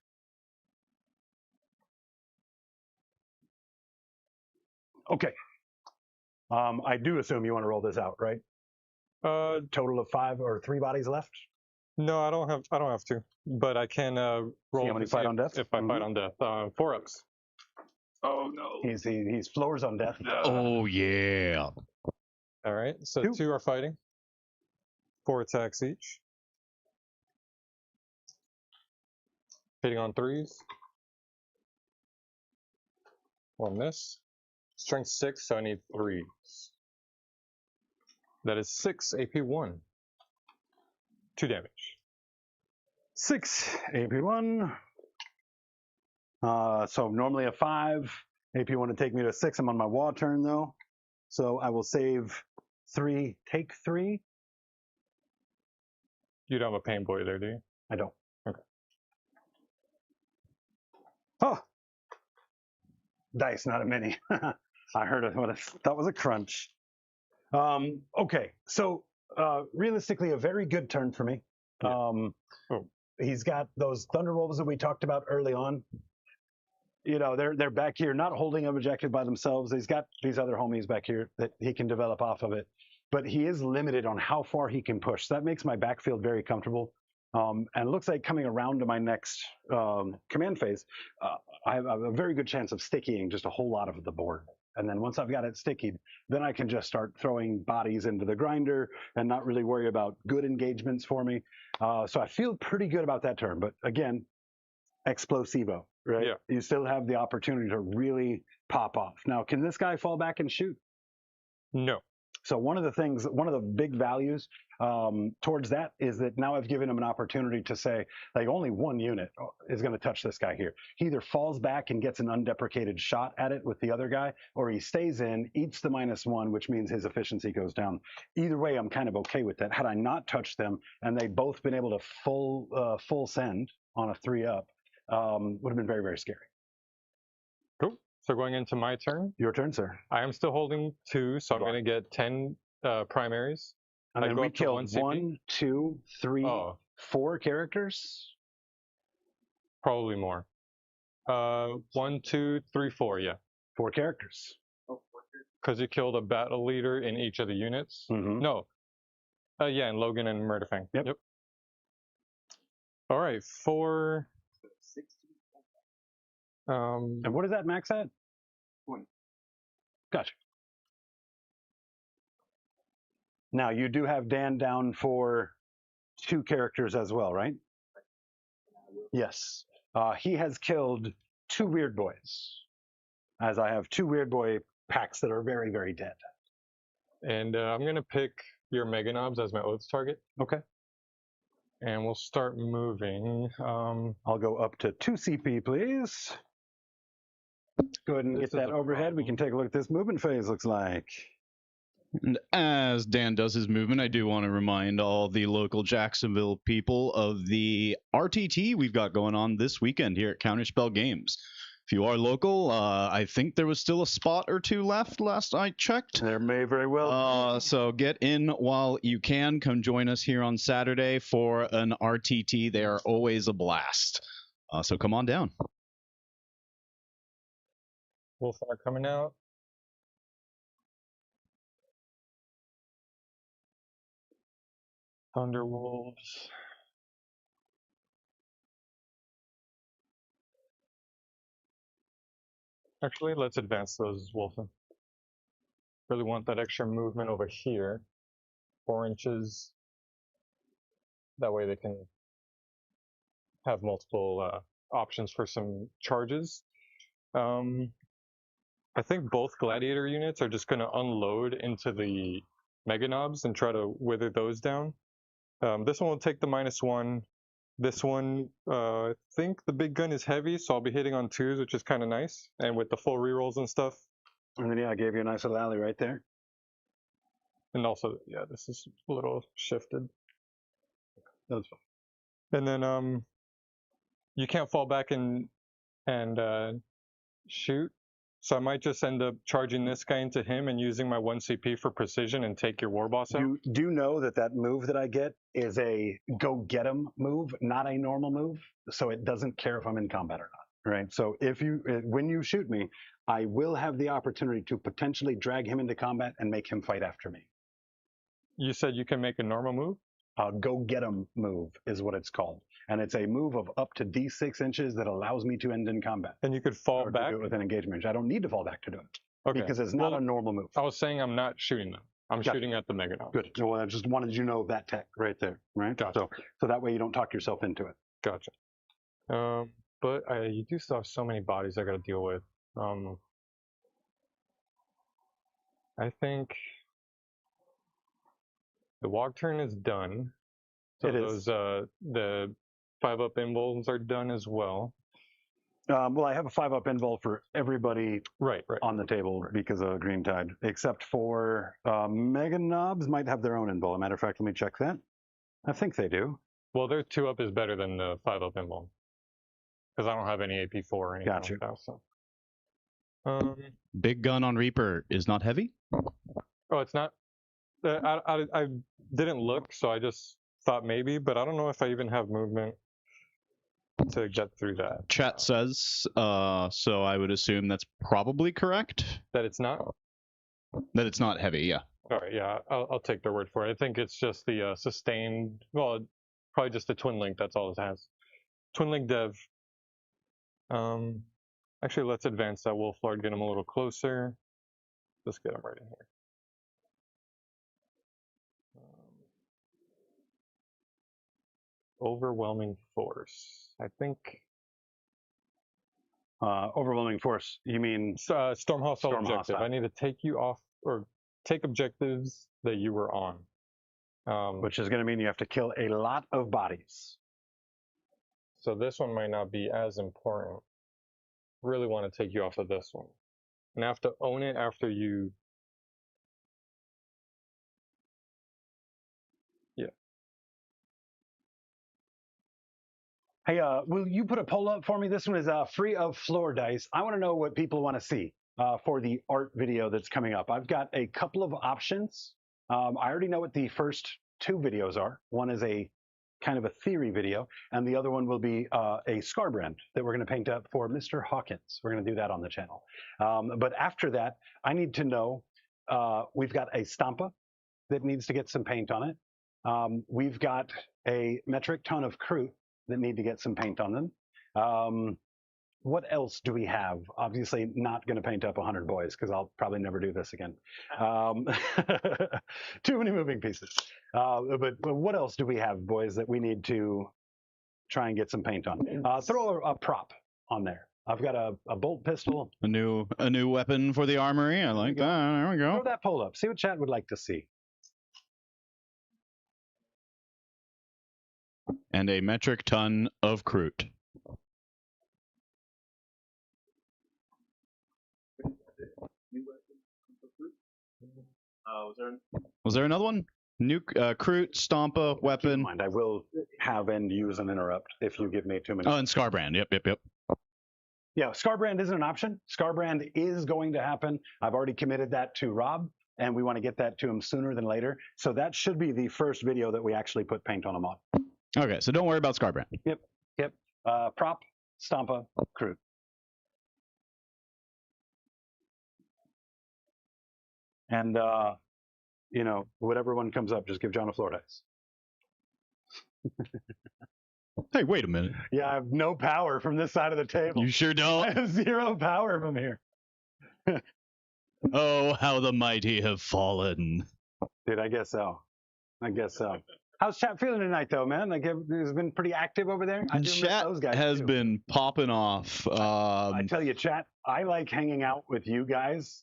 Okay. I do assume you want to roll this out, right? Total of 5 or 3 bodies left? No, I don't have to, but I can roll how many to fight see on death? if I fight on death. 4 ups. Oh no. He's floors on death. Oh yeah. All right, so 2. 2 are fighting. 4 attacks each. Hitting on 3s. 1 miss. Strength 6, so I need 3s. That is 6 AP1. 2 damage. 6 AP1. So normally a 5. AP1 to take me to a 6. I'm on my Waaagh turn though. So I will save 3, take 3. You don't have a pain boy there, do you? I don't. Okay. Oh! Dice, not a mini. I heard it. That was a crunch. Okay, so realistically, a very good turn for me. Yeah. He's got those Thunderwolves that we talked about early on. You know, they're back here, not holding an objective by themselves. He's got these other homies back here that he can develop off of it. But he is limited on how far he can push. So that makes my backfield very comfortable. And it looks like coming around to my next command phase, I have a very good chance of stickying just a whole lot of the board. And then once I've got it stickied, then I can just start throwing bodies into the grinder and not really worry about good engagements for me. So I feel pretty good about that turn. But again, explosivo, right? Yeah. You still have the opportunity to really pop off. Now, can this guy fall back and shoot? No. So one of the big values towards that is that now I've given him an opportunity to say, like, only one unit is going to touch this guy here. He either falls back and gets an undeprecated shot at it with the other guy, or he stays in, eats the -1, which means his efficiency goes down. Either way, I'm kind of okay with that. Had I not touched them and they'd both been able to full send on a 3-up, would have been very, very scary. Cool. So going into my turn, Your turn, sir. I am still holding 2, so I'm Right. going to get 10 primaries. And I then go we up to killed 1 CP. 1, 2, 3, Oh, 4 characters. probably more. 1, 2, 3, 4, yeah. 4 characters. Because you killed a battle leader in each of the units. Mm-hmm. No. Yeah, and Logan and Murderfang. Yep. All right, 4. And what is that max at? 20. Gotcha. Now you do have Dan down for 2 characters as well, right? Yes. He has killed 2 weird boys, as I have 2 weird boy packs that are very, very dead. And I'm going to pick your Mega Knobs as my oath target. Okay. And we'll start moving. I'll go up to 2 CP, please. Go ahead and This get that is a overhead. We can take a look at this movement phase looks like. And as Dan does his movement, I do want to remind all the local Jacksonville people of the RTT we've got going on this weekend here at Counterspell Games. If you are local, I think there was still a spot or 2 left last I checked. There may very well. So get in while you can. Come join us here on Saturday for an RTT. They are always a blast. So come on down. Wolfire coming out. Thunderwolves. Actually, let's advance those Wolfen. Really want that extra movement over here. 4 inches. That way they can have multiple options for some charges. I think both Gladiator units are just going to unload into the Mega Knobs and try to wither those down. This one will take the -1. This one, I think the big gun is heavy, so I'll be hitting on 2s, which is kind of nice. And with the full rerolls and stuff. And then, yeah, I gave you a nice little alley right there. And also, yeah, this is a little shifted. That's fine. And then you can't fall back and shoot. So I might just end up charging this guy into him and using my 1 CP for precision and take your war boss out. You do know that move that I get is a go get him move, not a normal move. So it doesn't care if I'm in combat or not, right? So when you shoot me, I will have the opportunity to potentially drag him into combat and make him fight after me. You said you can make a normal move? Go Get 'em move is what it's called. And it's a move of up to D6 inches that allows me to end in combat. And you could fall or back? to do it with an engagement range. I don't need to fall back to do it. Okay. Because it's not a normal move. I was saying I'm not shooting them. I'm Gotcha. shooting at the Megadon. Good. Well, I just wanted you to know that tech right there, right? Gotcha. So that way you don't talk yourself into it. Gotcha. But you do still have so many bodies I got to deal with. I think the Waaagh turn is done. So It is. The 5-up invulns are done as well. Well, I have a 5-up invul for everybody Right. on the table because of Green Tide, except for Mega Knobs might have their own invul. As a matter of fact, let me check that. I think they do. Well, their 2-up is better than the 5-up invuln. Because I don't have any AP4 or anything Gotcha. like that. So. Big gun on Reaper is not heavy? Oh, it's not? I didn't look, so I just thought maybe, but I don't know if I even have movement to get through that. Chat says, so I would assume that's probably correct. That it's not? That it's not heavy, yeah. All right, yeah, I'll take their word for it. I think it's just the sustained, well, probably just the Twin Link, that's all it has. Twin Link dev. Actually, let's advance that Wolf Lord, get him a little closer. Just get him right in here. Overwhelming force. I think. Overwhelming force. You mean Storm hostile Storm objective. hostile. I need to take you off or take objectives that you were on. Which is going to mean you have to kill a lot of bodies. So this one might not be as important. Really want to take you off of this one. And I have to own it after you. Yeah. Hey, will you put a poll up for me? This one is free of floor dice. I want to know what people want to see for the art video that's coming up. I've got a couple of options. I already know what the first 2 videos are. One is a kind of a theory video, and the other one will be a Scarbrand that we're going to paint up for Mr. Hawkins. We're going to do that on the channel. But after that, I need to know, we've got a Stampa that needs to get some paint on it. We've got a metric ton of Kroot that need to get some paint on them. What else do we have? Obviously not going to paint up 100 boys because I'll probably never do this again. Too many moving pieces. But what else do we have, boys, that we need to try and get some paint on? Throw a prop on there. I've got a bolt pistol. A new weapon for the armory. I like that. There we go. Throw that poll up. See what chat would like to see. And a metric ton of Kroot. Was there another one? New Kroot, Stampa, weapon. Keep in mind, I will have and use an interrupt if you give me too many. Oh, and Scarbrand. Yep. Yeah, Scarbrand isn't an option. Scarbrand is going to happen. I've already committed that to Rob, and we want to get that to him sooner than later. So that should be the first video that we actually put paint on him on. Okay, so don't worry about Scarbrand. Yep. Prop, Stampa, Kroot. And, you know, whatever one comes up, just give John a floor dice. Hey, wait a minute. Yeah, I have no power from this side of the table. You sure I don't? have 0 power from here. Oh, how the mighty have fallen. Dude, I guess so. How's chat feeling tonight, though, man? Like, it's been pretty active over there. I do miss Chat those guys has too. been popping off. I tell you, chat, I like hanging out with you guys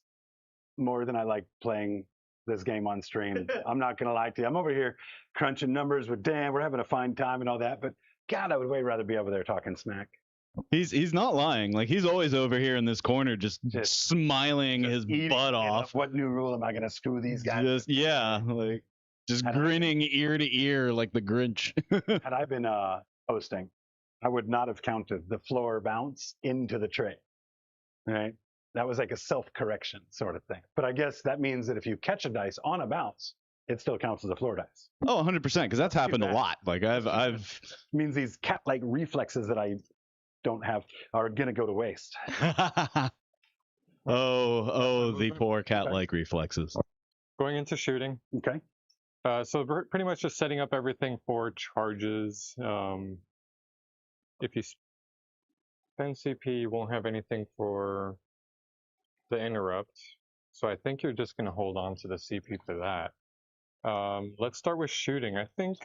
more than I like playing this game on stream. I'm not gonna lie to you. I'm over here crunching numbers with Dan. We're having a fine time and all that, but God, I would way rather be over there talking smack. He's not lying. Like, he's always over here in this corner, just smiling his eating butt it off. up. What new rule am I gonna screw these guys? Just like just grinning ear to ear like the Grinch. Had I been hosting, I would not have counted the floor bounce into the tray. Right? That was like a self-correction sort of thing. But I guess that means that if you catch a dice on a bounce, it still counts as a floor dice. Oh, 100%, because that's happened a lot. Like I've It means these cat-like reflexes that I don't have are gonna go to waste. oh, the poor cat-like reflexes. Going into shooting. Okay. So pretty much just setting up everything for charges. If you spend CP, you won't have anything for the interrupt. So I think you're just going to hold on to the CP for that. Let's start with shooting. I think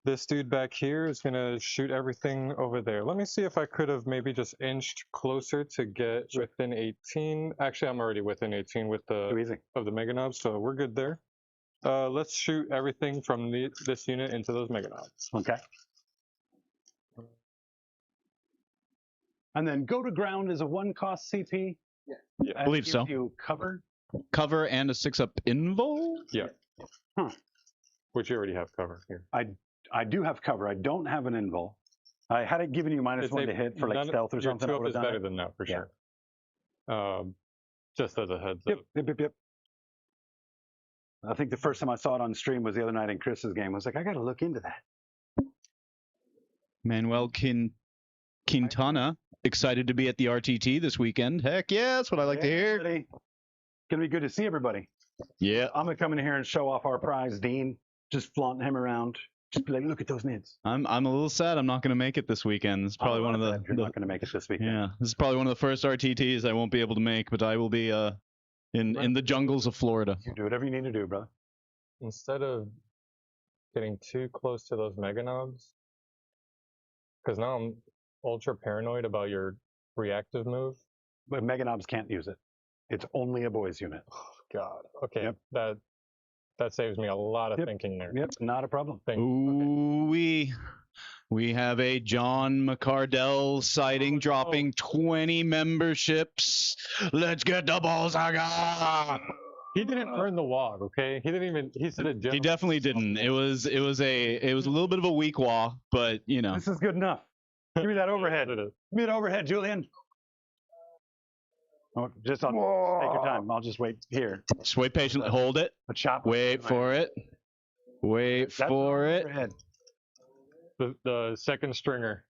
this dude back here is going to shoot everything over there. Let me see if I could have maybe just inched closer to get within 18. Actually, I'm already within 18 with the of the Mega Knobs, so we're good there. Let's shoot everything from this unit into those Mega Knobs. Okay. And then go to ground is a 1-cost CP. Yeah, I believe so. You cover. Cover and a 6-up invul. Yeah. Huh. Which you already have cover here. I do have cover. I don't have an invul. I had it given you -1 to hit for like stealth or something. Your 2-up is better than that for sure. Just as a heads up. Yep. I think the first time I saw it on stream was the other night in Chris's game. I was like, I got to look into that. Manuel Quintana, excited to be at the RTT this weekend. Heck yeah, that's what I like to hear. Everybody. Gonna be good to see everybody. Yeah. I'm gonna come in here and show off our prize, Dean. Just flaunting him around. Just be like, look at those nids. I'm a little sad I'm not going to make it this weekend. It's probably one of the. You're not going to make it this weekend. Yeah, this is probably one of the first RTTs I won't be able to make, but I will be in the jungles of Florida. You do whatever you need to do, brother. Instead of getting too close to those Mega Knobs, because now I'm ultra paranoid about your reactive move. But Mega Knobs can't use it. It's only a boys unit. Oh God. Okay. Yep. That saves me a lot of thinking there. Yep, not a problem. Ooh, okay. We have a John McCardell sighting dropping 20 memberships. Let's get the balls I got. He didn't earn the Waaagh, okay? He didn't even. He said it. He definitely didn't. It was a little bit of a weak Waaagh, but you know. This is good enough. Give me that overhead. Give me that overhead, Julian. Oh, just take your time. I'll just wait here. Just wait patiently. Hold it. Wait for it. Wait for it. The second stringer.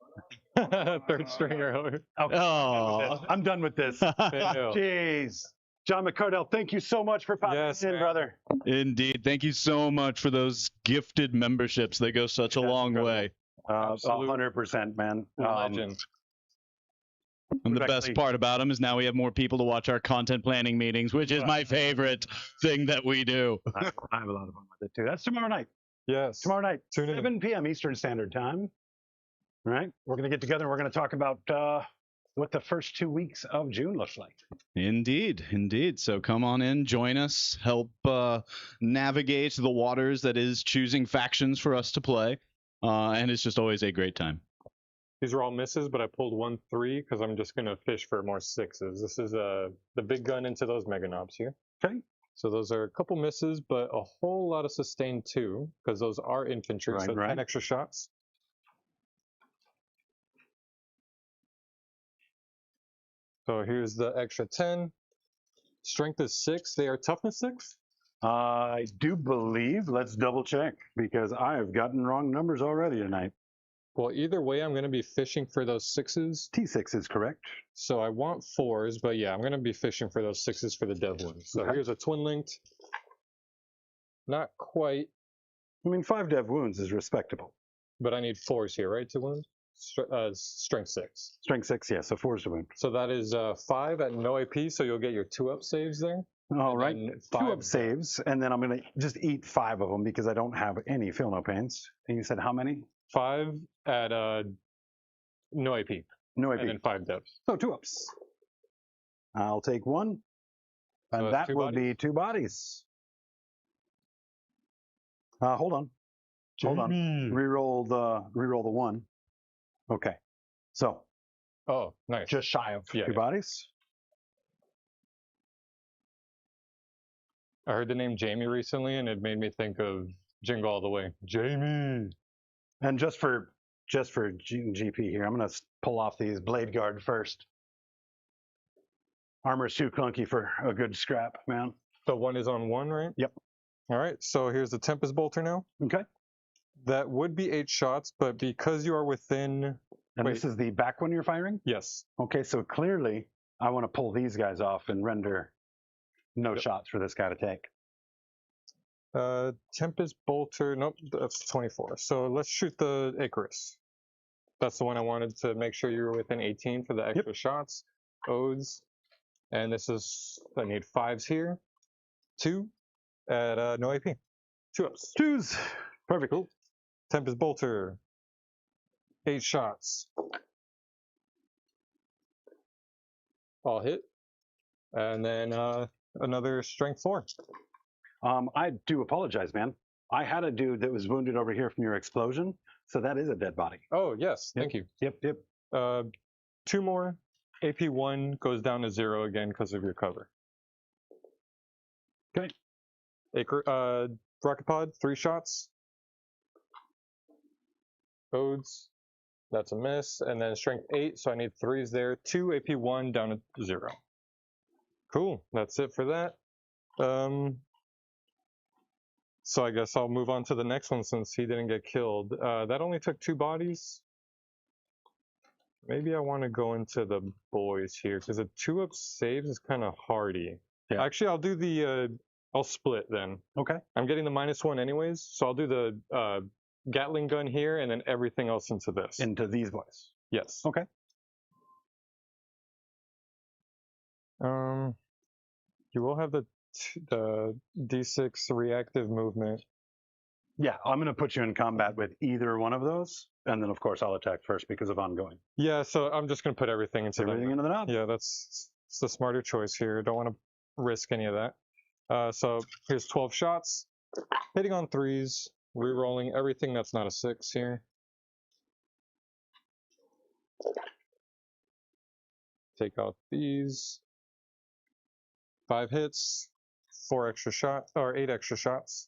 Third stringer. Okay. Oh, I'm done with this. Jeez. John McCardell, thank you so much for popping in, brother. Indeed. Thank you so much for those gifted memberships. They go such a long way. 100%, man. Legend. And the best part about them is now we have more people to watch our content planning meetings, which is my favorite thing that we do. I have a lot of fun with it too. That's tomorrow night. Yes. Tomorrow night, 7 p.m. Eastern Standard Time. All right. We're going to get together and we're going to talk about what the first 2 weeks of June looks like. Indeed. Indeed. So come on in, join us, help navigate the waters that is choosing factions for us to play. And it's just always a great time. These are all misses, but I pulled 1-3 because I'm just going to fish for more 6s. This is the big gun into those Mega Knobs here. Okay. So those are a couple misses, but a whole lot of sustain too, because those are infantry, so 10 extra shots. So here's the extra 10. Strength is 6. They are toughness 6? I do believe. Let's double check, because I have gotten wrong numbers already tonight. Well, either way, I'm going to be fishing for those 6s. T6 is correct. So I want 4s, but yeah, I'm going to be fishing for those 6s for the dev wounds. So here's a twin linked. Not quite. I mean, 5 dev wounds is respectable. But I need 4s here, right, to wound? Strength 6. Strength 6, yeah, so 4s to wound. So that is 5 at no AP, so you'll get your 2-up saves there. All right, 2-up saves, and then I'm going to just eat 5 of them because I don't have any feel no pains. And you said how many? 5 at no AP. No AP. And then 5 devs. So 2-ups. I'll take 1. And So that will be 2 bodies. Hold on. Hold on. Reroll the 1. Okay. So. Oh, nice. Just shy of 2 bodies. I heard the name Jamie recently, and it made me think of Jingle All the Way. Jamie. And just for GP here, I'm going to pull off these blade guard first. Armor's too clunky for a good scrap, man. So 1 is on 1, right? Yep. All right, so here's the Tempest Bolter now. Okay. That would be 8 shots, but because you are within... And this is the back one you're firing? Yes. Okay, so clearly I want to pull these guys off and render no shots for this guy to take. Tempest Bolter. Nope, that's 24. So let's shoot the Icarus. That's the one I wanted to make sure you were within 18 for the extra shots. Odes. And this is, I need 5s here. 2 at no AP. 2 ups. 2s. Perfect. Cool. Tempest Bolter. 8 shots. All hit. And then another strength 4. I do apologize, man. I had a dude that was wounded over here from your explosion, so that is a dead body. Oh, yes. Thank you. Yep. 2 more. AP 1 goes down to 0 again because of your cover. Okay. Rocket Pod, 3 shots. Odes, that's a miss. And then strength 8, so I need 3s there. 2 AP 1 down to 0. Cool, that's it for that. So I guess I'll move on to the next one since he didn't get killed. That only took 2 bodies. Maybe I want to go into the boys here because a 2-up saves is kind of hardy. Yeah. Actually, I'll do the, I'll split then. Okay. I'm getting the -1 anyways, so I'll do the Gatling gun here and then everything else into this. Into these boys. Yes. Okay. You will have the D6 reactive movement. Yeah, I'm going to put you in combat with either one of those, and then of course I'll attack first because of ongoing. Yeah, so I'm just going to put everything into Everything into the knob. Yeah, it's the smarter choice here. Don't want to risk any of that. So here's 12 shots, hitting on 3s, re-rolling everything that's not a 6 here. Take out these. 5 hits, 4 extra shots, or 8 extra shots.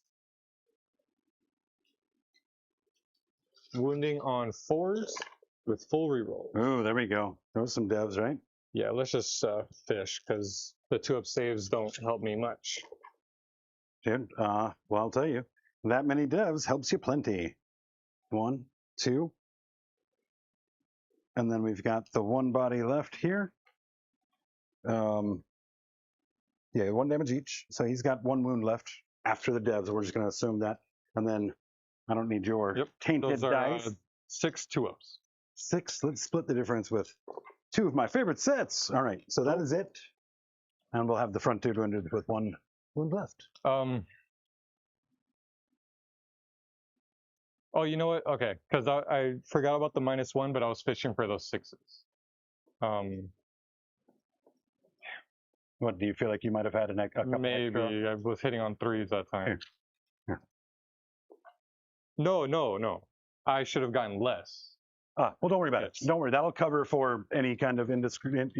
Wounding on 4s with full reroll. Ooh, there we go. Those some devs, right? Yeah, let's just fish because the 2-up saves don't help me much. Dude, well, I'll tell you, that many devs helps you plenty. 1, 2. And then we've got the 1 body left here. Yeah, 1 damage each. So he's got 1 wound left after the devs. We're just going to assume that. And then I don't need your tainted Those are, dice. 6 2-ups. 6. Let's split the difference with 2 of my favorite sets. All right, so that is it. And we'll have the front 2 wounded with 1 wound left. Oh, you know what? Okay, because I forgot about the -1, but I was fishing for those 6s. What, do you feel like you might have had a couple Maybe extra? I was hitting on 3s that time. Here. No. I should have gotten less. Well, don't worry about it. Don't worry. That'll cover for any kind of indiscretions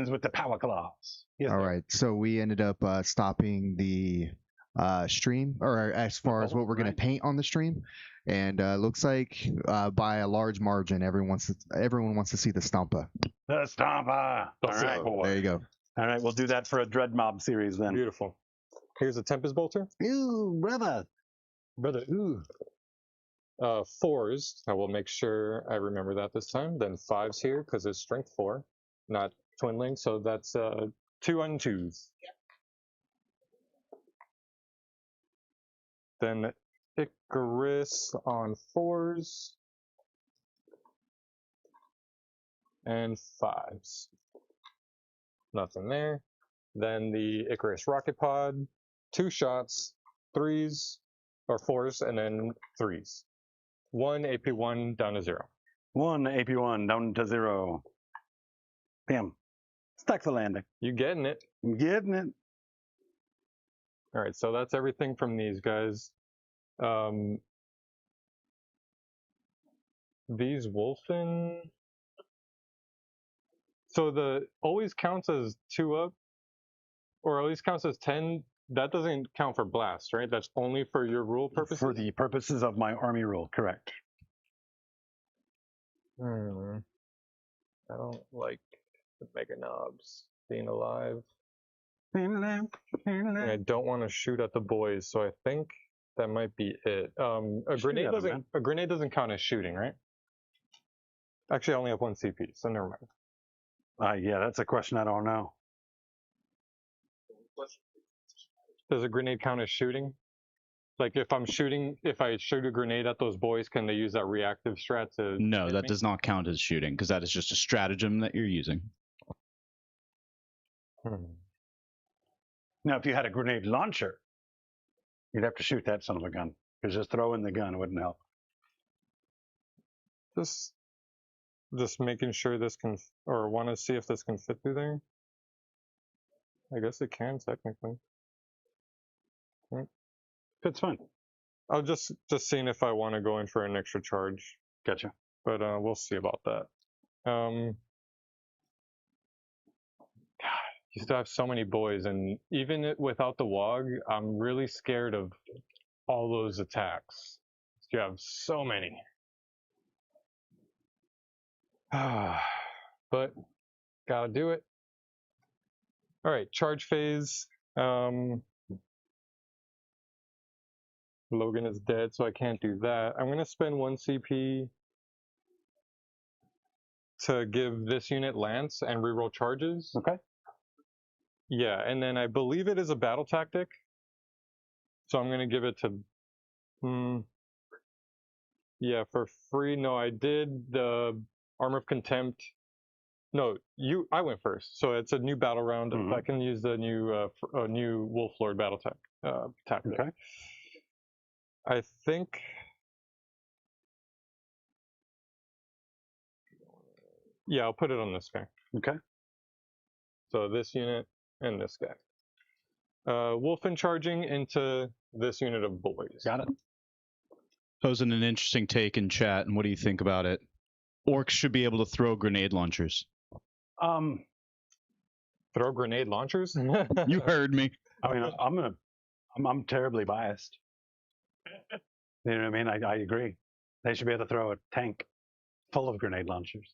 with the power claws. Yes, All right. So we ended up stopping the stream, or as far as what we're going to paint on the stream, and looks like by a large margin, everyone wants to see the Stompa. The Stompa. All right. There you go. All right, we'll do that for a Dread Mob series then. Beautiful. Here's a Tempest Bolter. Ooh, brother. Ooh. 4s. I will make sure I remember that this time. Then 5s here because it's strength 4, not twinling. So that's 2 on 2s. Then Icarus on 4s and 5s. Nothing there. Then the Icarus Rocket Pod, 2 shots, 3s or 4s, and then 3s. 1 AP1 down to 0. 1 AP1 down to 0. Bam. Stack the landing. You getting it? I'm getting it. All right, so that's everything from these guys. These Wolfen. So the always counts as 2-up, or at least counts as 10. That doesn't count for blast, right? That's only for your rule purposes? For the purposes of my army rule, correct. I don't like the Mega Knobs being alive. I don't want to shoot at the boys, so I think that might be it. A grenade doesn't count as shooting, right? Actually, I only have 1 CP, so never mind. Yeah, that's a question I don't know. Does a grenade count as shooting? Like if I shoot a grenade at those boys, can they use that reactive strat to? No, hit that me? does not count as shooting because that is just a stratagem that you're using. Now, if you had a grenade launcher, you'd have to shoot that son of a gun because just throwing the gun wouldn't help. Just making sure this can, or want to see if this can fit through there. I guess it can technically. Fits fine. I'll just seeing if I want to go in for an extra charge, Gotcha. but we'll see about that. God, you still have so many boys, and even without the Waaagh, I'm really scared of all those attacks. You have so many. But gotta do it. All right, charge phase. Logan is dead, so I can't do that. I'm gonna spend 1 CP to give this unit Lance and reroll charges. Okay. Yeah, and then I believe it is a battle tactic. So I'm gonna give it to yeah, for free. No, I did the Armor of Contempt. No, I went first. So it's a new battle round. I can use the new Wolf Lord battle tactic. Okay. I think yeah, I'll put it on this guy. Okay. So this unit and this guy. Wolfen charging into this unit of boys. Got it. Posing an interesting take in chat, and what do you think about it? Orcs should be able to throw grenade launchers. Throw grenade launchers? You heard me. I mean, I'm terribly biased. You know what I mean? I agree. They should be able to throw a tank full of grenade launchers.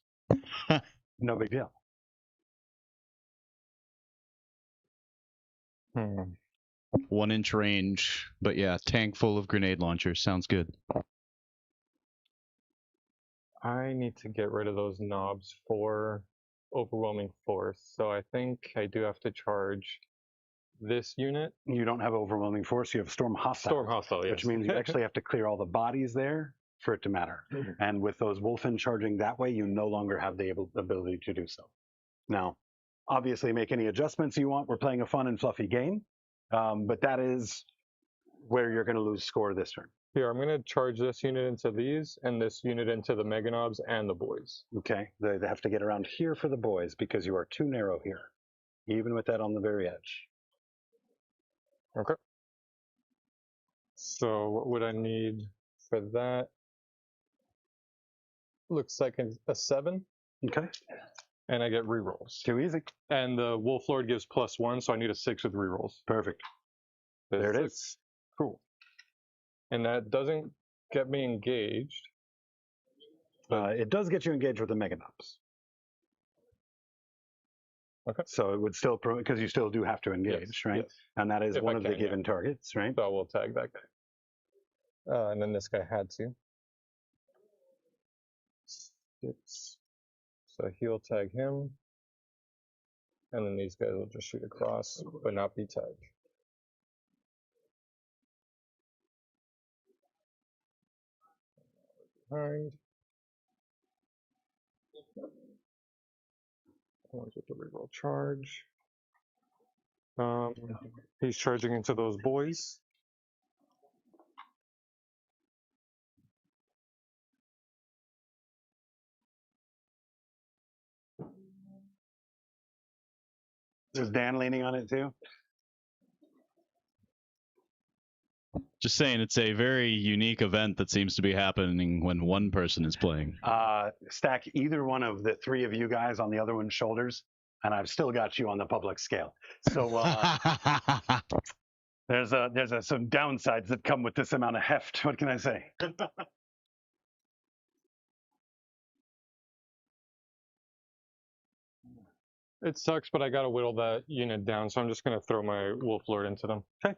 No big deal. 1 inch range, but yeah, tank full of grenade launchers. Sounds good. I need to get rid of those knobs for overwhelming force. So I think I do have to charge this unit. You don't have overwhelming force. You have storm hostile. Storm hostile, yes. Which means you actually have to clear all the bodies there for it to matter. And with those Wolfen charging that way, you no longer have the ability to do so. Now, obviously, make any adjustments you want. We're playing a fun and fluffy game, but that is where you're going to lose score this turn. Here, I'm going to charge this unit into these, and this unit into the Mega Knobs and the boys. Okay, they have to get around here for the boys because you are too narrow here, even with that on the very edge. Okay. So what would I need for that? Looks like a 7. Okay. And I get rerolls. Too easy. And the Wolf Lord gives +1, so I need a 6 with rerolls. Perfect. There it is. Cool. And that doesn't get me engaged. It does get you engaged with the Mega Knobs. Okay. So it would still, because you still do have to engage, yes, right? Yes. And that is one of the given targets, right? So I will tag that guy. And then this guy had to. 6. So he'll tag him. And then these guys will just shoot across, but not be tagged. Behind. One's with the reroll charge. He's charging into those boys. Is Dan leaning on it too? Just saying, it's a very unique event that seems to be happening when one person is playing. Stack either one of the 3 of you guys on the other one's shoulders, and I've still got you on the public scale. So there's some downsides that come with this amount of heft. What can I say? It sucks, but I gotta whittle that unit down, so I'm just gonna throw my Wolf Lord into them. Okay.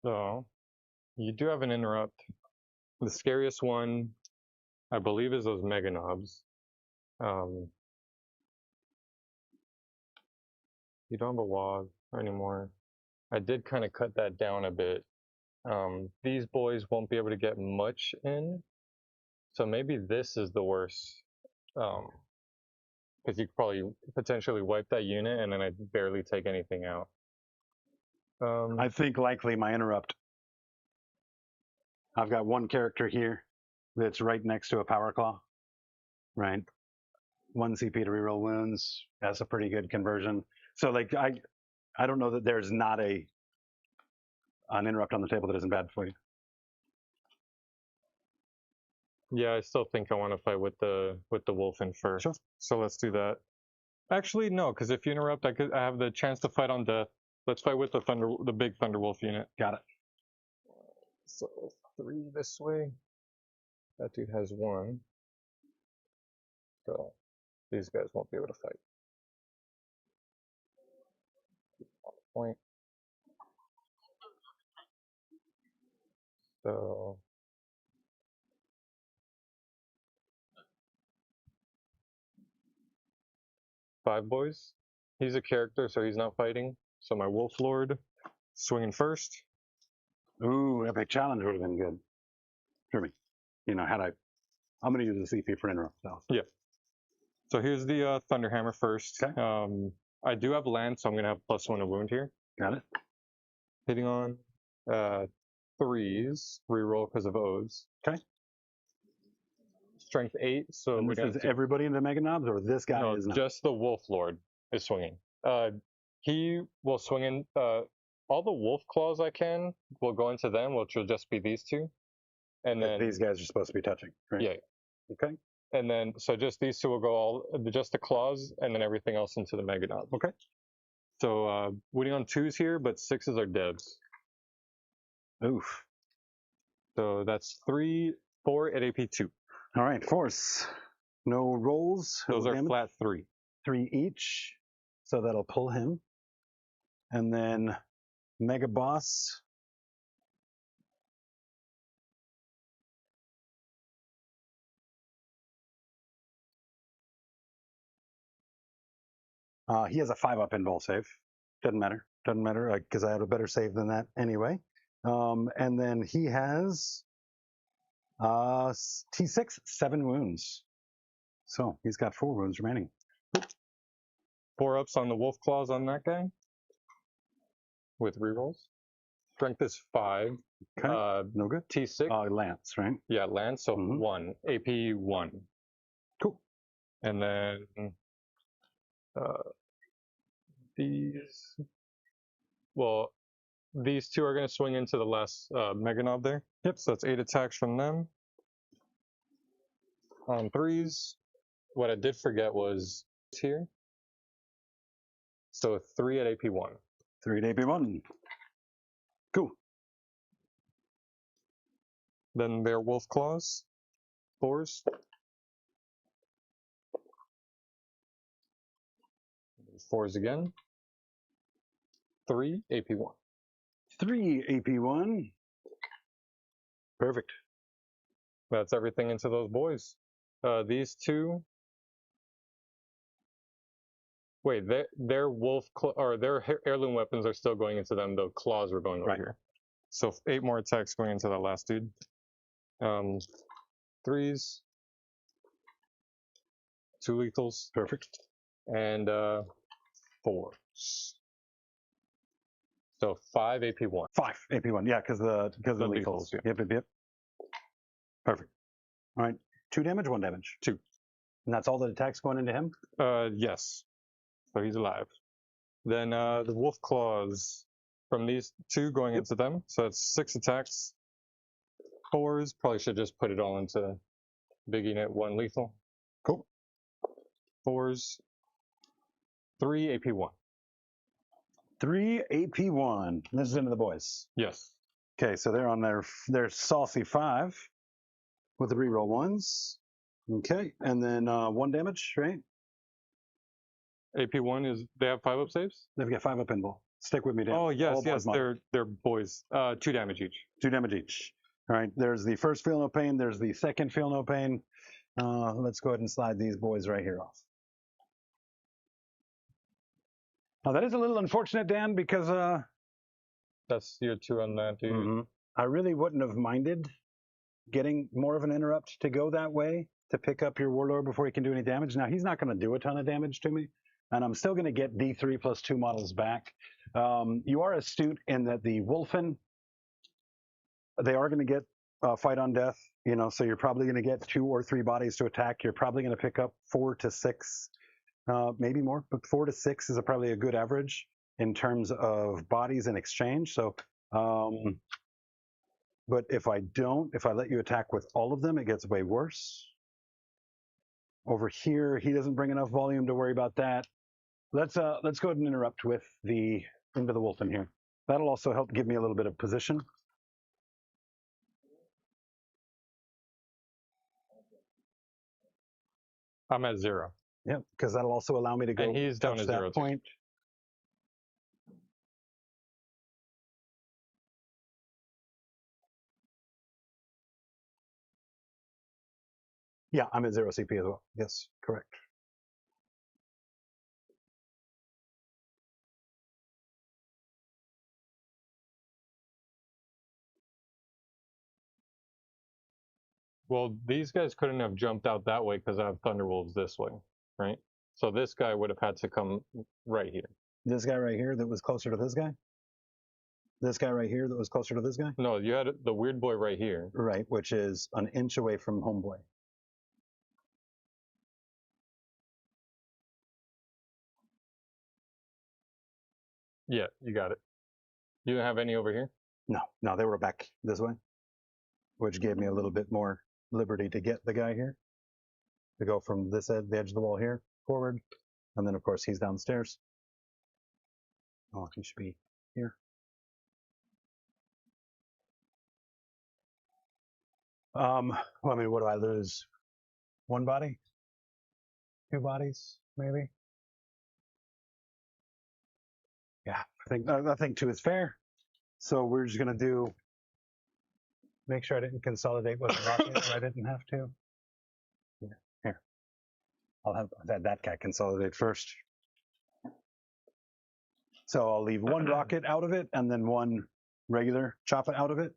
So, you do have an interrupt. The scariest one, I believe, is those Mega Knobs. You don't have a Waaagh anymore. I did kind of cut that down a bit. These boys won't be able to get much in, so maybe this is the worst. Because you could probably potentially wipe that unit and then I'd barely take anything out. I think likely my interrupt. I've got one character here that's right next to a power claw, right? 1 CP to reroll wounds. That's a pretty good conversion. So like I don't know that there's not an interrupt on the table that isn't bad for you. Yeah, I still think I want to fight with the wolf in first. Sure. So let's do that. Actually, no, because if you interrupt, I have the chance to fight on death. Let's fight with the big Thunderwolf unit. Got it. So 3 this way. That dude has 1. So these guys won't be able to fight. Point. So five boys. He's a character, so he's not fighting. So my Wolf Lord swinging first. Ooh, epic challenge would have been good for me. You know, I'm going to use the CP for interrupt. So. Yeah. So here's the Thunderhammer first. Okay. I do have land, so I'm going to have +1 to wound here. Got it. Hitting on 3s, reroll because of O's. Okay. Strength 8, so and this is everybody in the Mega Knobs, or this guy is not? Just the Wolf Lord is swinging. He will swing in. All the Wolf Claws I can will go into them, which will just be these two. And then these guys are supposed to be touching, right? Yeah. Okay. And then, so just these two will go just the claws, and then everything else into the Mega Knob. Okay. So winning on 2s here, but 6s are devs. Oof. So that's 4 at AP 2. All right, force. No rolls. Those are damage. flat 3. 3 each. So that'll pull him. And then Mega Boss. He has a 5-up invul save. Doesn't matter. Doesn't matter because I had a better save than that anyway. And then he has T6, 7 wounds. So he's got 4 wounds remaining. 4 ups on the Wolf Claws on that guy with rerolls. Strength is 5. Okay. No good. T6. Lance, right? Yeah, Lance. So 1. AP 1. Cool. And then these. Well, these two are going to swing into the last Mega Knob there. Yep. So that's 8 attacks from them. On 3s. What I did forget was here. So 3 at AP 1. 3 at AP 1. Cool. Then their Wolf Claws. 4s. 4s again. 3 AP 1. 3 AP 1. Perfect. That's everything into those boys. These two. Wait, their wolf or their heirloom weapons are still going into them. The claws were going over here. So 8 more attacks going into that last dude. 3s. 2 lethals. Perfect. And 4s. So 5 AP 1. 5 AP 1. Yeah, because the lethals. Yeah. Yep. Perfect. All right. 2 damage, 1 damage. 2. And that's all the attacks going into him? Yes. So he's alive. Then the Wolf Claws from these 2 going into them. So that's 6 attacks. 4s. Probably should just put it all into big unit 1 lethal. Cool. 4s. 3 AP 1. 3 AP 1. This is into the boys. Yes. Okay, so they're on their saucy 5 with the reroll 1s. Okay, and then 1 damage, right? AP 1 is, they have 5-up saves? They've got 5-up invul. Stick with me, Dan. Oh, yes, they're boys. 2 damage each. 2 damage each. All right, there's the first feel no pain, there's the second feel no pain. Let's go ahead and slide these boys right here off. Now that is a little unfortunate, Dan, because That's your 2 on that, dude. I really wouldn't have minded getting more of an interrupt to go that way to pick up your warlord before he can do any damage. Now he's not going to do a ton of damage to me, and I'm still going to get D3 plus 2 models back. You are astute in that the Wolfen, they are going to get fight on death, you know, so you're probably going to get 2 or 3 bodies to attack. You're probably going to pick up 4 to 6, maybe more, but 4 to 6 is probably a good average in terms of bodies in exchange. So, but if I let you attack with all of them, it gets way worse. Over here, he doesn't bring enough volume to worry about that. Let's go ahead and interrupt with the into the Wolfen here. That'll also help give me a little bit of position. I'm at 0. Yeah, because that'll also allow me to go And he's down touch to that 0 point. Yeah, I'm at 0 CP as well. Yes, correct. Well, these guys couldn't have jumped out that way because I have Thunderwolves this way, right? So this guy would have had to come right here. This guy right here that was closer to this guy? This guy right here that was closer to this guy? No, you had the weird boy right here. Right, which is an inch away from homeboy. Yeah, you got it. You didn't have any over here? No, they were back this way, which gave me a little bit more liberty to get the guy here. To go from this edge, the edge of the wall here, forward. And then, of course, he's downstairs. Oh, he should be here. Well, I mean, what do I lose? 1 body? 2 bodies, maybe? Yeah, I think 2 is fair. So we're just gonna make sure I didn't consolidate with the rocket. I didn't have to. Yeah, here. I'll have that guy consolidate first. So I'll leave 1 rocket out of it and then 1 regular chop out of it.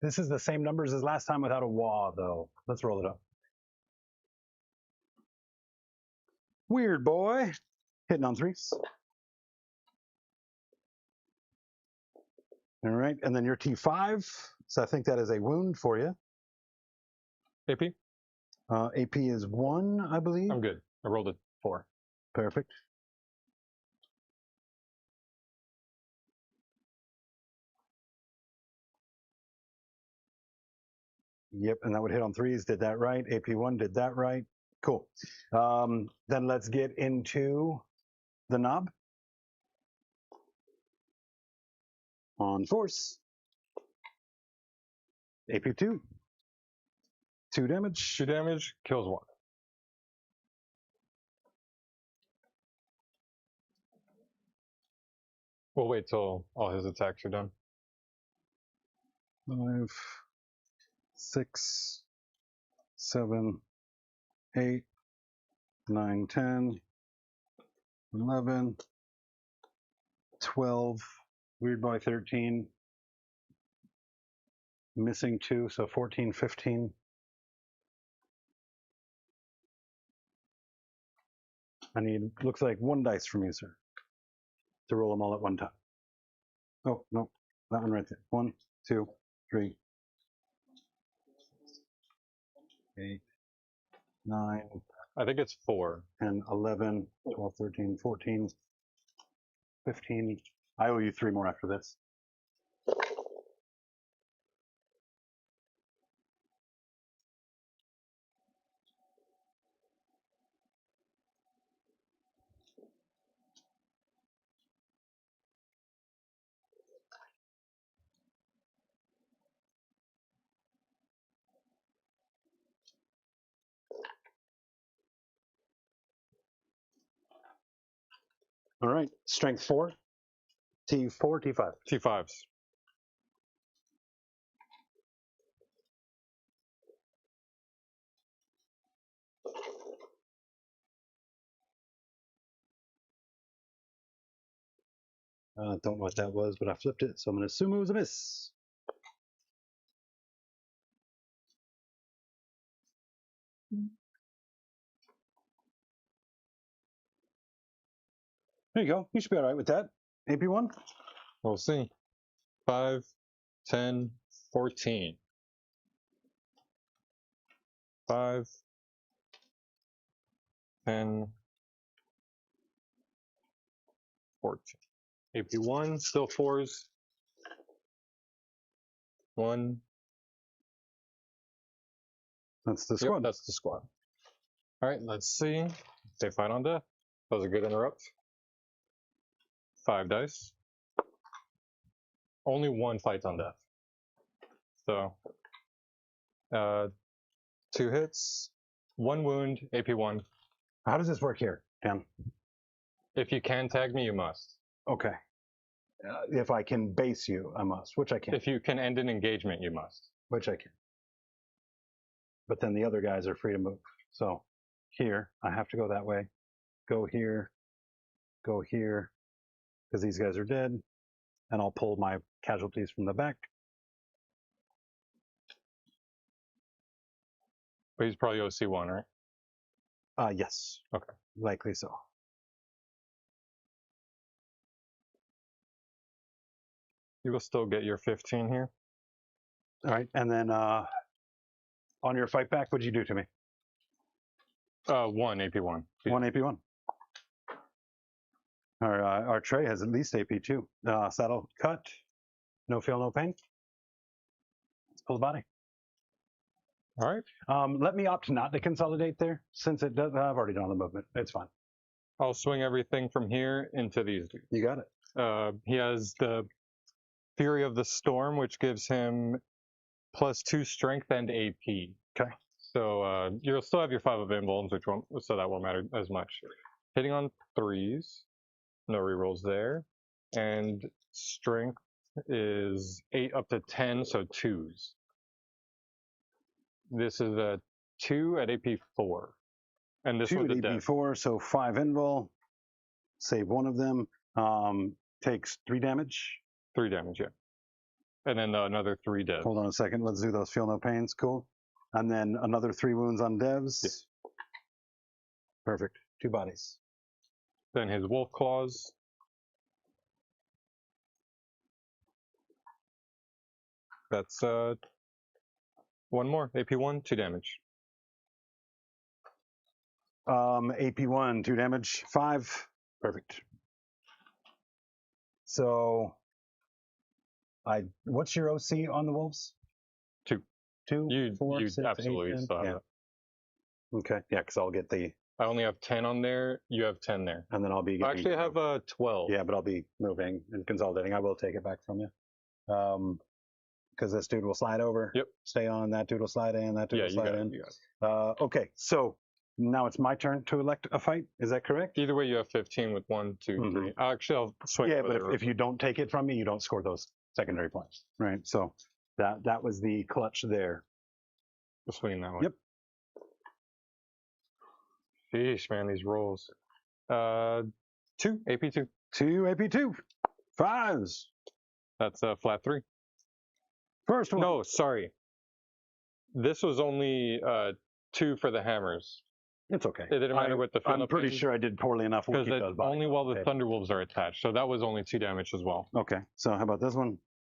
This is the same numbers as last time without a Waaagh, though. Let's roll it up. Weird boy. Hitting on 3s. All right, and then your T5. So I think that is a wound for you. AP? AP is 1, I believe. I'm good. I rolled a 4. Perfect. Yep, and that would hit on 3s. Did that right. AP1 did that right. Cool. Then let's get into the knob. On force. AP2. 2 damage. 2 damage, kills 1. We'll wait till all his attacks are done. 5, 6, 7, 8, 9, 10, 11, 12, weird boy 13, missing 2, so 14, 15. I need, looks like 1 dice from you, sir, to roll them all at one time. Oh, no, that one right there. 1, 2, 3, 8, 9, I think it's 4. 10, 11, 12, 13, 14, 15. I owe you 3 more after this. All right, strength 4, T4, T5. T5s. Don't know what that was, but I flipped it, so I'm going to assume it was a miss. There you go. You should be all right with that. AP1? We'll see. 5, 10, 14. 5, 10, 14. AP1, still 4s. 1. That's the squad. Yep, that's the squad. All right, let's see. They fight on death. That was a good interrupt. 5 dice. Only 1 fights on death. So, 2 hits, 1 wound, AP1. How does this work here, Dan? If you can tag me, you must. Okay. If I can base you, I must, which I can. If you can end an engagement, you must. Which I can. But then the other guys are free to move. So here, I have to go that way. Go here, because these guys are dead. And I'll pull my casualties from the back. But he's probably OC1, right? Yes. Okay. Likely so. You will still get your 15 here. All right. And then on your fight back, what'd you do to me? 1 AP1. 1 AP1. Our tray has at least AP2. Saddle cut. No feel, no pain. Let's pull the body. All right. Let me opt not to consolidate there, since it does. I've already done the movement. It's fine. I'll swing everything from here into these dudes. You got it. He has the Fury of the Storm, which gives him +2 strength and AP. Okay. So you'll still have your 5 of invulns, so that won't matter as much. Hitting on 3s, no rerolls there, and strength is 8 up to 10, so 2s. This is a 2 at AP4, and this 2 was at the death. AP4, so 5 invul. Save one of them. Takes 3 damage. 3 damage, yeah. And then another 3 deaths. Hold on a second. Let's do those feel no pains. Cool. And then another 3 wounds on devs. Yeah. Perfect. 2 bodies. Then his wolf claws. That's 1 more. AP1, 2 damage. AP1, 2 damage. 5. Perfect. So what's your OC on the wolves? 2. 2, You 4, 6, absolutely 8, 10? saw Yeah. that. Okay. Yeah, because I'll get the. I only have 10 on there. You have 10 there. And then I'll be. Getting, Actually, I have 12. Yeah, but I'll be moving and consolidating. I will take it back from you. Because this dude will slide over. Yep. Stay on. That dude will slide in. That dude will slide in. You got it. Okay, so now it's my turn to elect a fight. Is that correct? Either way, you have 15 with 1, 2, 3. Actually, I'll swing. Yeah, over but there if you don't take it from me, you don't score those secondary points, right? So that was the clutch there. I'll swing that way. Yep. Sheesh, man, these rolls. 2 AP2. 2 AP2. 5s. That's a flat 3. First one. No, sorry. This was only 2 for the hammers. It's okay. It didn't matter with the I'm pretty sure I did poorly enough. We'll because keep those bodies only while the okay. Thunderwolves are attached. So that was only 2 damage as well. Okay, so how about this one?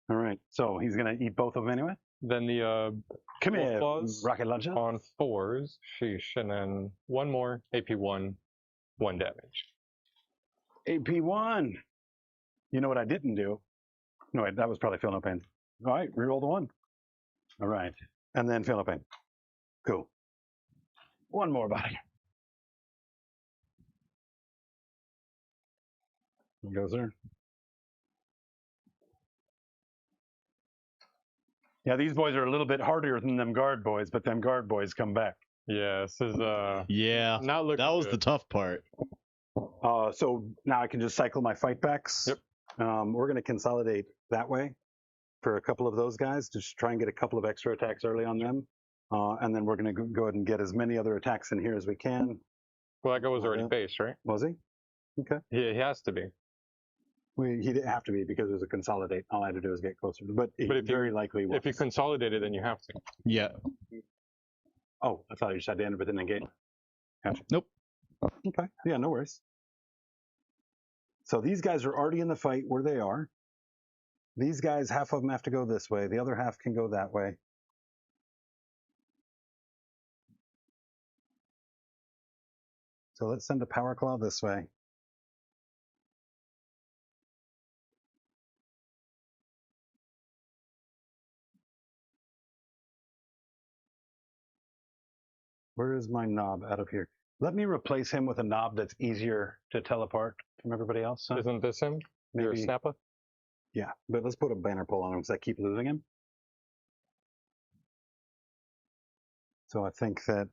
All right, so he's going to eat both of them anyway? Then the Come wolf here, claws rocket launcher. on 4s. Sheesh. And then 1 more. AP1. 1 damage. AP1. You know what I didn't do? No, wait, that was probably feel no pain. All right, reroll the 1. All right, and then feel no pain. Cool. 1 more body. There goes there. Yeah, these boys are a little bit harder than them guard boys, but them guard boys come back. Yeah, this is Yeah, not looking that was good. the tough part. So now I can just cycle my fight backs. Yep. We're going to consolidate that way for a couple of those guys, just try and get a couple of extra attacks early on them. And then we're going to go ahead and get as many other attacks in here as we can. Well, that guy was already Yeah. based, right? Was he? Okay. Yeah, he has to be. He didn't have to be because it was a consolidate. All I had to do was get closer. But he But if you- very likely was. If you consolidate it, then you have to. Yeah. Oh, I thought you just had to end within the game. Gotcha. Nope. Okay. Yeah, no worries. So these guys are already in the fight where they are. These guys, half of them have to go this way. The other half can go that way. So let's send a power claw this way. Where is my knob out of here? Let me replace him with a knob that's easier to tell apart from everybody else. Huh? Isn't this him? Your Maybe. snapper? Yeah, but let's put a banner pole on him because I keep losing him. So I think that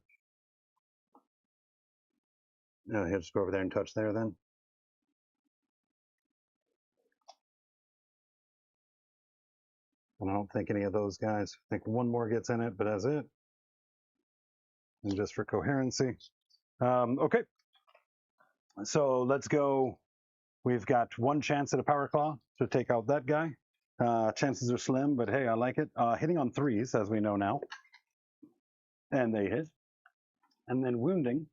he'll just go over there and touch there then. And I don't think any of those guys. I think one more gets in it, but that's it. And just for coherency. Okay. So let's go. We've got one chance at a power claw to take out that guy. Chances are slim, but hey, I like it. Hitting on 3s, as we know now. And they hit. And then wounding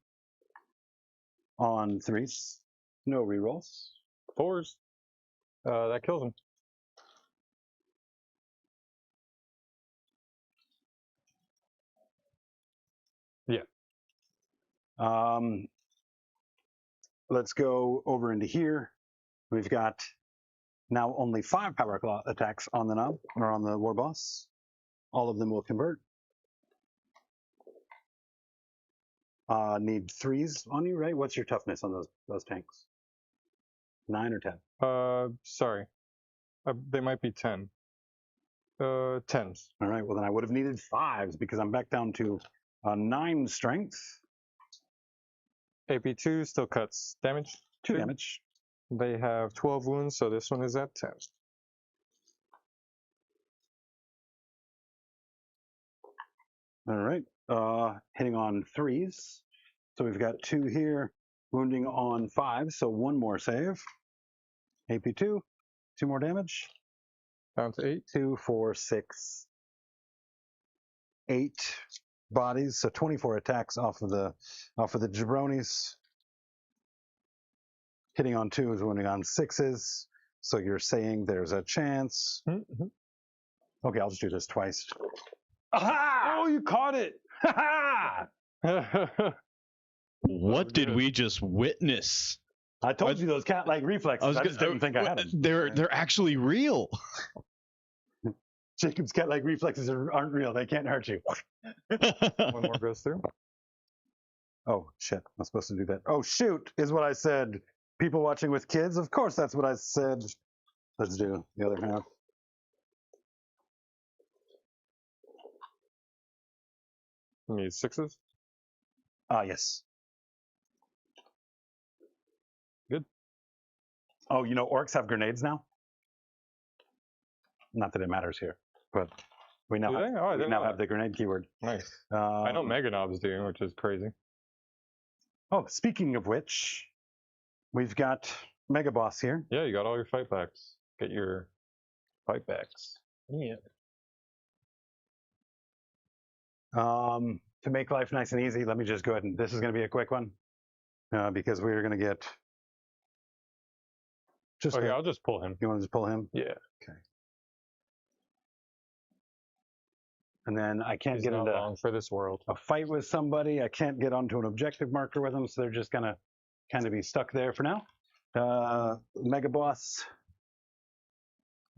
on 3s. No rerolls. 4s. That kills him. Yeah. Let's go over into here. We've got now only 5 power claw attacks on the knob or on the war boss. All of them will convert. Need 3s on you, right? What's your toughness on those tanks? 9 or 10? Sorry. They might be 10. 10s. All right. Well, then I would have needed 5s because I'm back down to 9 strength. AP2 still cuts damage. 2 damage. They have 12 wounds, so this one is at 10. All right. Hitting on 3s. So we've got 2 here. Wounding on 5, so 1 more save. AP2. 2 more damage. Down to 8. 2, 4, 6, 8 bodies. So 24 attacks off of the jabronis. Hitting on 2s, wounding on 6s. So you're saying there's a chance. Mm-hmm. Okay, I'll just do this twice. Aha! Oh, you caught it! Ha ha! What did we just witness? I told you those cat-like reflexes. I just didn't think I had them. They're actually real. Jacob's cat-like reflexes aren't real. They can't hurt you. One more goes through. Oh, shit. I'm supposed to do that. Oh, shoot, is what I said. People watching with kids? Of course that's what I said. Let's do the other half. Need 6s? Yes. Good. Oh, you know, orcs have grenades now? Not that it matters here, but we now, have the grenade keyword. Nice. I know Mega Knobs do, which is crazy. Oh, speaking of which, we've got Mega Boss here. Yeah, you got all your fight backs. Get your fight backs. Yeah. To make life nice and easy, let me just go ahead and this is going to be a quick one because we're going to get. Just okay, I'll just pull him. You want to just pull him? Yeah. Okay. And then I can't He's get not into long for this world. a fight with somebody. I can't get onto an objective marker with them, so they're just gonna kind of be stuck there for now. Mega Boss.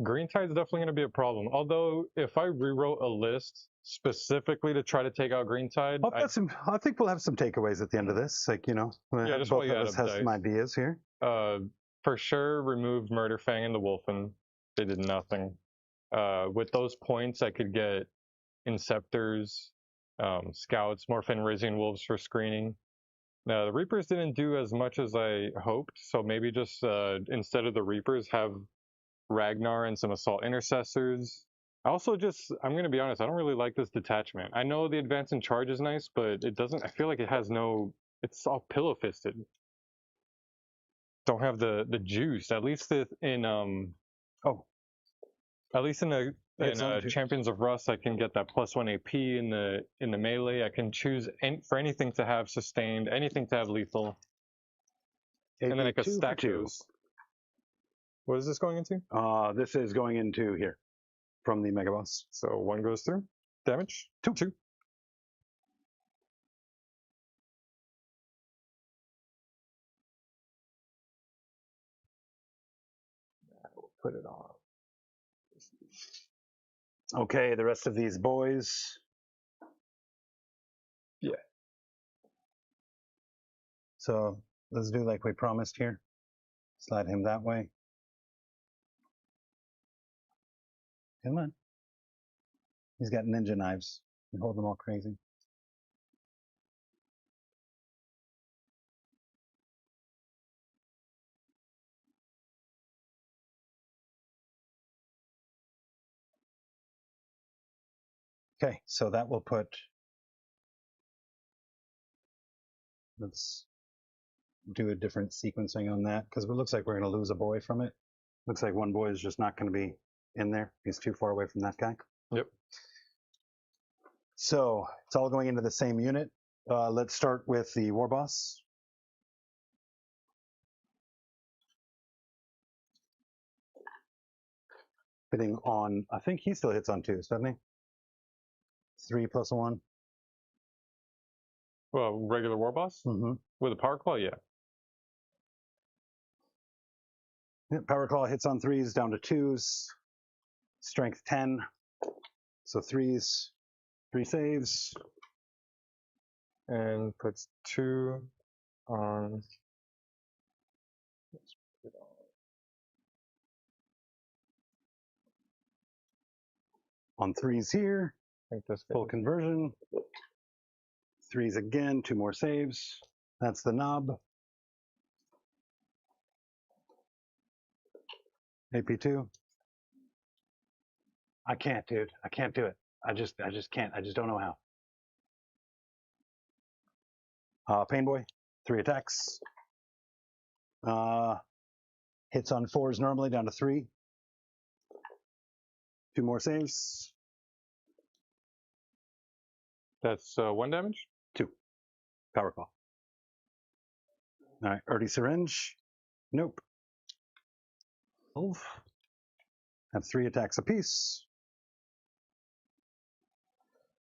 Green Tide's definitely going to be a problem. Although, if I rewrote a list specifically to try to take out Green Tide, I think we'll have some takeaways at the end of this. Like, you know, Yeah, just both while you of add us up have some dice. ideas here. for sure removed Murderfang and the Wolfen. They did nothing. With those points, I could get Inceptors, Scouts, more Fenrisian Wolves for screening. The Reapers didn't do as much as I hoped, so maybe just instead of the Reapers, have Ragnar and some Assault Intercessors. I'm going to be honest, I don't really like this detachment. I know the Advance in Charge is nice, but it doesn't, I feel like it has no, it's all pillow-fisted. don't have the juice. At least in at least in Champions of Rust, I can get that +1 AP in the melee. I can choose for anything to have sustained, anything to have lethal, and then I can stack those. What is this going into? This is going into here from the Mega Boss. So 1 goes through. Damage? 2. Put it on. Okay, the rest of these boys. Yeah. So let's do like we promised here. Slide him that way. Come on. He's got ninja knives. You hold them all crazy. Okay, so that will put, let's do a different sequencing on that because it looks like we're going to lose a boy from it. Looks like one boy is just not going to be in there. He's too far away from that guy. Yep. So it's all going into the same unit. Let's start with the War Boss. Hitting on, I think he still hits on 2s, doesn't he? 3 + 1. Well, regular War Boss? Mm-hmm. With a Power Claw, yeah. Power Claw hits on 3s down to 2s. Strength 10. So 3s. 3 saves. And puts 2 on. On 3s here. I think this Full conversion. 3s again, 2 more saves. That's the knob. AP2. I can't, dude. I can't do it. I just can't. I just don't know how. Pain Boy, 3 attacks. Hits on 4s normally down to 3. 2 more saves. That's 1 damage? 2. Power Claw. All right, Earthy Syringe. Nope. 12. That's 3 attacks apiece.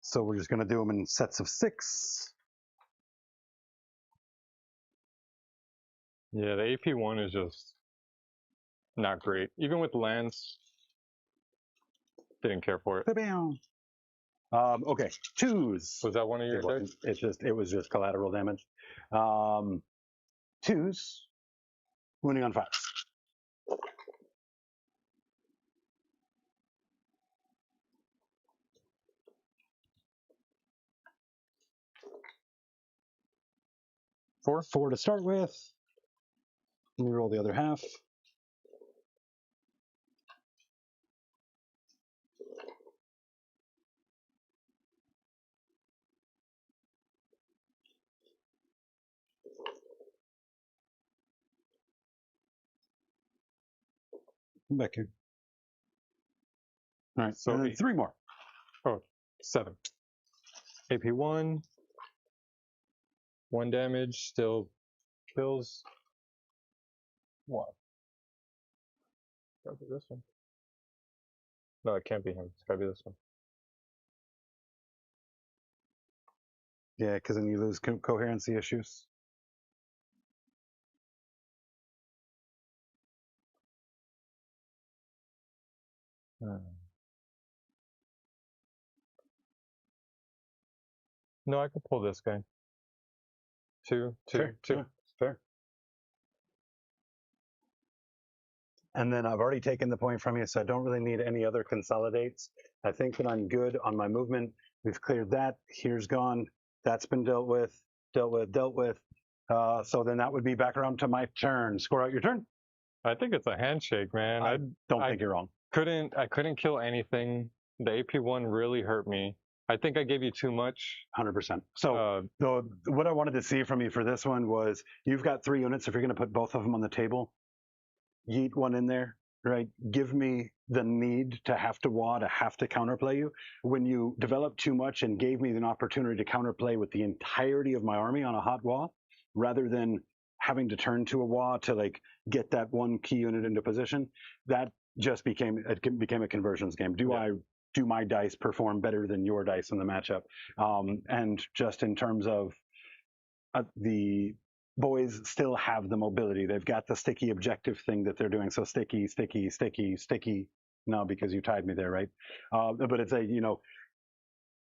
So we're just going to do them in sets of 6. Yeah, the AP1 is just not great. Even with Lance, didn't care for it. Okay, 2s. Was that one of your attacks? It was just collateral damage. 2s. Wounding on 5. Four to start with. Let me roll the other half. Come back here. All right, so and then 3 more. Oh, 7. AP1. 1 damage, still kills. What? Gotta be this one. No, it can't be him. It's gotta be this one. Yeah, because then you lose coherency issues. No, I could pull this guy. 2, 2, Fair, 2. Fair. And then I've already taken the point from you, so I don't really need any other consolidates. I think that I'm good on my movement. We've cleared that. Here's gone. That's been dealt with. So then that would be back around to my turn. Score out your turn. I think it's a handshake, man. I don't think you're wrong. I couldn't kill anything. The AP1 really hurt me. I think I gave you too much. 100%. So what I wanted to see from you for this one was you've got 3 units. If you're going to put both of them on the table, yeet one in there, right? Give me the need to have to Waaagh, to have to counterplay you. When you developed too much and gave me an opportunity to counterplay with the entirety of my army on a hot Waaagh, rather than having to turn to a Waaagh to like get that one key unit into position, that just became a conversions game. Do my dice perform better than your dice in the matchup? And just in terms of the boys still have the mobility. They've got the sticky objective thing that they're doing. So sticky, sticky, sticky, sticky. No, because you tied me there, right? But it's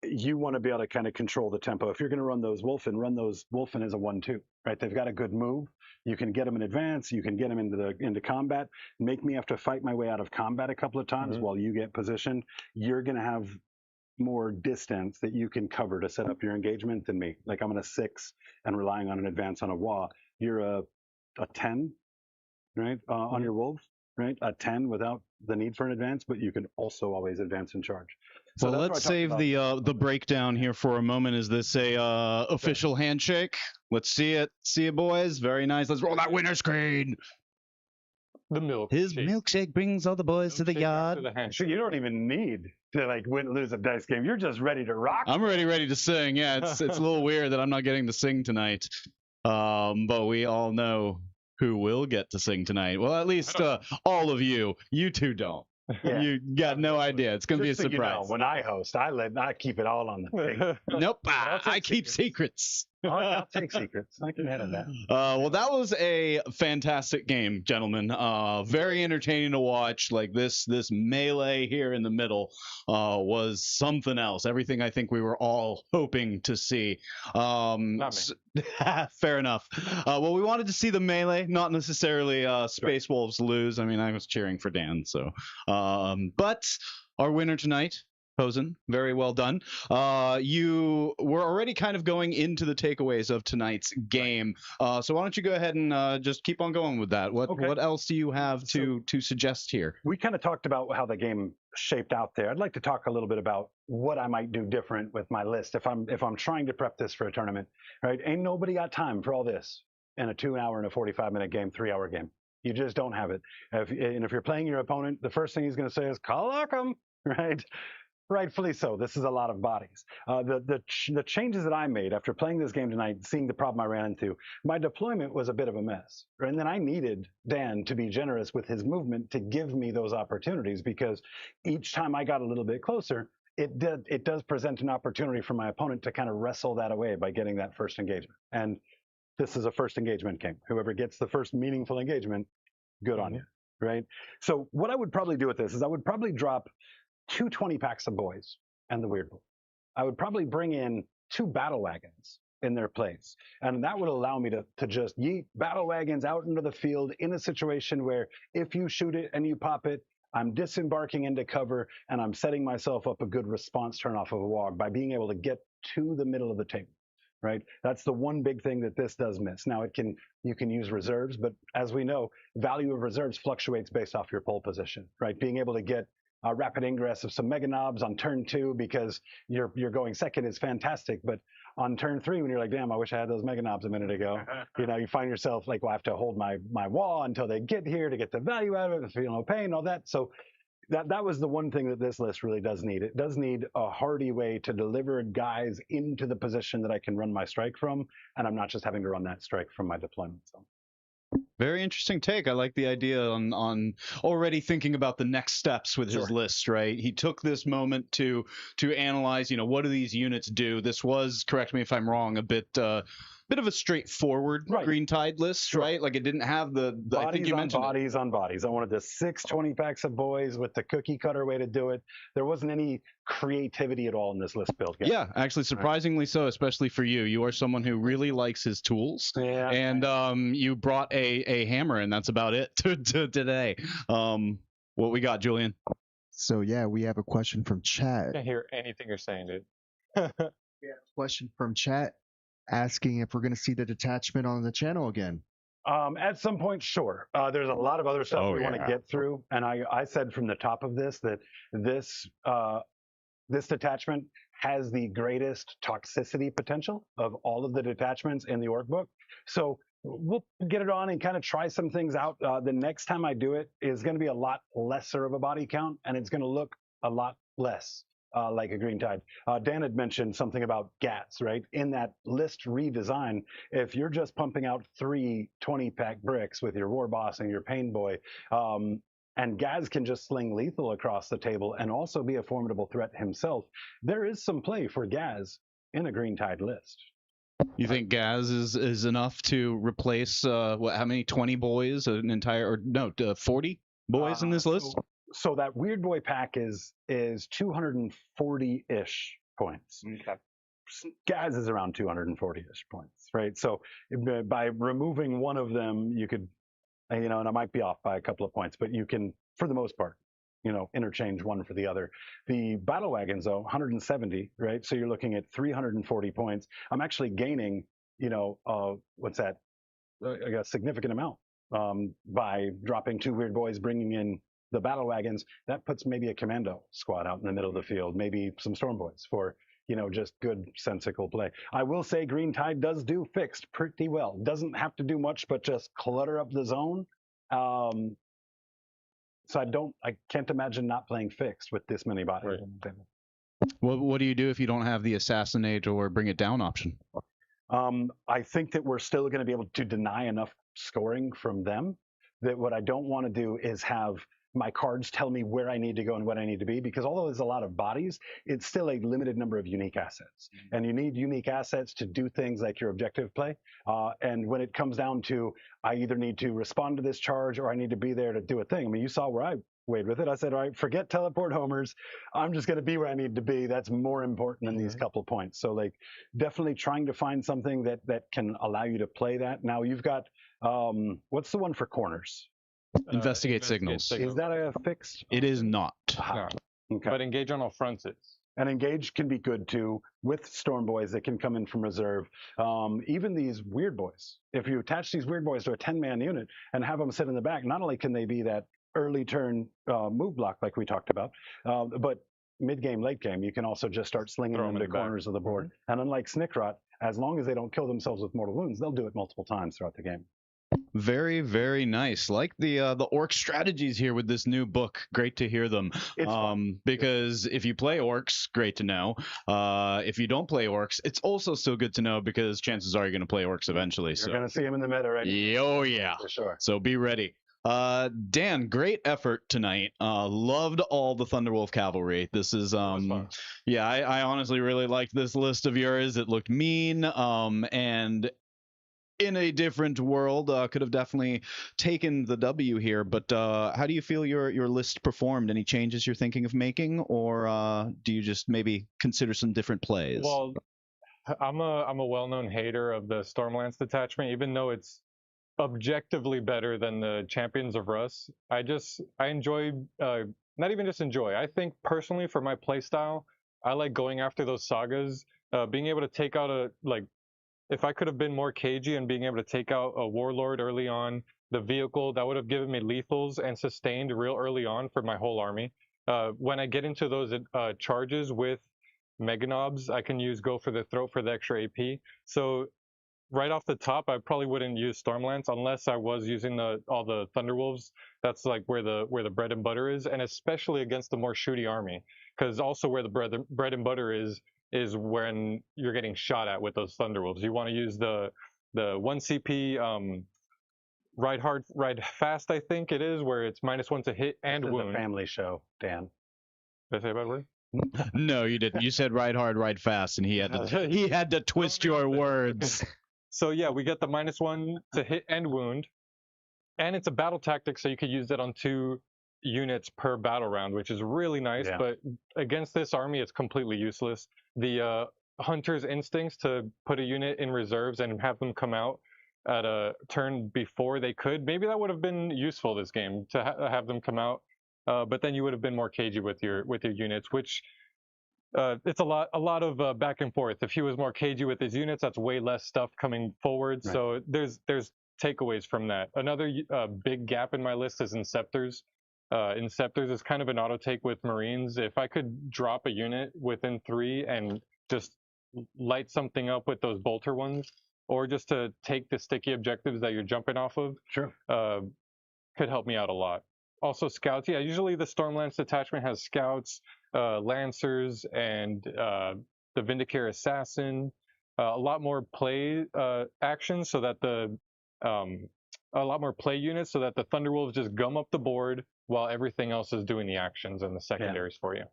you want to be able to kind of control the tempo. If you're going to run those Wolfen as a 1-2, right? They've got a good move. You can get them in advance. You can get them into combat. Make me have to fight my way out of combat a couple of times while you get positioned. You're going to have more distance that you can cover to set up your engagement than me. Like I'm in a 6 and relying on an advance on a Waaagh. You're a 10, right? On your wolves, right? A 10 without the need for an advance, but you can also always advance and charge. So well, let's save the breakdown here for a moment. Is this a official handshake? Let's see it. See it, boys. Very nice. Let's roll that winner screen. The milk. His milkshake brings all the boys to the yard. So you don't even need to like lose a dice game. You're just ready to rock. I'm ready to sing. Yeah, it's a little weird that I'm not getting to sing tonight. But we all know who will get to sing tonight. Well, at least all of you. You two don't. Yeah. You got no idea. It's going to be a surprise. You know, when I host, I keep it all on the thing. Nope. I keep secrets. I'll take secrets. I can handle that. Well, that was a fantastic game, gentlemen. Very entertaining to watch. Like this melee here in the middle was something else. Everything I think we were all hoping to see. Not me. Fair enough. Well, we wanted to see the melee, not necessarily Space Wolves lose. I mean, I was cheering for Dan. So, but our winner tonight, Posen, very well done. You were already kind of going into the takeaways of tonight's game. So why don't you go ahead and just keep on going with that? What else do you have to suggest here? We kind of talked about how the game shaped out there. I'd like to talk a little bit about what I might do different with my list if I'm trying to prep this for a tournament. Right? Ain't nobody got time for all this in a 2-hour and a 45-minute game, 3-hour game. You just don't have it. If you're playing your opponent, the first thing he's going to say is "Call Arkham," right? Rightfully so. This is a lot of bodies. The changes that I made after playing this game tonight, seeing the problem I ran into, my deployment was a bit of a mess. Right? And then I needed Dan to be generous with his movement to give me those opportunities, because each time I got a little bit closer, it does present an opportunity for my opponent to kind of wrestle that away by getting that first engagement. And this is a first engagement game. Whoever gets the first meaningful engagement, good on you, right? So what I would probably do with this is I would probably drop 2 20 packs of boys and the weird wolf. I would probably bring in 2 battle wagons in their place. And that would allow me to just yeet battle wagons out into the field in a situation where if you shoot it and you pop it, I'm disembarking into cover and I'm setting myself up a good response turn off of a Waaagh by being able to get to the middle of the table. Right? That's the one big thing that this does miss. Now you can use reserves, but as we know, value of reserves fluctuates based off your pole position, right? Being able to get a rapid ingress of some mega knobs on turn 2 because you're going second is fantastic, but on turn 3 when you're like, damn, I wish I had those mega knobs a minute ago, you find yourself like, well, I have to hold my Waaagh until they get here to get the value out of it, feel no pain, all that. So that was the one thing that this list really does need. It does need a hardy way to deliver guys into the position that I can run my strike from, and I'm not just having to run that strike from my deployment zone. Very interesting take. I like the idea on already thinking about the next steps with his list, right? He took this moment to analyze, what do these units do? This was, correct me if I'm wrong, a bit of a straightforward Green Tide list, right? Like it didn't have the bodies, I think you mentioned bodies on bodies. I wanted the 6 20 packs of boys with the cookie cutter way to do it. There wasn't any creativity at all in this list build. Yeah, actually surprisingly so, especially for you. You are someone who really likes his tools. Yeah. And you brought a hammer, and that's about it to today. What we got, Julian? So yeah, we have a question from chat. I can't hear anything you're saying, dude. Yeah, question from chat asking if we're going to see the detachment on the channel again. At some point, sure. There's a lot of other stuff we want to get through, and I said from the top of this that this detachment has the greatest toxicity potential of all of the detachments in the Orc book. So we'll get it on and kind of try some things out. The next time I do it is going to be a lot lesser of a body count, and it's going to look a lot less like a Green Tide. Dan had mentioned something about GATs, right? In that list redesign, if you're just pumping out 3 20-pack bricks with your War Boss and your Pain Boy, and Gaz can just sling lethal across the table and also be a formidable threat himself, there is some play for Gaz in a Green Tide list. You think Gaz is enough to replace how many 20 boys, an entire, or no, 40 boys in this list? So that Weird Boy pack is 240-ish points. Okay. Gaz is around 240-ish points, right? So by removing one of them, you could, and I might be off by a couple of points, but you can, for the most part, interchange one for the other. The battle wagons, though, 170, right? So you're looking at 340 points. I'm actually gaining, what's that? A significant amount by dropping 2 Weird Boys, bringing in the battle wagons. That puts maybe a commando squad out in the middle of the field, maybe some storm boys for just good sensical play. I will say Green Tide does do fixed pretty well. Doesn't have to do much, but just clutter up the zone. So I can't imagine not playing fixed with this many bodies. Right. What do you do if you don't have the assassinate or bring it down option? I think that we're still going to be able to deny enough scoring from them that what I don't want to do is have my cards tell me where I need to go and what I need to be, because although there's a lot of bodies, it's still a limited number of unique assets. And you need unique assets to do things like your objective play. And when it comes down to, I either need to respond to this charge or I need to be there to do a thing. I mean, you saw where I weighed with it. I said, all right, forget teleport homers. I'm just going to be where I need to be. That's more important than these couple points. So definitely trying to find something that can allow you to play that. Now you've got, what's the one for corners? Investigate signals. Is that a fixed? It is not. No. Okay. But engage on all fronts is. And engage can be good too with storm boys that can come in from reserve. Even these weird boys, if you attach these weird boys to a 10-man unit and have them sit in the back, not only can they be that early turn move block like we talked about, but mid game, late game, you can also just start slinging them into corners of the board. And unlike Snickrot, as long as they don't kill themselves with mortal wounds, they'll do it multiple times throughout the game. Very, very nice. Like the orc strategies here with this new book. Great to hear them. Because if you play orcs, great to know. If you don't play orcs, it's also still good to know, because chances are you're going to play orcs eventually. You're going to see them in the meta, right? Oh yeah, for sure. So be ready. Dan, great effort tonight. Loved all the Thunderwolf cavalry. This is yeah, I honestly really liked this list of yours. It looked mean, and in a different world, could have definitely taken the W here. But how do you feel your list performed? Any changes you're thinking of making, or do you just maybe consider some different plays? Well, I'm a well-known hater of the Stormlance detachment, even though it's objectively better than the Champions of Russ. I enjoy, not even just enjoy, I think personally for my playstyle, I like going after those sagas, being able to take out if I could have been more cagey and being able to take out a warlord early on, the vehicle, that would have given me lethals and sustained real early on for my whole army. When I get into those charges with Meganobs, I can go for the throat for the extra AP. So right off the top, I probably wouldn't use Stormlance unless I was using all the Thunderwolves. That's like where the bread and butter is, and especially against the more shooty army, because also where the bread and butter is when you're getting shot at with those Thunderwolves. You want to use the 1 CP ride hard, ride fast, I think it is, where it's -1 to hit and this wound. Is a family show, Dan. Did I say a bad word? No, you didn't. You said ride hard, ride fast, and he had to twist your words. So yeah, we get the -1 to hit and wound, and it's a battle tactic, so you could use it on 2 units per battle round, which is really nice. Yeah. But against this army, it's completely useless. The Hunter's Instincts to put a unit in reserves and have them come out at a turn before they could, maybe that would have been useful this game to have them come out. But then you would have been more cagey with your units, which it's a lot of back and forth. If he was more cagey with his units, that's way less stuff coming forward. Right. So there's takeaways from that. Another big gap in my list is Inceptors. Inceptors is kind of an auto take with Marines. If I could drop a unit within 3 and just light something up with those bolter ones, or just to take the sticky objectives that you're jumping off of, Sure. could help me out a lot. Also, scouts. Yeah, usually the Stormlance detachment has scouts, lancers, and the Vindicare assassin. A lot more play actions, so that a lot more play units, so that the Thunderwolves just gum up the board while everything else is doing the actions and the secondaries for you.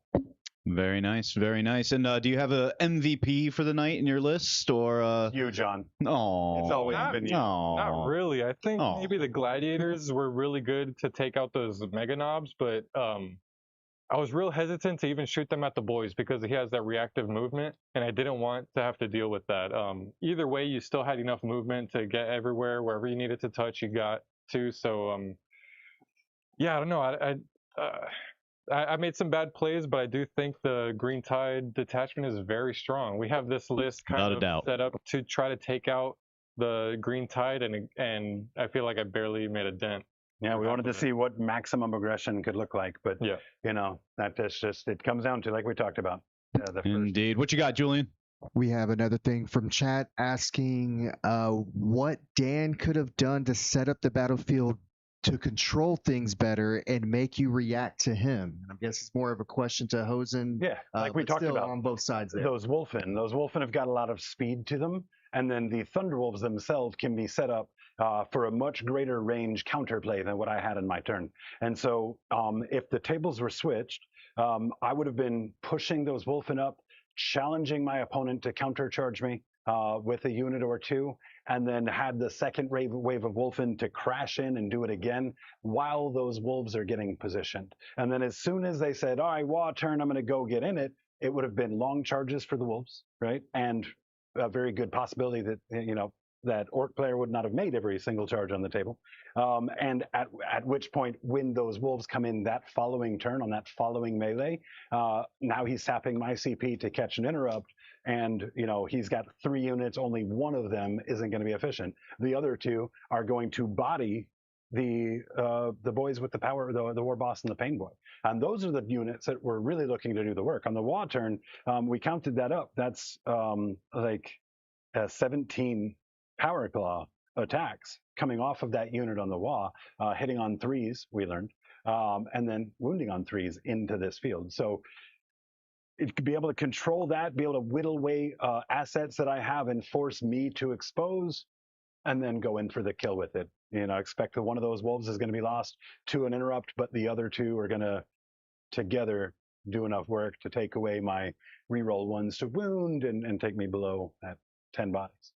Very nice, very nice. And do you have a MVP for the night in your list, or? You, John. Oh, It's always been you. Not really. I think maybe the gladiators were really good to take out those mega knobs, but I was real hesitant to even shoot them at the boys because he has that reactive movement, and I didn't want to have to deal with that. Either way, you still had enough movement to get everywhere, wherever you needed to touch, you got to. So, yeah, I don't know. I made some bad plays, but I do think the Green Tide detachment is very strong. We have this list kind of set up to try to take out the Green Tide, and I feel like I barely made a dent. Yeah, we wanted to see what maximum aggression could look like, but yeah, you know, that's just, it comes down to, like we talked about. The first. Indeed. What you got, Julian? We have another thing from chat asking what Dan could have done to set up the battlefield to control things better and make you react to him. And I guess it's more of a question to Hosen. Yeah, like we talked about on both sides there. Those Wolfen have got a lot of speed to them, and then the Thunderwolves themselves can be set up for a much greater range counterplay than what I had in my turn. And so if the tables were switched, I would have been pushing those Wolfen up, challenging my opponent to countercharge me with a unit or two, and then had the second wave of Wolfen to crash in and do it again while those wolves are getting positioned. And then as soon as they said, all right, Waaagh turn, I'm going to go get in it, it would have been long charges for the wolves, right? And a very good possibility that, you know, that Orc player would not have made every single charge on the table. And at which point, when those wolves come in that following turn, on that following melee, now he's sapping my CP to catch an interrupt, and you know, he's got 3 units, only one of them isn't going to be efficient. The other 2 are going to body the boys with the power, the war boss and the pain boy. And those are the units that were really looking to do the work. On the Waaagh turn, we counted that up. That's like 17 Power Claw attacks coming off of that unit on the Waaagh, hitting on 3s, we learned, and then wounding on 3s into this field. So it could be able to control that, be able to whittle away assets that I have and force me to expose, and then go in for the kill with it. You know, expect that one of those wolves is going to be lost to an interrupt, but the other 2 are going to together do enough work to take away my reroll 1s to wound and take me below at 10 bodies.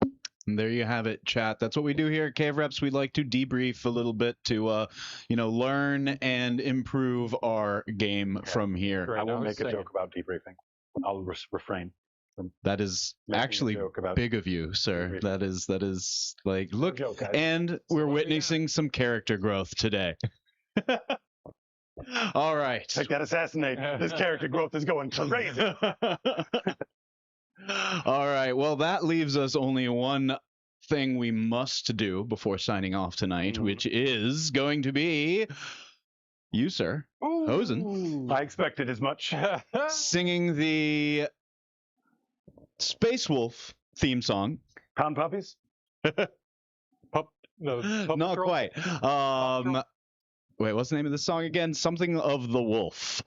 And there you have it, chat. That's what we do here at Cave Reps. We like to debrief a little bit to, you know, learn and improve our game from here. Right, I won't make a joke about debriefing. I'll refrain. That is actually big of you, sir. That is like, look, and we're witnessing some character growth today. All right. Take that, assassinate. This character growth is going crazy. All right. Well, that leaves us only one thing we must do before signing off tonight, which is going to be you, sir, Hosen. I expected as much. Singing the Space Wolf theme song. Pound puppies? Not quite. Wait, what's the name of the song again? Something of the Wolf.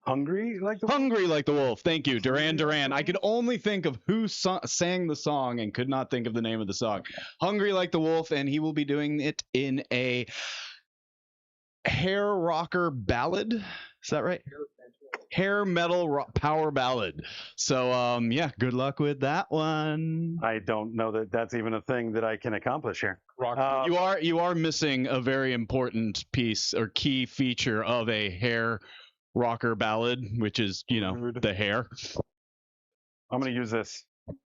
Hungry like the Wolf? Hungry like the Wolf. Thank you. Duran Duran. I could only think of who sang the song and could not think of the name of the song. Hungry like the Wolf, and he will be doing it in a hair rocker ballad. Is that right? Hair metal power ballad. So, yeah, good luck with that one. I don't know that that's even a thing that I can accomplish here. You are missing a very important piece or key feature of a hair rocker ballad, which is, you know, the hair. I'm going to use this.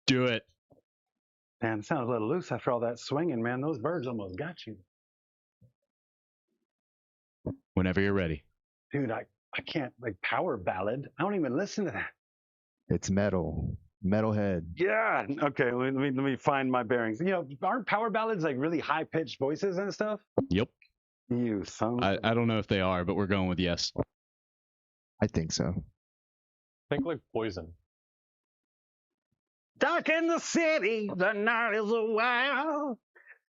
Do it. Man, it sounds a little loose after all that swinging, man. Those birds almost got you. Whenever you're ready. Dude, I can't, like, power ballad. I don't even listen to that. It's metal. Metalhead. Yeah. Okay, let me find my bearings. You know, aren't power ballads like really high-pitched voices and stuff? Yep. You son. I don't know if they are, but we're going with yes. I think so. Think like poison. Dark in the city, the night is a wild.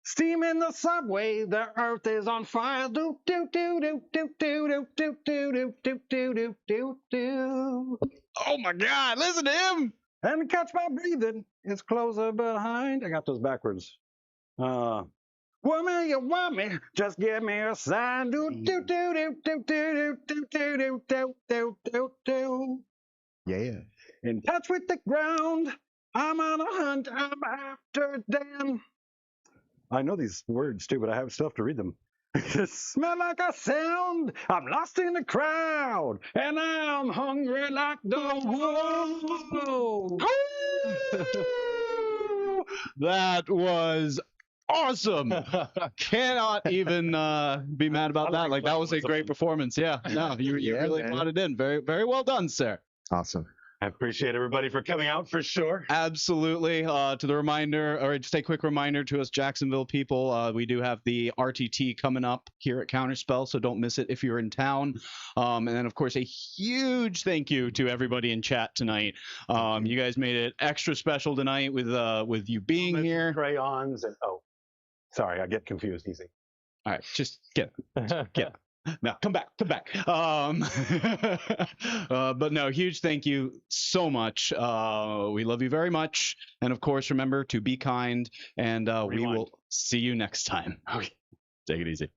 Steam in the subway, the earth is on fire. Do do do do do do do do do do do do do do. Oh my God! Listen to him. And catch my breathing, it's closer behind. I got those backwards. Woman, you want me? Just give me a sign. Do do do do do do do do do do do do do. Yeah. In touch with the ground, I'm on a hunt. I'm after Dan. I know these words too, but I have stuff to read them. Smell like a sound. I'm lost in the crowd, and I'm hungry like the wolf. That was awesome. Cannot even be mad about that. Like that was a great performance. Yeah. No, you really brought it in. Very, very well done, sir. Awesome. I appreciate everybody for coming out for sure. Absolutely. To the reminder, or just a quick reminder to us Jacksonville people, we do have the RTT coming up here at Counterspell, so don't miss it if you're in town. And then, of course, a huge thank you to everybody in chat tonight. You guys made it extra special tonight with you being here. Crayons and sorry, I get confused easy. All right, just get it. Now come back. But no, huge thank you so much. We love you very much, and of course, remember to be kind. And we will see you next time. Okay, take it easy.